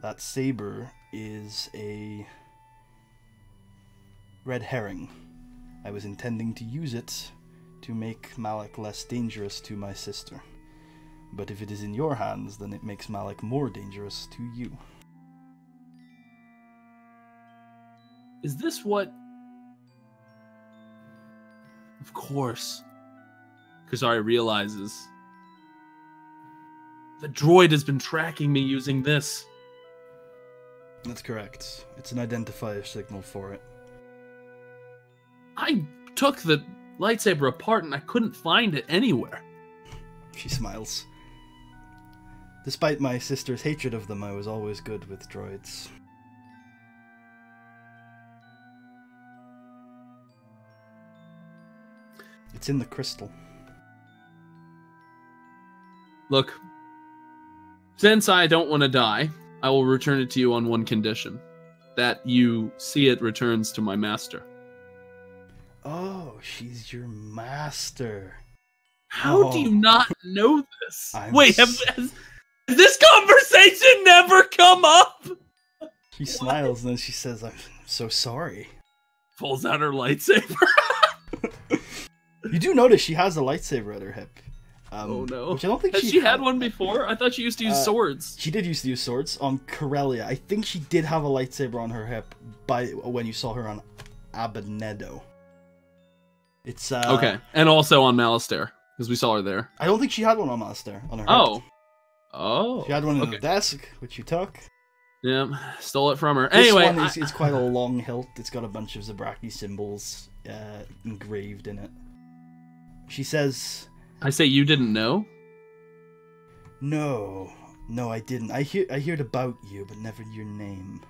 That saber is a red herring. I was intending to use it to make Malik less dangerous to my sister. But if it is in your hands, then it makes Malik more dangerous to you. Is this what... Of course. Kasari realizes the droid has been tracking me using this. That's correct. It's an identifier signal for it. I took the lightsaber apart and I couldn't find it anywhere. She smiles. Despite my sister's hatred of them, I was always good with droids. It's in the crystal. Look, since I don't want to die, I will return it to you on one condition. That you see it returns to my master. Oh, she's your master. How do you not know this? Wait, has this conversation never come up? She smiles and then she says, I'm so sorry. Pulls out her lightsaber. You do notice she has a lightsaber at her hip. Oh no. Which I don't think Has she had one before? I thought she used to use swords. She did used to use swords on Corellia. I think she did have a lightsaber on her hip when you saw her on Abednedo. It's okay, and also on Malastare, because we saw her there. I don't think she had one on Malastare on her hip. Oh. She had one in the desk, which you took. Yeah, stole it from her. This anyway, one is quite a long hilt. It's got a bunch of Zabraki symbols engraved in it. She says, I say you didn't know? No, I didn't. I heard about you, but never your name.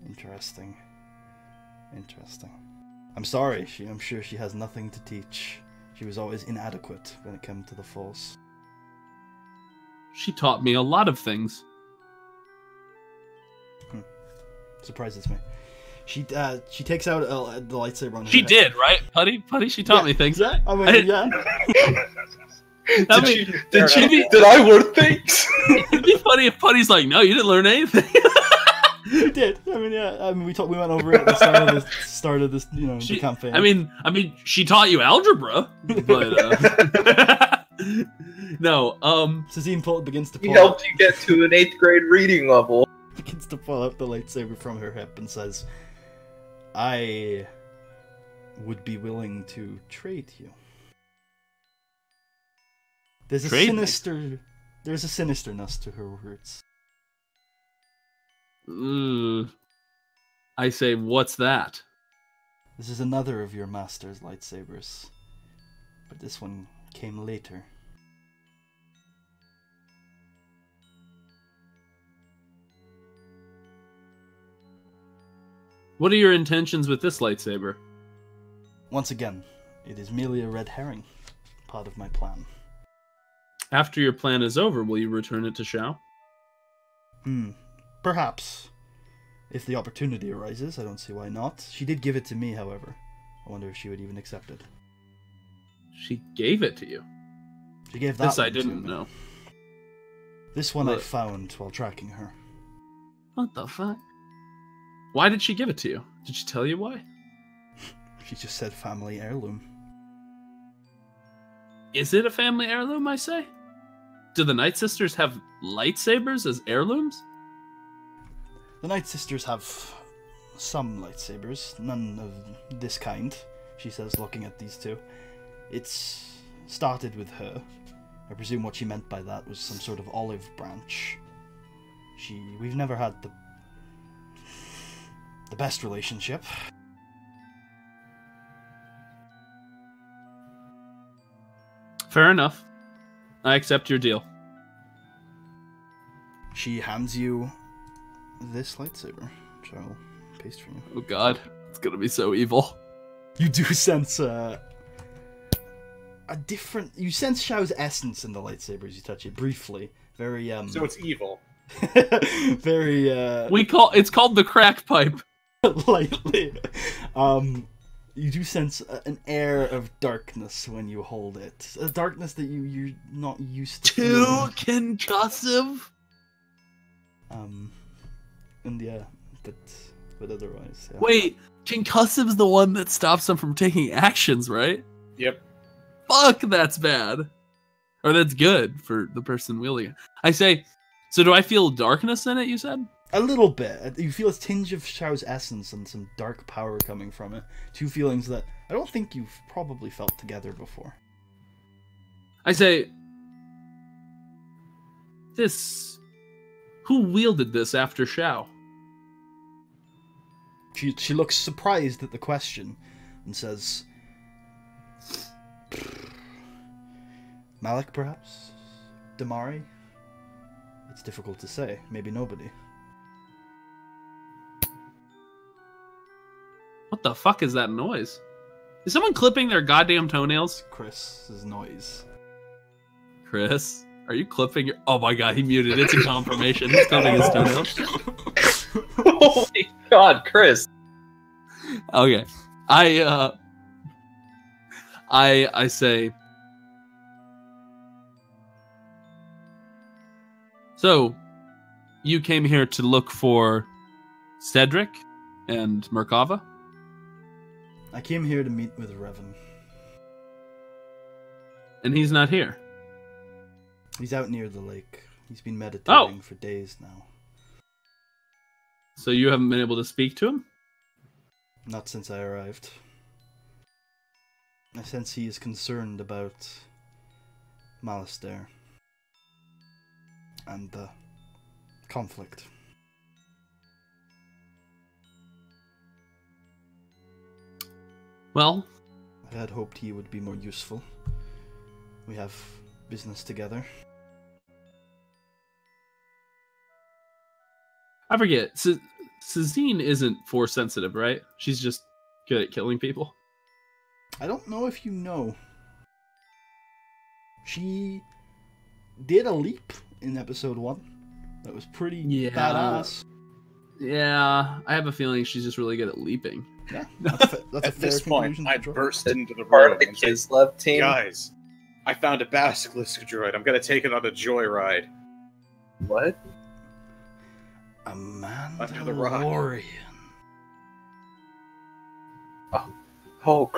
Interesting. I'm sorry. I'm sure she has nothing to teach. She was always inadequate when it came to the Force. She taught me a lot of things. Surprises me. She takes out the lightsaber on her. She did, right? Putty, she taught me things. Yeah, I mean, yeah. Did I learn things? It'd be funny if Putty's like, no, you didn't learn anything. You did. I mean, yeah. I mean, we went over it at the start of this, the campaign. I mean, she taught you algebra, but no. Sazine begins to pull. He helped you get to an 8th grade reading level. Begins to pull out the lightsaber from her hip and says, "I would be willing to trade you." There's a sinisterness to her words. I say, what's that? This is another of your master's lightsabers. But this one came later. What are your intentions with this lightsaber? Once again, it is merely a red herring. Part of my plan. After your plan is over, will you return it to Shao? Perhaps. If the opportunity arises, I don't see why not. She did give it to me, however. I wonder if she would even accept it. She gave it to you? She gave that This I one to didn't me. know. This one I Look. found while tracking her. What the fuck? Why did she give it to you? Did she tell you why? She just said family heirloom. Is it a family heirloom, I say? Do the Night Sisters have lightsabers as heirlooms? The Night Sisters have some lightsabers, none of this kind, she says, looking at these two. It's started with her. I presume what she meant by that was some sort of olive branch. We've never had the best relationship. Fair enough. I accept your deal. She hands you this lightsaber, which I'll paste for you. Oh god, it's gonna be so evil. You do sense a different... You sense Shao's essence in the lightsabers. You touch it briefly. Very, So it's evil. very, It's called the crack pipe. lightly. You do sense an air of darkness when you hold it. A darkness that you're not used to. Too feeling. concussive? And yeah, but otherwise, yeah. Wait, concussive's the one that stops them from taking actions, right? Yep. Fuck, that's bad. Or that's good for the person wielding it. I say, so do I feel darkness in it, you said? A little bit. You feel a tinge of Shao's essence and some dark power coming from it. Two feelings that I don't think you've probably felt together before. I say, who wielded this after Shao? She looks surprised at the question and says, Malik, perhaps? Damari? It's difficult to say. Maybe nobody. What the fuck is that noise? Is someone clipping their goddamn toenails? Chris's noise. Chris, are you clipping your... Oh my god, he muted. It's a confirmation. He's clipping his toenails. Oh my god, Chris. Okay. I say... So, you came here to look for Cedric and Merkava? I came here to meet with Revan. And he's not here. He's out near the lake. He's been meditating for days now. So you haven't been able to speak to him? Not since I arrived. I sense he is concerned about Malistaire and the conflict. Well, I had hoped he would be more useful. We have business together. I forget. Sazine isn't force sensitive, right? She's just good at killing people. I don't know if you know. She did a leap in episode 1. That was pretty badass. Yeah, I have a feeling she's just really good at leaping. Yeah, that's a At fair this point, conclusion I to draw. burst into the Part room of the and said, kids love team. guys, I found a basilisk droid. I'm gonna take it on a joyride. What? A Under the rock. Mandalorian. Oh,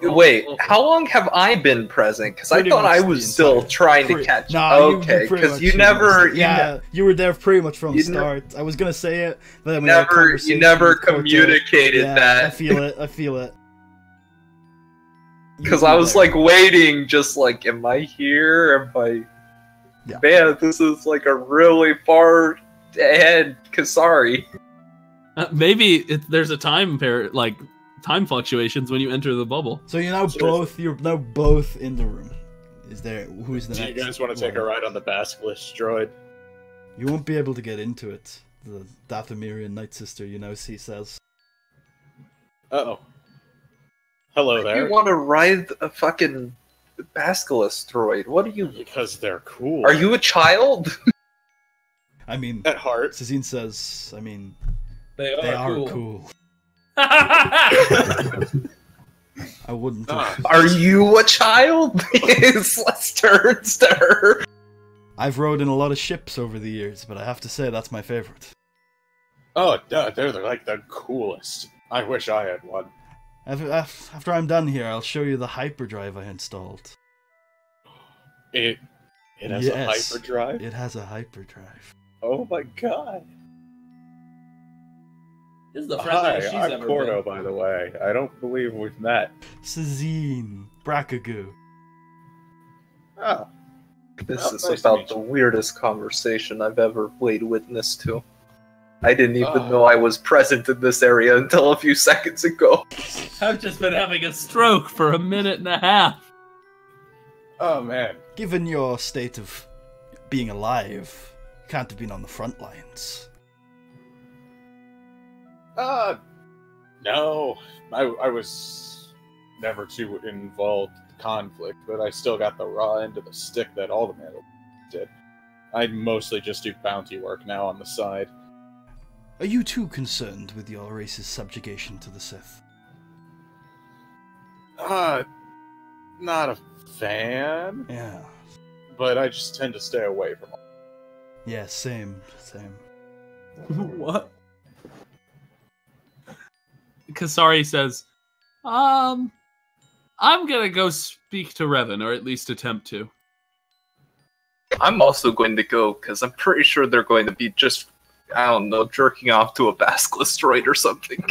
wait. How long have I been present? Because I Pretty thought much I the was still entire- trying to catch. Nah, Okay, pretty because much you were never, there. Yeah, you were there pretty much from the you ne- start. I was gonna say it, but then we had a you conversation never with Corto. communicated Yeah, that. I feel it. I feel it. Because You I were was there. like waiting, just like, am I here? Am I? Yeah. Man, this is like a really far ahead, Kasari. Maybe there's a time time fluctuations when you enter the bubble. So you're now both in the room. Who's the Do next? you guys want to take a ride on the Basilisk droid? You won't be able to get into it. The Dathomirian Night Sister, he says. Uh-oh. Hello there. You want to ride a fucking Basilisk droid? What are you? Because they're cool. Are you a child? I mean, At heart. Sazine says, They they are are cool. cool. I wouldn't. Are you a child? Let's turns to her. I've rode in a lot of ships over the years, but I have to say that's my favorite. Oh, they're like the coolest. I wish I had one. After I'm done here, I'll show you the hyperdrive I installed. It has a hyperdrive? It has a hyperdrive. Oh my god. This is the Hi, friendliest she's I'm ever Cordo, been. by the way. I don't believe we've met. Sazine, Bracagoo. Oh. This Well, is nice to about meet the you. weirdest conversation I've ever laid witness to. I didn't even know I was present in this area until a few seconds ago. I've just been having a stroke for a minute and a half. Oh man. Given your state of being alive, you can't have been on the front lines. No. I was never too involved in conflict, but I still got the raw end of the stick that all the Mandalorians did. I mostly just do bounty work now on the side. Are you too concerned with your race's subjugation to the Sith? Not a fan, Yeah. but I just tend to stay away from them. Yeah, same. What? Kasari says, I'm gonna go speak to Revan, or at least attempt to. I'm also going to go, because I'm pretty sure they're going to be just, I don't know, jerking off to a Basilisk droid or something.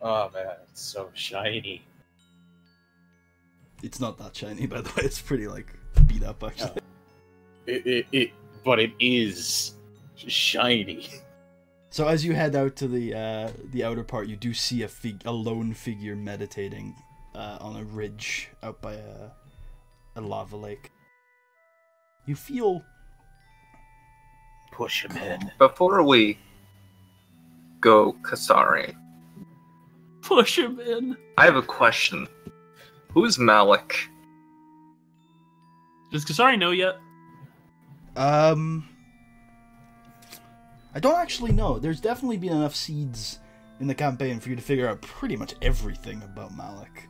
Oh man, it's so shiny. It's not that shiny, by the way. It's pretty, beat up, actually. But it is shiny. So as you head out to the outer part, you do see a lone figure meditating on a ridge out by a lava lake. You feel... Push him in. Before we go, Kasari, Push him in. I have a question. Who's Malik? Does Kasari know yet? I don't actually know. There's definitely been enough seeds in the campaign for you to figure out pretty much everything about Malik.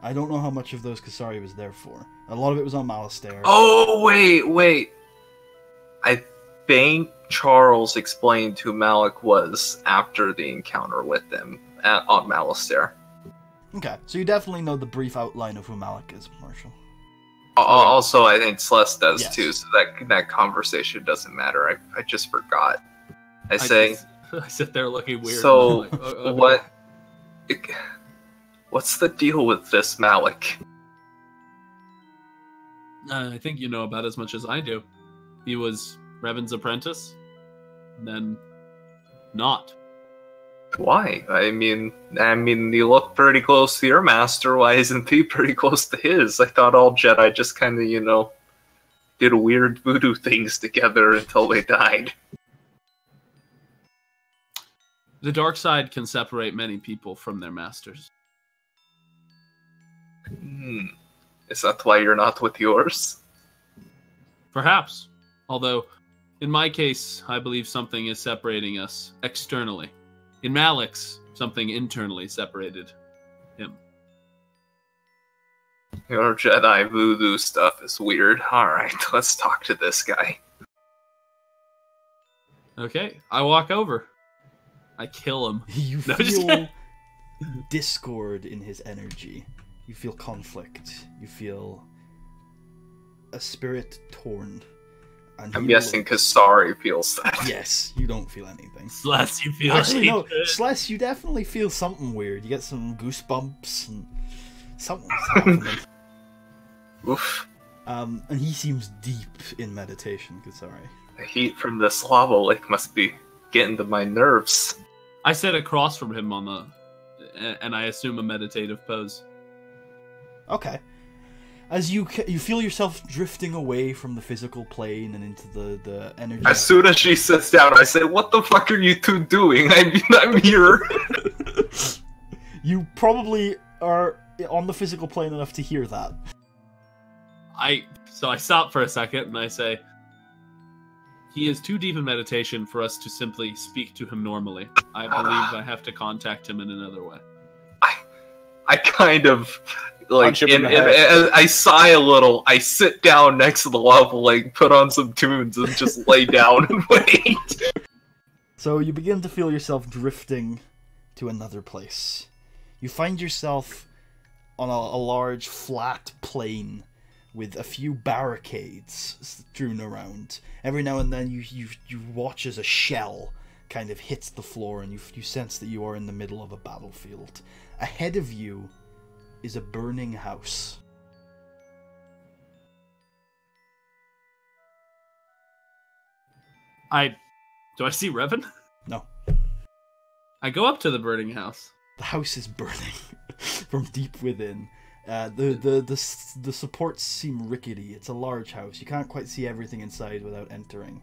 I don't know how much of those Kasari was there for. A lot of it was on Malastair. Oh, wait. I think Charles explained who Malik was after the encounter with him on Malastair. Okay, so you definitely know the brief outline of who Malik is, Marshall. Also, I think Celeste does Yes. too, so that conversation doesn't matter. I just forgot. I sit there looking weird. So, I'm like, okay. what's the deal with this Malik? I think you know about as much as I do. He was Revan's apprentice, then not. Why? I mean, you look pretty close to your master. Why isn't he pretty close to his? I thought all Jedi just kind of, did weird voodoo things together until they died. The dark side can separate many people from their masters. Is that why you're not with yours? Perhaps. Although, in my case, I believe something is separating us externally. In Malik's, something internally separated him. Your Jedi voodoo stuff is weird. Alright, let's talk to this guy. Okay, I walk over. I kill him. You No, just- feel discord in his energy. You feel conflict. You feel a spirit torn. And I'm he guessing looks- Kasari feels that. Yes, you don't feel anything. Slash, you feel Actually, no, hatred. Sless, you definitely feel something weird. You get some goosebumps and something's happening. Oof. And he seems deep in meditation, Kasari. The heat from this lava lake must be getting to my nerves. I sit across from him on the, and I assume a meditative pose. Okay. As you feel yourself drifting away from the physical plane and into the energy. As soon as she sits down, I say, "What the fuck are you two doing? I'm here." You probably are on the physical plane enough to hear that. So I stop for a second and I say, he is too deep in meditation for us to simply speak to him normally. I believe I have to contact him in another way. I kind of like, Punch him in the head. I sigh a little. I sit down next to the lava lake, put on some tunes, and just lay down and wait. So you begin to feel yourself drifting to another place. You find yourself on a large flat plain with a few barricades strewn around. Every now and then you watch as a shell kind of hits the floor and you sense that you are in the middle of a battlefield. Ahead of you is a burning house. Do I see Revan? No. I go up to the burning house. The house is burning from deep within. The supports seem rickety. It's a large house. You can't quite see everything inside without entering.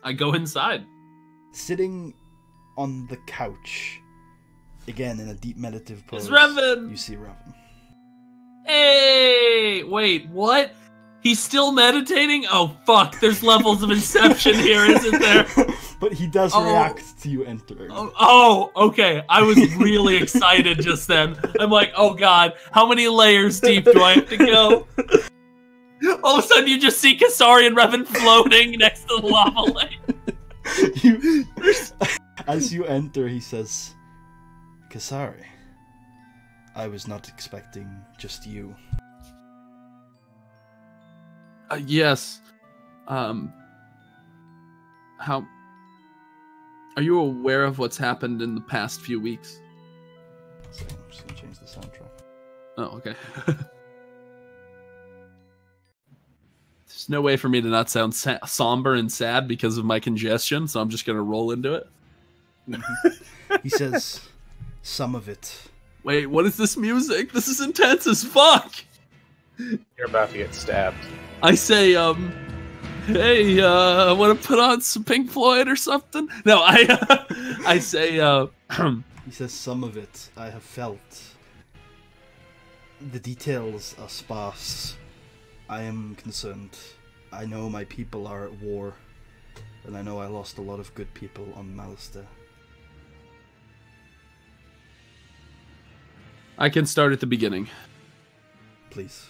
I go inside. Sitting on the couch, again in a deep meditative pose, It's Revan! You see Revan. Hey! Wait, what? He's still meditating? Oh, fuck. There's levels of Inception here, isn't there? But he does react to you entering. Oh, okay. I was really excited just then. I'm like, oh god, how many layers deep do I have to go? All of a sudden you just see Kasari and Revan floating next to the lava lake. As you enter, he says, Kasari, I was not expecting just you. Yes. How... Are you aware of what's happened in the past few weeks? So I'm just gonna change the soundtrack. Oh, okay. There's no way for me to not sound somber and sad because of my congestion, so I'm just gonna roll into it. He says, some of it. Wait, what is this music? This is intense as fuck! You're about to get stabbed. I say, hey, wanna put on some Pink Floyd or something? No, I say, He says, some of it I have felt. The details are sparse. I am concerned. I know my people are at war, and I know I lost a lot of good people on Malastare. I can start at the beginning. Please.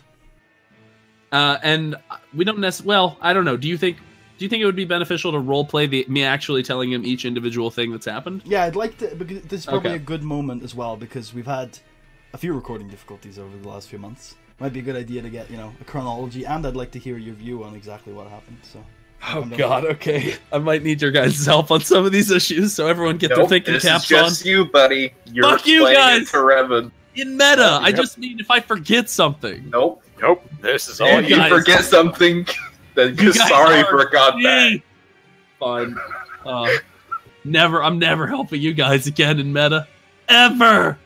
And we don't necessarily. Well, I don't know. Do you think it would be beneficial to roleplay me actually telling him each individual thing that's happened? Yeah, I'd like to. Because this is probably Okay. a good moment as well, because we've had a few recording difficulties over the last few months. Might be a good idea to get a chronology, and I'd like to hear your view on exactly what happened. So. Oh god, okay. I might need your guys' help on some of these issues, so everyone get their thinking this caps is just on. you, buddy. You're Fuck you explaining guys! it to Revan. In meta, I Yep. just mean if I forget something. Nope. Nope. This is all If you you guys- forget something, then You guys Kasari are forgot that. me. Fine. I'm never helping you guys again in meta. Ever!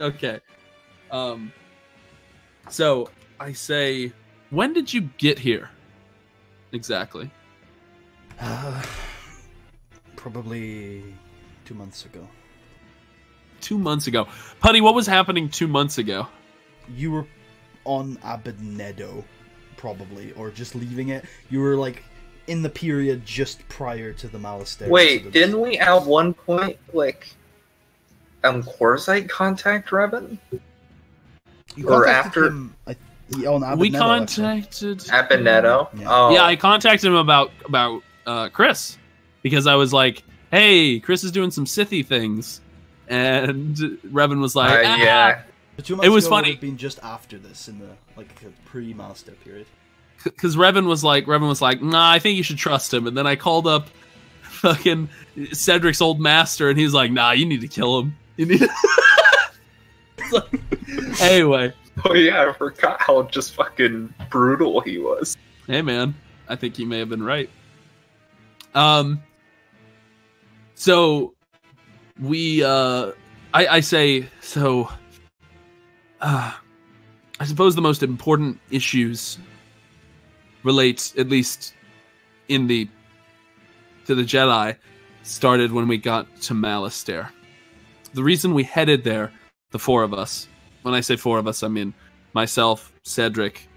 Okay. So, I say, when did you get here? Exactly. Probably 2 months ago. 2 months ago. Putty, what was happening 2 months ago? You were on Abednedo, probably, or just leaving it. You were like in the period just prior to the Malastare. Wait, incident. didn't we at one point, Quartzite contact Revan? You or contacted after- him, on Abednedo, We actually. contacted... Abeneto? Yeah. Oh. Yeah, I contacted him about Chris. Because I was like, hey, Chris is doing some Sithy things. And Revan was like, yeah. But 2 months It was ago funny. would have been just after this, in the pre-Malastare period. Because Revan was like, nah, I think you should trust him. And then I called up fucking Cedric's old master, and he's like, nah, you need to kill him. You need. Anyway, Oh yeah, I forgot how just fucking brutal he was. Hey, man. I think you may have been right. So we, I say, so, I suppose the most important issues relate, at least to the Jedi, started when we got to Malastare. The reason we headed there, the four of us, when I say four of us, I mean myself, Cedric,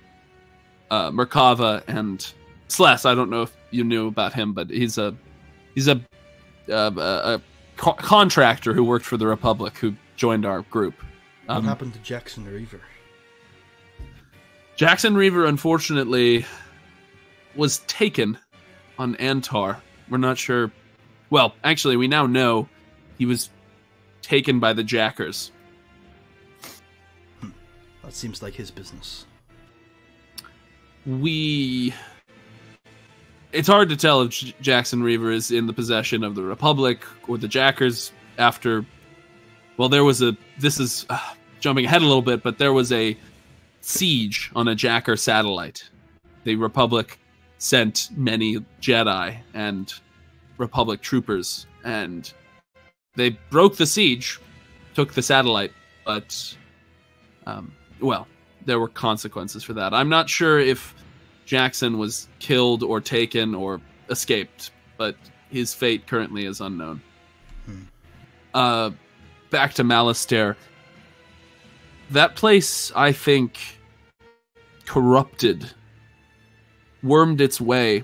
Merkava, and Sless. I don't know if you knew about him, but he's a contractor who worked for the Republic who joined our group. What happened to Jackson Reaver? Jackson Reaver, unfortunately, was taken on Antar. We're not sure. Well, actually, we now know he was taken by the Jackers. That seems like his business. It's hard to tell if Jackson Reaver is in the possession of the Republic or the Jackers after... Well, there was this is jumping ahead a little bit, but there was a siege on a Jacker satellite. The Republic sent many Jedi and Republic troopers, and they broke the siege, took the satellite, but, well, there were consequences for that. I'm not sure if Jackson was killed or taken or escaped, but his fate currently is unknown. Back to Malastare. That place, I think, corrupted, wormed its way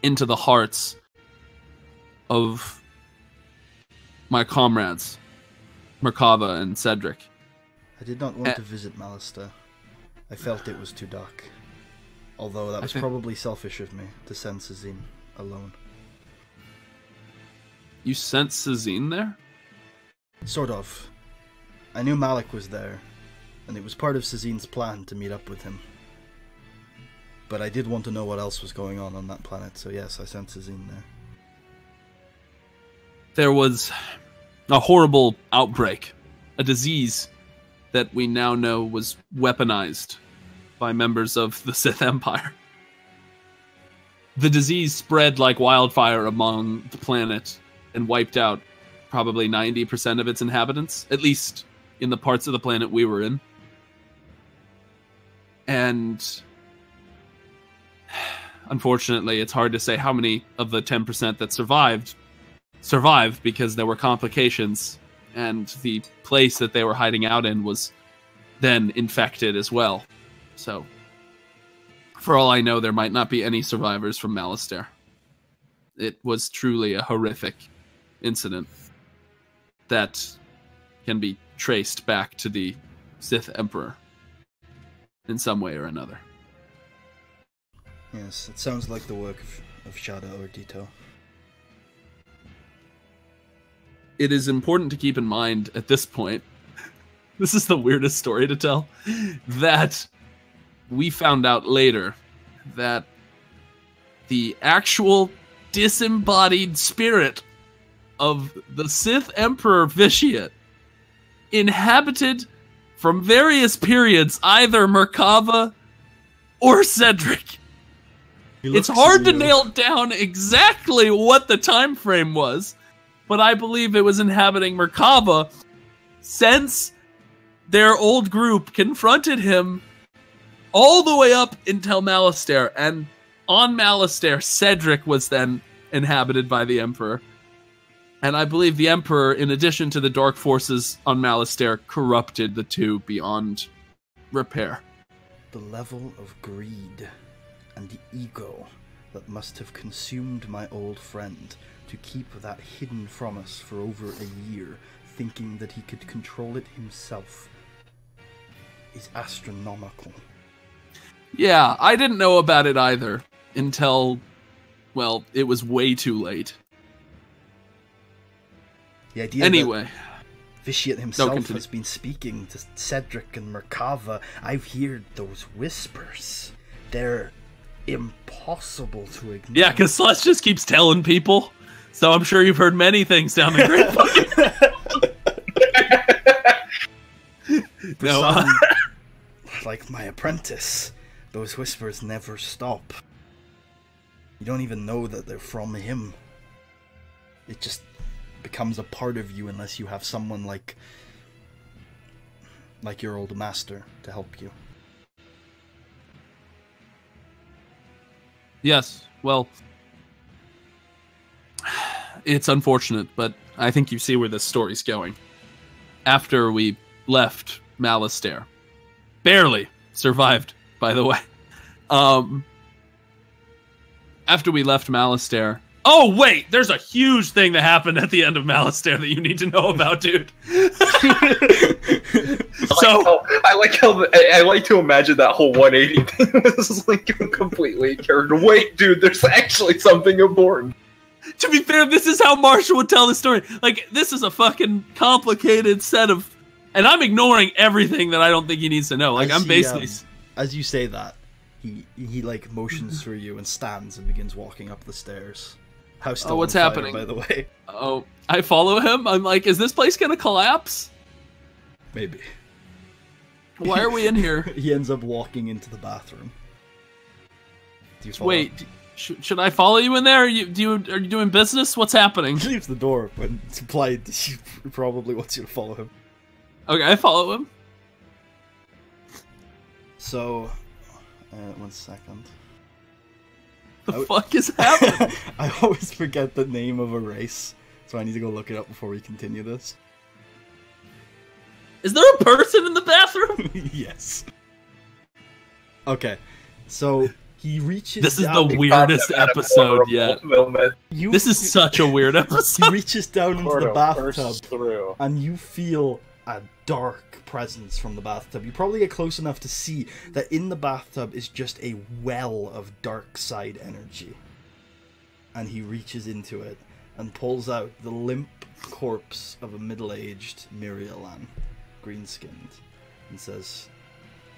into the hearts of my comrades, Merkava and Cedric. I did not want to visit Malastare. I felt it was too dark. Although that was probably selfish of me to send Sazine alone. You sent Sazine there? Sort of. I knew Malik was there, and it was part of Sazine's plan to meet up with him. But I did want to know what else was going on that planet, so yes, I sent Sazine there. There was a horrible outbreak, a disease that we now know was weaponized by members of the Sith Empire. The disease spread like wildfire among the planet and wiped out probably 90% of its inhabitants, at least in the parts of the planet we were in. And unfortunately, it's hard to say how many of the 10% that survived because there were complications, and the place that they were hiding out in was then infected as well. So, for all I know, there might not be any survivors from Malastare. It was truly a horrific incident that can be traced back to the Sith Emperor in some way or another. Yes, it sounds like the work of Shadow or Dito. It is important to keep in mind at this point, this is the weirdest story to tell, that we found out later that the actual disembodied spirit of the Sith Emperor Vitiate inhabited from various periods either Merkava or Cedric. It's hard to nail down exactly what the time frame was, but I believe it was inhabiting Merkava since their old group confronted him all the way up until Malastare, and on Malastare, Cedric was then inhabited by the Emperor. And I believe the Emperor, in addition to the dark forces on Malastare, corrupted the two beyond repair. The level of greed and the ego that must have consumed my old friend to keep that hidden from us for over a year, thinking that he could control it himself, is astronomical. Yeah, I didn't know about it either until, well, it was way too late. The idea anyway, that Vitiate himself has been speaking to Cedric and Merkava, I've heard those whispers. They're impossible to ignore. Yeah, because Celeste just keeps telling people, so I'm sure you've heard many things down the grapevine. Some, like my apprentice, those whispers never stop. You don't even know that they're from him. It just becomes a part of you unless you have someone like your old master to help you. Yes, well, it's unfortunate, but I think you see where this story's going. After we left Malastare, barely survived, by the way. After we left Malastare, oh wait, there's a huge thing that happened at the end of Malastare that you need to know about, dude. I like to imagine that whole 180 thing was like completely in character. Wait, dude, there's actually something important. To be fair, this is how Marshall would tell the story. Like, this is a fucking complicated set of... And I'm ignoring everything that I don't think he needs to know. Like, I'm basically... As you say that, he like motions for you and stands and begins walking up the stairs. House still what's on fire, happening? by the way. Oh, I follow him. I'm like, is this place gonna collapse? Maybe. Why are we in here? He ends up walking into the bathroom. Do you follow? Wait, should I follow you in there? Are you doing business? What's happening? He leaves the door, but it's implied he probably wants you to follow him. Okay, I follow him. So, 1 second. The fuck is happening? I always forget the name of a race, so I need to go look it up before we continue this. Is there a person in the bathroom? Yes. Okay, so he reaches. This is the weirdest episode yet. This is such a weird episode. He reaches down into the bathtub, and you feel a dark presence from the bathtub. You probably get close enough to see that in the bathtub is just a well of dark side energy. And he reaches into it and pulls out the limp corpse of a middle-aged Mirialan, green-skinned, and says,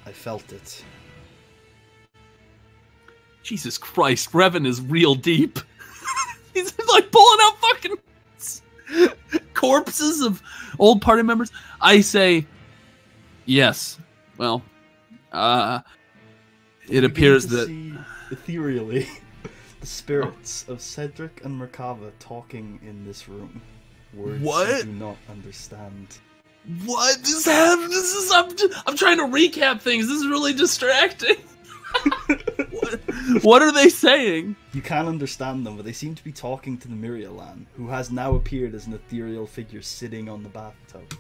"I felt it." Jesus Christ, Revan is real deep. He's like pulling out fucking corpses of old party members. I say, yes. Well, it appears that... see ethereally the spirits of Cedric and Merkava talking in this room. Words What? you do not understand. What is happening? I'm trying to recap things. This is really distracting. What are they saying? You can't understand them, but they seem to be talking to the Mirialan, who has now appeared as an ethereal figure sitting on the bathtub.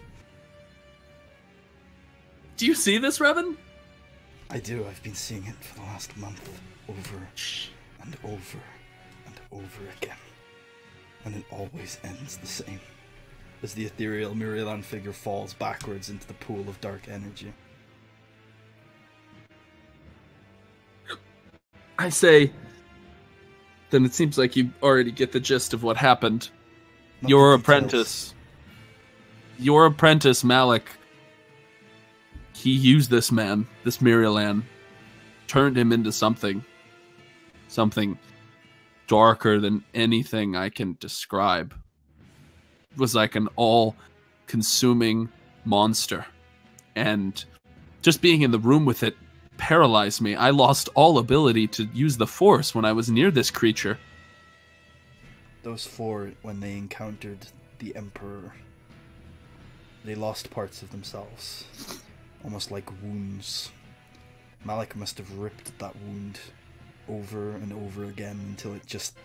Do you see this, Revan? I do. I've been seeing it for the last month, over and over and over again. And it always ends the same, as the ethereal Mirialan figure falls backwards into the pool of dark energy. I say, then it seems like you already get the gist of what happened. Not Your the details. apprentice, Malik, he used this man, this Mirialan, turned him into something darker than anything I can describe. It was like an all-consuming monster. And just being in the room with it paralyzed me. I lost all ability to use the Force when I was near this creature. Those four, when they encountered the Emperor, they lost parts of themselves, almost like wounds. Malik must have ripped at that wound over and over again until it just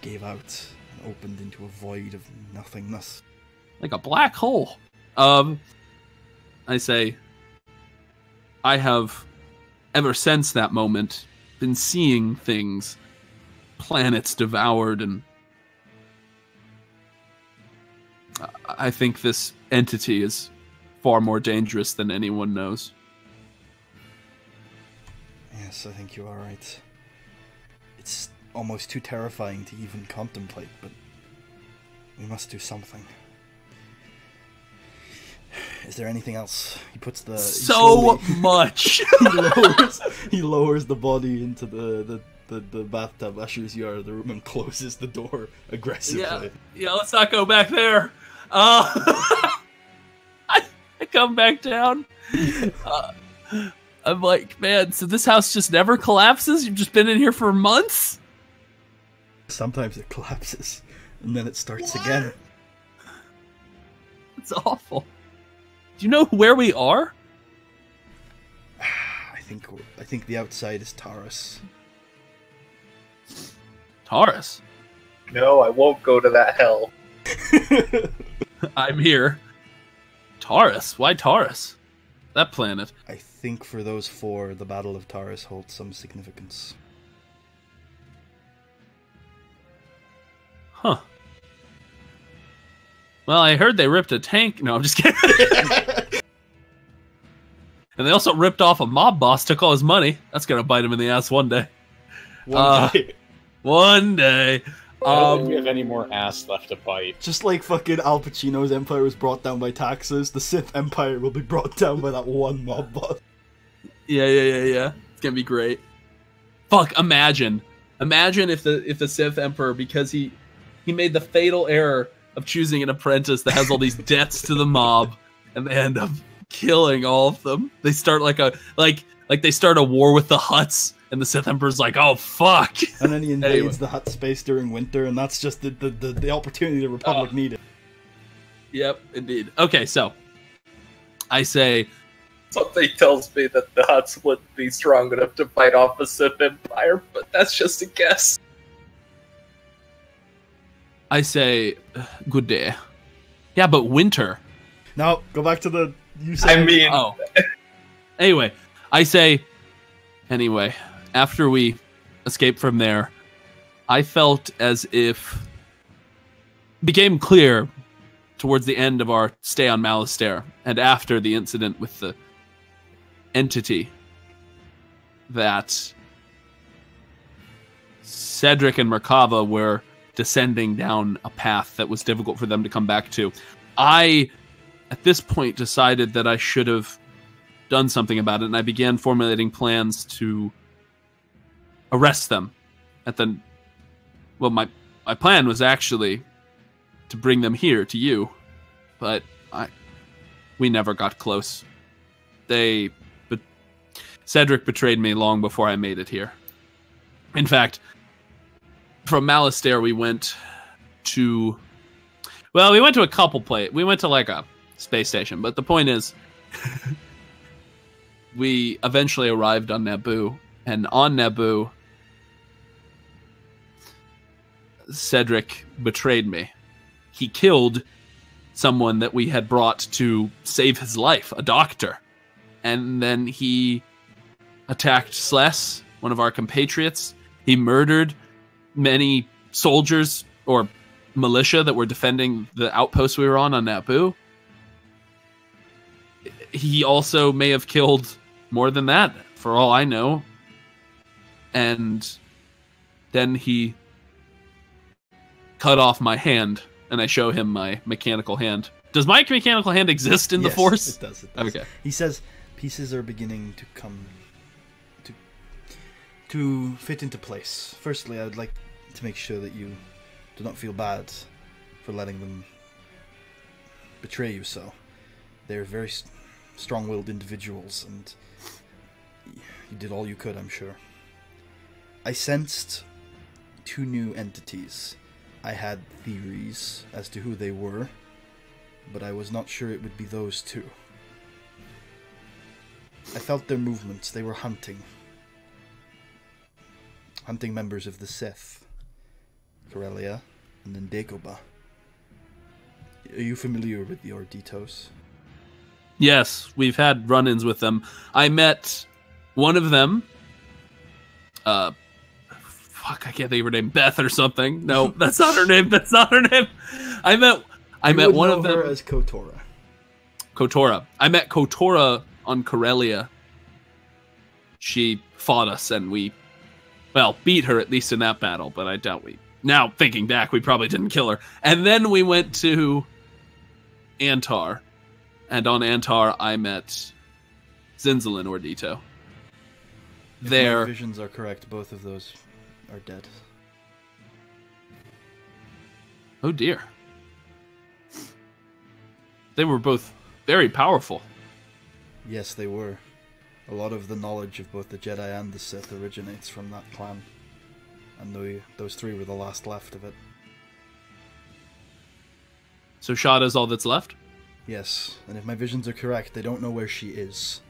gave out and opened into a void of nothingness. Like a black hole. I say, I have, ever since that moment, been seeing things, planets devoured, and I think this entity is far more dangerous than anyone knows. Yes, I think you are right. It's almost too terrifying to even contemplate, but we must do something. Is there anything else? He puts the... Much! he lowers the body into the bathtub, ushers you out of the room, and closes the door aggressively. Yeah, let's not go back there. I come back down. I'm like, man, so this house just never collapses? You've just been in here for months? Sometimes it collapses, and then it starts again. It's awful. Do you know where we are? I think the outside is Taurus. Taurus? No, I won't go to that hell. I'm here. Taurus? Why Taurus? That planet. I think for those four, the Battle of Taurus holds some significance. Huh. Well, I heard they ripped a tank. No, I'm just kidding. And they also ripped off a mob boss, took all his money. That's gonna bite him in the ass one day. One day. One day. I don't think we have any more ass left to bite. Just like fucking Al Pacino's empire was brought down by taxes, the Sith empire will be brought down by that one mob boss. Yeah. It's gonna be great. Fuck, imagine if the Sith emperor, because he made the fatal error of choosing an apprentice that has all these debts to the mob, and they end up killing all of them. They start they start a war with the Hutts, and the Sith Emperor's like, oh fuck. And then he invades the Hutt space during winter, and that's just the opportunity the Republic needed. Yep, indeed. Okay, so I say Something tells me that the Hutts wouldn't be strong enough to fight off the Sith Empire, but that's just a guess. good day. Yeah, but winter. No, go back to the... Oh. Anyway, anyway, after we escaped from there, I felt as if it became clear towards the end of our stay on Malastare and after the incident with the entity that Cedric and Merkava were descending down a path that was difficult for them to come back to. I, at this point, decided that I should have done something about it, and I began formulating plans to arrest them. My plan was actually to bring them here to you, but we never got close. Cedric betrayed me long before I made it here. In fact, from Malastare we went to a couple places. We went to like a space station, but the point is we eventually arrived on Naboo, and on Naboo Cedric betrayed me. He killed someone that we had brought to save his life, a doctor. And then he attacked Sless, one of our compatriots. He murdered many soldiers or militia that were defending the outpost we were on Naboo. He also may have killed more than that, for all I know. And then he cut off my hand, and I show him my mechanical hand. Does my mechanical hand exist in the Force? It does. Okay. He says pieces are beginning to come to fit into place. Firstly, I would like to make sure that you do not feel bad for letting them betray you so. They're very strong-willed individuals, and you did all you could, I'm sure. I sensed two new entities. I had theories as to who they were, but I was not sure it would be those two. I felt their movements. They were hunting members of the Sith, Corellia, and then Dagobah. Are you familiar with the Orditos? Yes, we've had run-ins with them. I met one of them. I can't think of her name. Beth or something. No, that's not her name. I met one of them as Kotora. Kotora. I met Kotora on Corellia. She fought us, and we, beat her at least in that battle. But I doubt now thinking back, we probably didn't kill her. And then we went to Antar. And on Antar, I met Zinzalin Ordito. If my visions are correct, both of those are dead. Oh dear. They were both very powerful. Yes, they were. A lot of the knowledge of both the Jedi and the Sith originates from that clan. And those three were the last left of it. So Shada's all that's left? Yes, and if my visions are correct, they don't know where she is.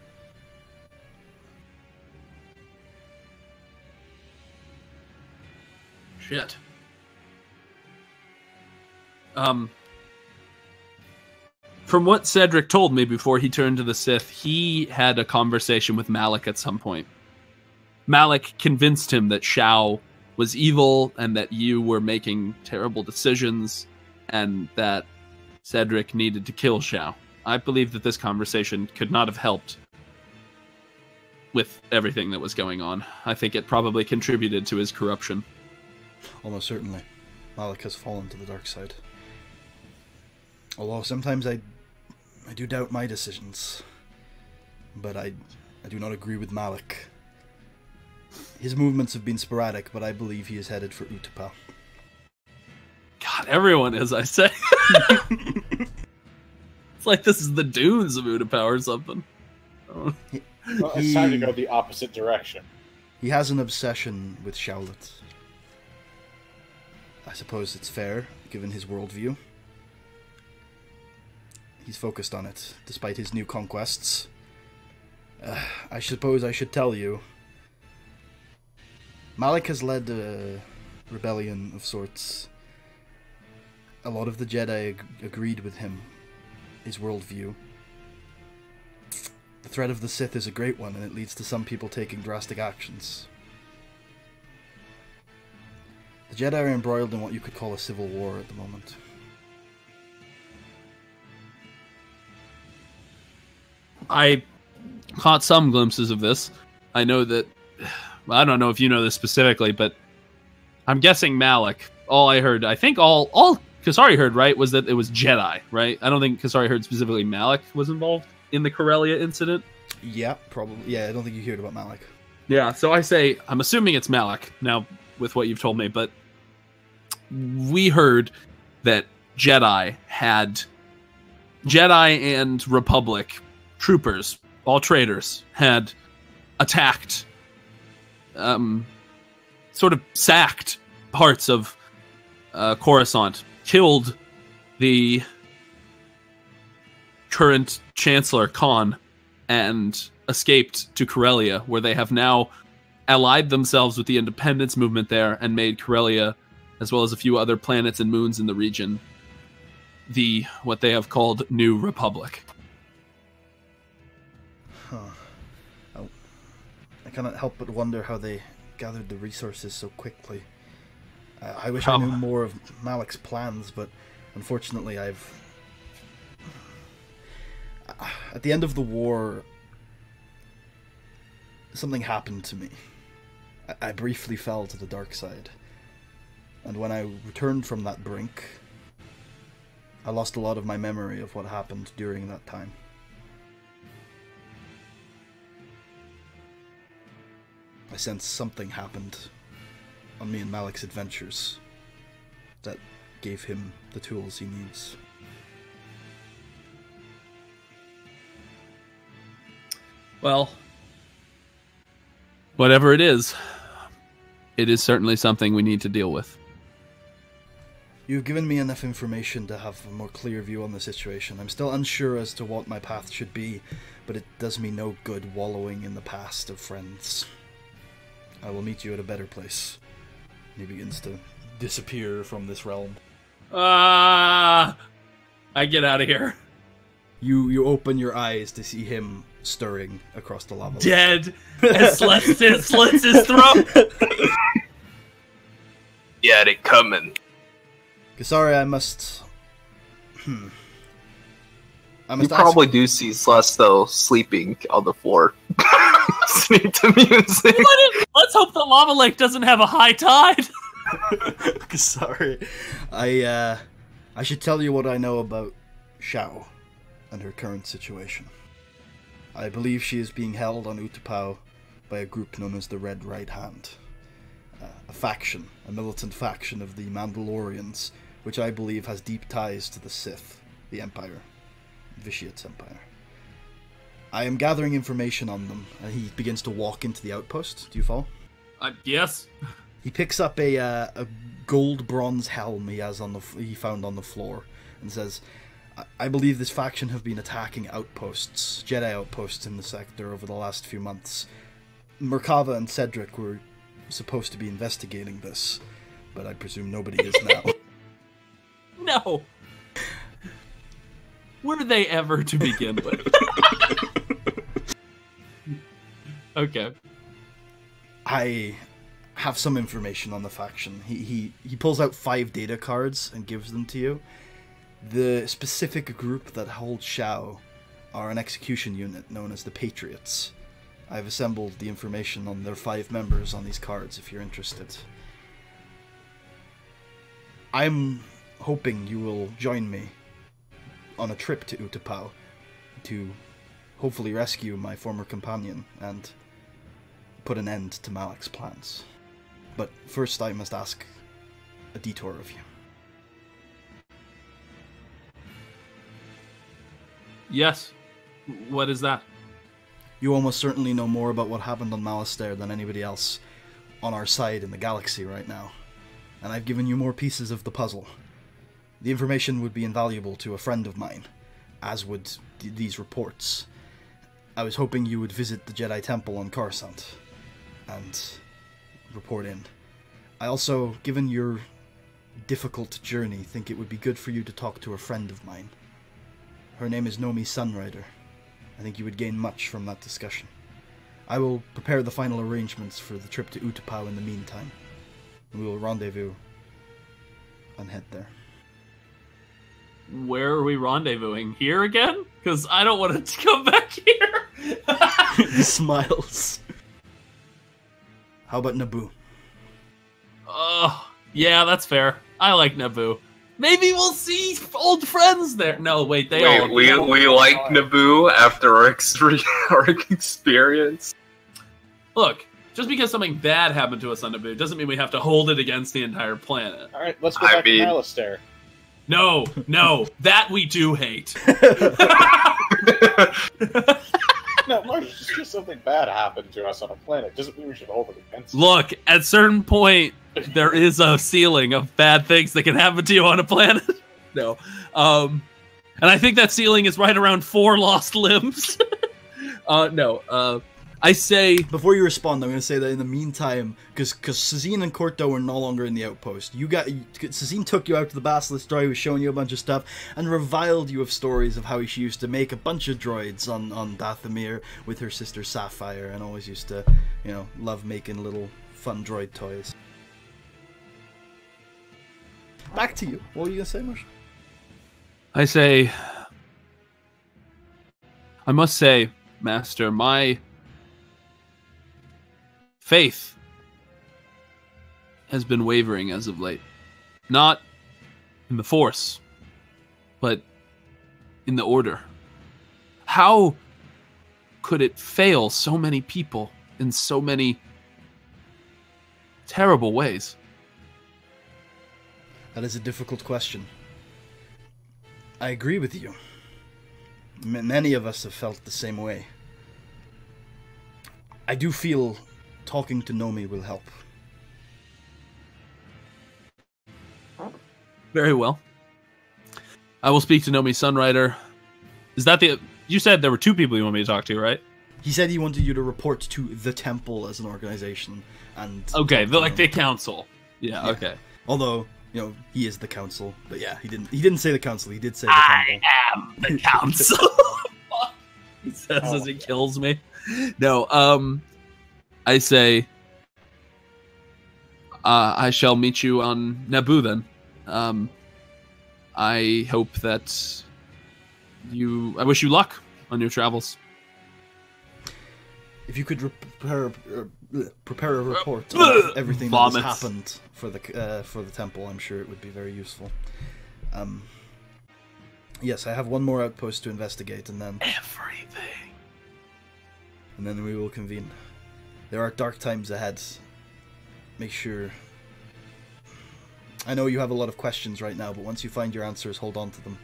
Shit. From what Cedric told me before he turned to the Sith, he had a conversation with Malak at some point. Malak convinced him that Shao was evil and that you were making terrible decisions and that Cedric needed to kill Shao. I believe that this conversation could not have helped with everything that was going on. I think it probably contributed to his corruption. Almost certainly. Malak has fallen to the dark side. Although sometimes I do doubt my decisions. But I do not agree with Malak. His movements have been sporadic, but I believe he is headed for Utapau. God, everyone is, I say. It's like this is the dunes of Utapau or something. Well, it's time to go the opposite direction. He has an obsession with Shaulet. I suppose it's fair, given his worldview. He's focused on it, despite his new conquests. I suppose I should tell you. Malak has led a rebellion of sorts. A lot of the Jedi agreed with him, his worldview. The threat of the Sith is a great one, and it leads to some people taking drastic actions. The Jedi are embroiled in what you could call a civil war at the moment. I caught some glimpses of this. I know that... I don't know if you know this specifically, but I'm guessing Malak. All I heard, I think all Kasari heard, right, was that it was Jedi, right? I don't think Kasari heard specifically Malak was involved in the Corellia incident. Yeah, probably. Yeah, I don't think you heard about Malak. Yeah, so I say, I'm assuming it's Malak, now, with what you've told me, but we heard that Jedi and Republic troopers, all traitors, had attacked, sort of sacked parts of Coruscant, killed the current Chancellor Khan, and escaped to Corellia, where they have now allied themselves with the independence movement there and made Corellia, as well as a few other planets and moons in the region, what they have called New Republic. Huh. I cannot help but wonder how they gathered the resources so quickly. I wish I knew more of Malak's plans, but unfortunately at the end of the war, something happened to me. I briefly fell to the dark side. And when I returned from that brink, I lost a lot of my memory of what happened during that time. I sense something happened on me and Malak's adventures that gave him the tools he needs. Well, whatever it is certainly something we need to deal with. You've given me enough information to have a more clear view on the situation. I'm still unsure as to what my path should be, but it does me no good wallowing in the past of friends. I will meet you at a better place. And he begins to disappear from this realm. I get out of here. You open your eyes to see him stirring across the lava. Dead. And slits his throat. Yeah, they coming. Kasari, I must You ask probably do see Celeste sleeping on the floor. Listening to music. Let's hope the lava lake doesn't have a high tide. Kasari, I should tell you what I know about Shao and her current situation. I believe she is being held on Utapau by a group known as the Red Right Hand. A militant faction of the Mandalorians, which I believe has deep ties to the Sith, the Empire, Vitiate's Empire. I am gathering information on them, and he begins to walk into the outpost. Do you follow? Yes. He picks up a gold bronze helm he found on the floor, and says, I believe this faction have been attacking outposts, Jedi outposts in the sector over the last few months. Merkava and Cedric were supposed to be investigating this, but I presume nobody is now. No. Were they ever to begin with? Okay. I have some information on the faction. He pulls out 5 data cards and gives them to you. The specific group that holds Shao are an execution unit known as the Patriots. I've assembled the information on their 5 members on these cards if you're interested. I'm hoping you will join me on a trip to Utapau to hopefully rescue my former companion and put an end to Malak's plans. But first I must ask a detour of you. Yes. What is that? You almost certainly know more about what happened on Malastair than anybody else on our side in the galaxy right now. And I've given you more pieces of the puzzle. The information would be invaluable to a friend of mine, as would these reports. I was hoping you would visit the Jedi Temple on Coruscant and report in. I also, given your difficult journey, think it would be good for you to talk to a friend of mine. Her name is Nomi Sunrider. I think you would gain much from that discussion. I will prepare the final arrangements for the trip to Utapau in the meantime. We will rendezvous and head there. Where are we rendezvousing? Here again? Because I don't want to come back here. He smiles. How about Naboo? Oh, yeah, that's fair. I like Naboo. Maybe we'll see old friends there. No, wait, we like Naboo after our experience. Look, just because something bad happened to us on Naboo doesn't mean we have to hold it against the entire planet. All right, let's go back to Malastair. No, that we do hate. No, just because something bad happened to us on a planet doesn't mean we should hold it against it. Look, at a certain point, there is a ceiling of bad things that can happen to you on a planet. No. And I think that ceiling is right around 4 lost limbs. I say... Before you respond, I'm going to say that in the meantime, because Sazine and Corto are no longer in the outpost, Sazine took you out to the Basilisk Droid, was showing you a bunch of stuff, and reviled you of stories of how she used to make a bunch of droids on Dathomir with her sister Sapphire, and always used to, love making little fun droid toys. Back to you. What were you going to say, Marsh? I must say, Master, my faith has been wavering as of late. Not in the Force, but in the Order. How could it fail so many people in so many terrible ways? That is a difficult question. I agree with you. Many of us have felt the same way. I do feel talking to Nomi will help. Very well. I will speak to Nomi Sunrider. Is that you said there were 2 people you want me to talk to, right? He said he wanted you to report to the temple as an organization and... Okay, the council. Yeah, okay. Although, he is the council, but yeah, he didn't say the council, he did say the temple. I am the council. He says as he kills me. No, I say, I shall meet you on Naboo then. I hope that I wish you luck on your travels. If you could prepare a report of everything that has happened for the temple, I'm sure it would be very useful. Yes, I have one more outpost to investigate, and then everything. And then we will convene. There are dark times ahead. Make sure... I know you have a lot of questions right now, but once you find your answers, hold on to them.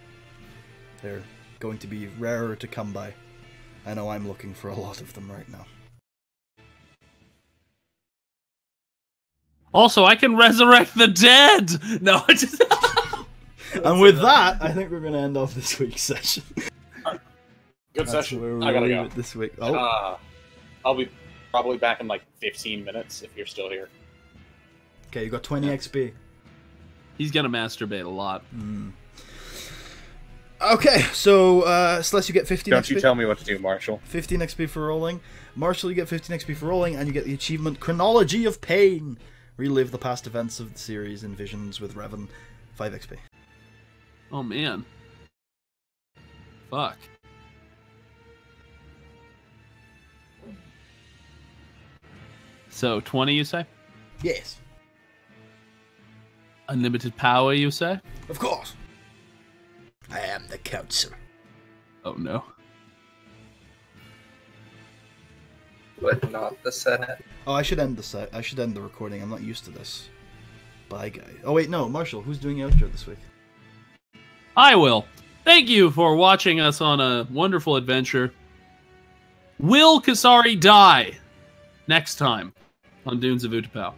They're going to be rarer to come by. I know I'm looking for a lot of them right now. Also, I can resurrect the dead! No, I just... And with that, I think we're going to end off this week's session. Good That's session. where we'll I gotta leave go. it this week. Oh, I'll be probably back in like 15 minutes if you're still here. okay, you got 20 XP. He's gonna masturbate a lot. Okay, so Celeste, you get 15 Don't XP. you tell me what to do, Marshall. 15 XP for rolling. Marshall, you get 15 XP for rolling, and you get the achievement Chronology of Pain. Relive the past events of the series in visions with Revan. 5 XP. Oh, man. Fuck. So, 20, you say? Yes. Unlimited power, you say? Of course. I am the counselor. Oh, no. But not the Senate. Oh, I should end the set. I should end the recording. I'm not used to this. Bye, guys. Oh, wait, no. Marshall, who's doing the outro this week? I will. Thank you for watching us on a wonderful adventure. Will Kasari die? Next time on Dunes of Utapau.